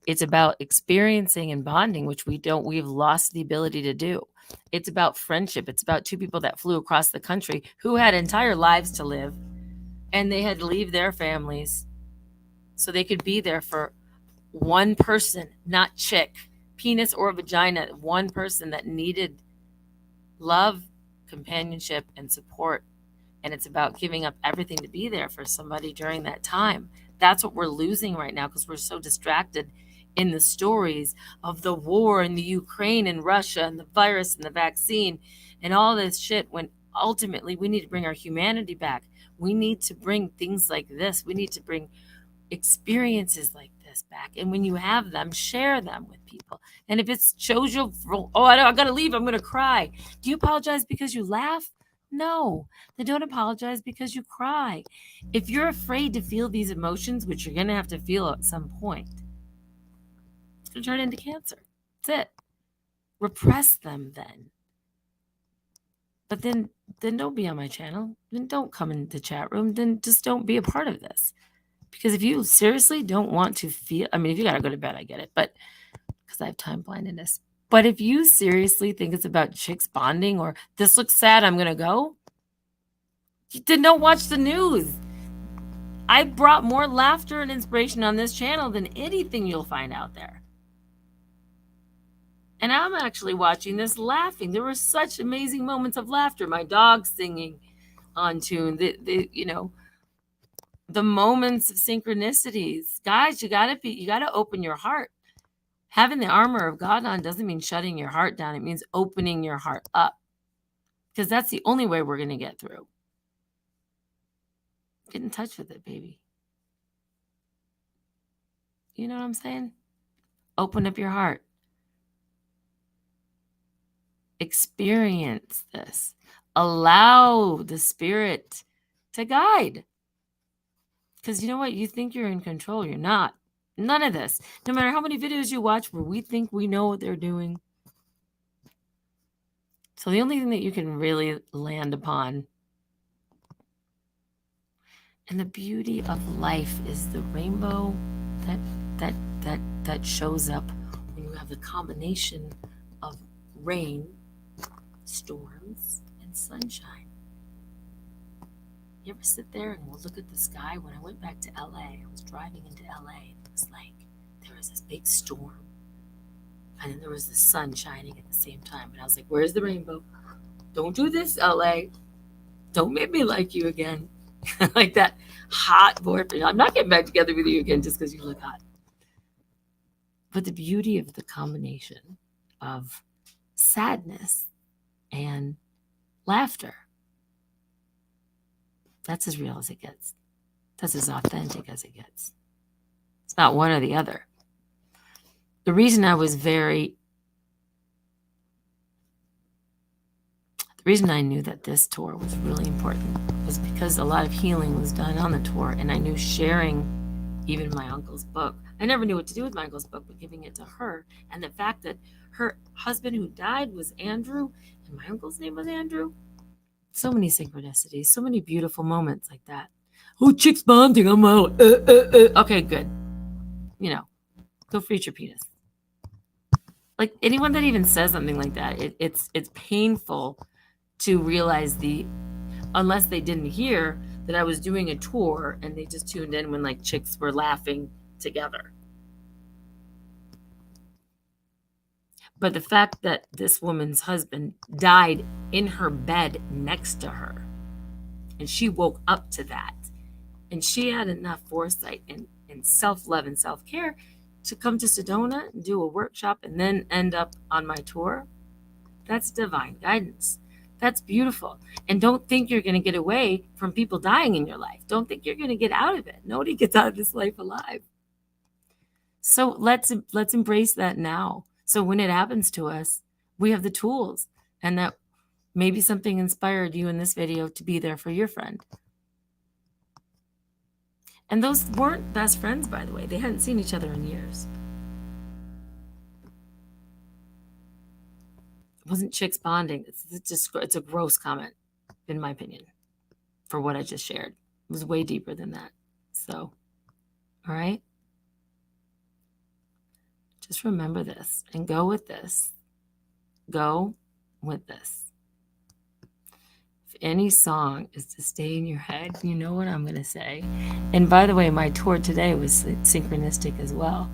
It's about experiencing and bonding, which we've lost the ability to do. It's about friendship. It's about two people that flew across the country who had entire lives to live, and they had to leave their families so they could be there for one person, not chick, penis or vagina, one person that needed love, companionship, and support. And it's about giving up everything to be there for somebody during that time. That's what we're losing right now because we're so distracted in the stories of the war in the Ukraine and Russia and the virus and the vaccine and all this shit, when ultimately we need to bring our humanity back. We need to bring things like this. We need to bring experiences like this back. And when you have them, share them with people. And if it's shows you, oh, I gotta leave, I'm gonna cry. Do you apologize because you laugh? No, then don't apologize because you cry. If you're afraid to feel these emotions, which you're gonna have to feel at some point, it's gonna turn into cancer. That's it. Repress them then. But then don't be on my channel. Then don't come in the chat room. Then just don't be a part of this. Because if you seriously don't want to feel, I mean, if you got to go to bed, I get it, but because I have time blindness. But if you seriously think it's about chicks bonding or this looks sad, I'm going to go, then don't watch the news. I brought more laughter and inspiration on this channel than anything you'll find out there. And I'm actually watching this laughing. There were such amazing moments of laughter. My dog singing on tune, the moments of synchronicities. Guys, you gotta open your heart. Having the armor of God on doesn't mean shutting your heart down. It means opening your heart up. Because that's the only way we're gonna get through. Get in touch with it, baby. You know what I'm saying? Open up your heart. Experience this. Allow the spirit to guide. Because you know what? You think you're in control. You're not. None of this. No matter how many videos you watch where we think we know what they're doing. So the only thing that you can really land upon, and the beauty of life is the rainbow that shows up when you have the combination of rain, storms, and sunshine. You ever sit there and look at the sky? When I went back to LA, I was driving into LA, and it was like there was this big storm, and then there was the sun shining at the same time. And I was like, where's the rainbow? Don't do this, LA. Don't make me like you again. Like that hot boyfriend. I'm not getting back together with you again just because you look hot. But the beauty of the combination of sadness and laughter, that's as real as it gets. That's as authentic as it gets. It's not one or the other. The reason I knew that this tour was really important was because a lot of healing was done on the tour, and I knew sharing even my uncle's book. I never knew what to do with my uncle's book, but giving it to her, and the fact that her husband who died was Andrew, and my uncle's name was Andrew. So many synchronicities, so many beautiful moments like that. Oh, chick's bonding, I'm out. Okay, good. You know, go free your penis. Like anyone that even says something like that, it's painful to realize unless they didn't hear that I was doing a tour and they just tuned in when like chicks were laughing together. But the fact that this woman's husband died in her bed next to her, and she woke up to that, and she had enough foresight and self-love and self-care to come to Sedona and do a workshop and then end up on my tour, that's divine guidance. That's beautiful. And don't think you're going to get away from people dying in your life. Don't think you're going to get out of it. Nobody gets out of this life alive. So let's embrace that now. So when it happens to us, we have the tools, and that maybe something inspired you in this video to be there for your friend. And those weren't best friends, by the way. They hadn't seen each other in years. It wasn't chicks bonding. It's a gross comment, in my opinion, for what I just shared. It was way deeper than that. So, all right? Just remember this and go with this. Go with this. If any song is to stay in your head, you know what I'm going to say. And by the way, my tour today was synchronistic as well.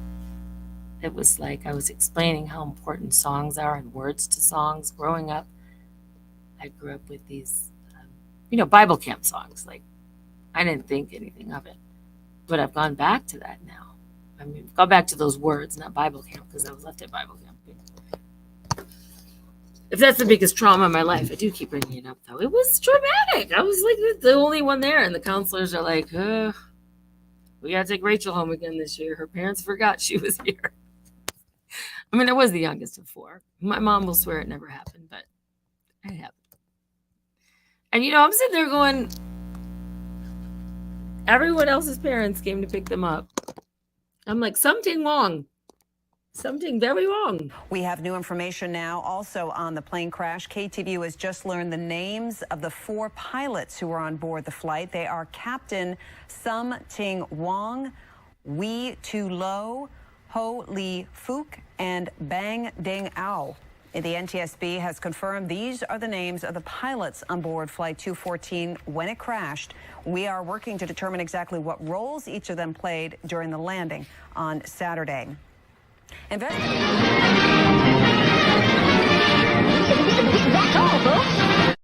It was like I was explaining how important songs are and words to songs. Growing up, I grew up with these, Bible camp songs. Like, I didn't think anything of it. But I've gone back to that now. I mean, go back to those words, not Bible camp, because I was left at Bible camp. If that's the biggest trauma in my life, I do keep bringing it up, though. It was traumatic. I was like the only one there, and the counselors are like, we got to take Rachel home again this year. Her parents forgot she was here. I mean, I was the youngest of 4. My mom will swear it never happened, but it happened. And, I'm sitting there going, everyone else's parents came to pick them up. I'm like, something wrong. Something very wrong. We have new information now also on the plane crash. KTVU has just learned the names of the 4 pilots who were on board the flight. They are Captain Sum Ting Wong, Wee Tu Lo, Ho Li Fook, and Bang Ding Ao. The NTSB has confirmed these are the names of the pilots on board Flight 214 when it crashed. We are working to determine exactly what roles each of them played during the landing on Saturday. That's all, folks.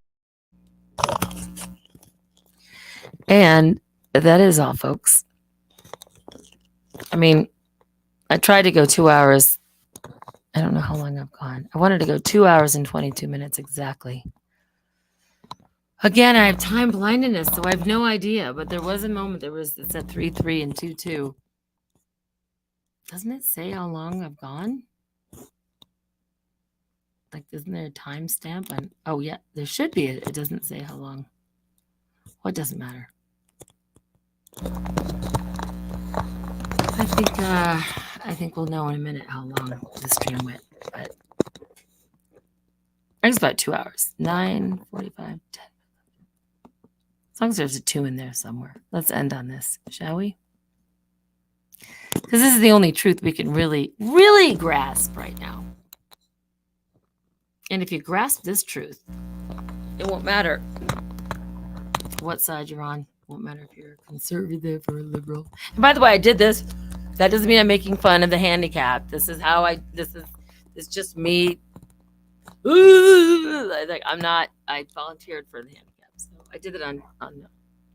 And that is all, folks. I mean, I tried to go 2 hours. I don't know how long I've gone. I wanted to go 2 hours and 22 minutes exactly. Again, I have time blindness, so I have no idea. But there was a moment. It said 3:3 and 2:2. Doesn't it say how long I've gone? Like, isn't there a timestamp? Oh, yeah, there should be. It doesn't say how long. What doesn't matter? I think we'll know in a minute how long the stream went. But it's about 2 hours. 9:45, 10. As long as there's a 2 in there somewhere. Let's end on this, shall we? Because this is the only truth we can really, really grasp right now. And if you grasp this truth, it won't matter what side you're on. It won't matter if you're a conservative or a liberal. And by the way, I did this. That doesn't mean I'm making fun of the handicapped. This is it's just me. I'm not. I volunteered for the handicapped, so I did it on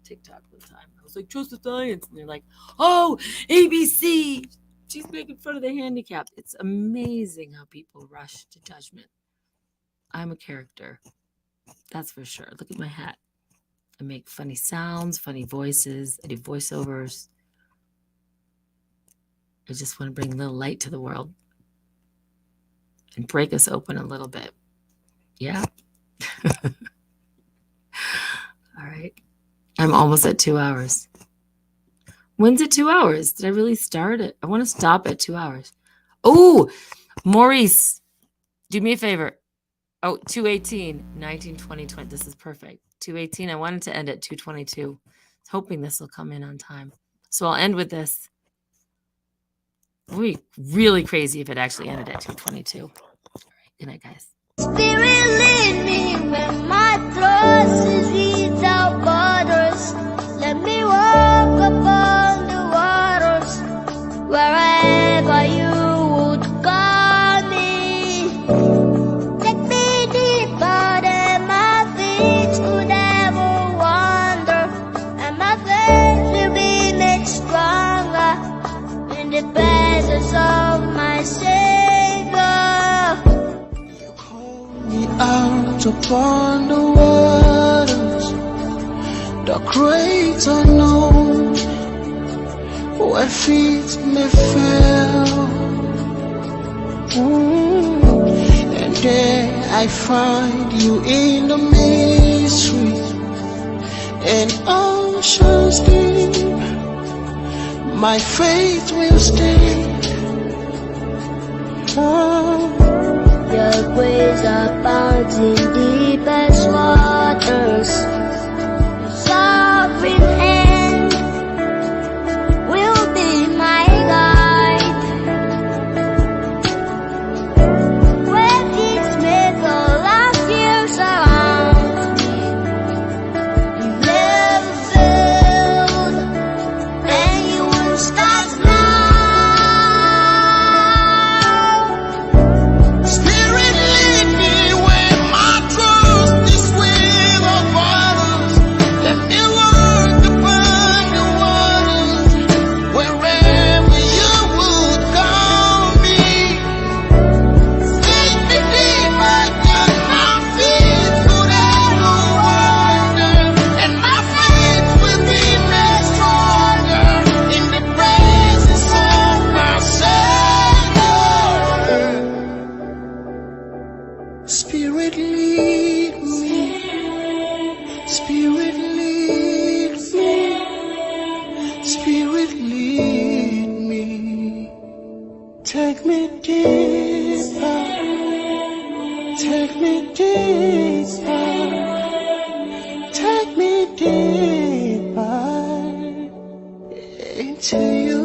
TikTok one time. I was like, trust the science, and they're like, oh, ABC, she's making fun of the handicapped. It's amazing how people rush to judgment. I'm a character, that's for sure. Look at my hat. I make funny sounds, funny voices. I do voiceovers. I just want to bring a little light to the world and break us open a little bit. Yeah. All right. I'm almost at 2 hours. When's it 2 hours? Did I really start it? I want to stop at 2 hours. Oh, Maurice, do me a favor. Oh, 2:18, 19, 20, 20. This is perfect. 2:18. I wanted to end at 2:22. I was hoping this will come in on time. So I'll end with this. It would be really crazy if it actually ended at 2:22. All right. Good night, guys. Spirit lead me where my trust is without borders. Let me walk upon the waters wherever you would call me. Take me deeper than my feet could ever wander, and my faith will be made stronger in the presence of my Savior. Out upon the waters, the great unknown, where feet may fail. And there I find you in the mystery, and oceans deep. My faith will stand. Your grace abounds in deepest waters. Your sovereign hand will be my guide. When this middle of years surround me, you never failed, and you won't stop now. Spirit lead me where my trust is without borders. Let me walk upon the waters wherever you would call me. Take me deeper than my feet could ever wander, and my faith will be made stronger in the presence of my Savior. Spirit lead me, Spirit lead me, Spirit lead me. Take me deeper, take me deeper, take me deeper into your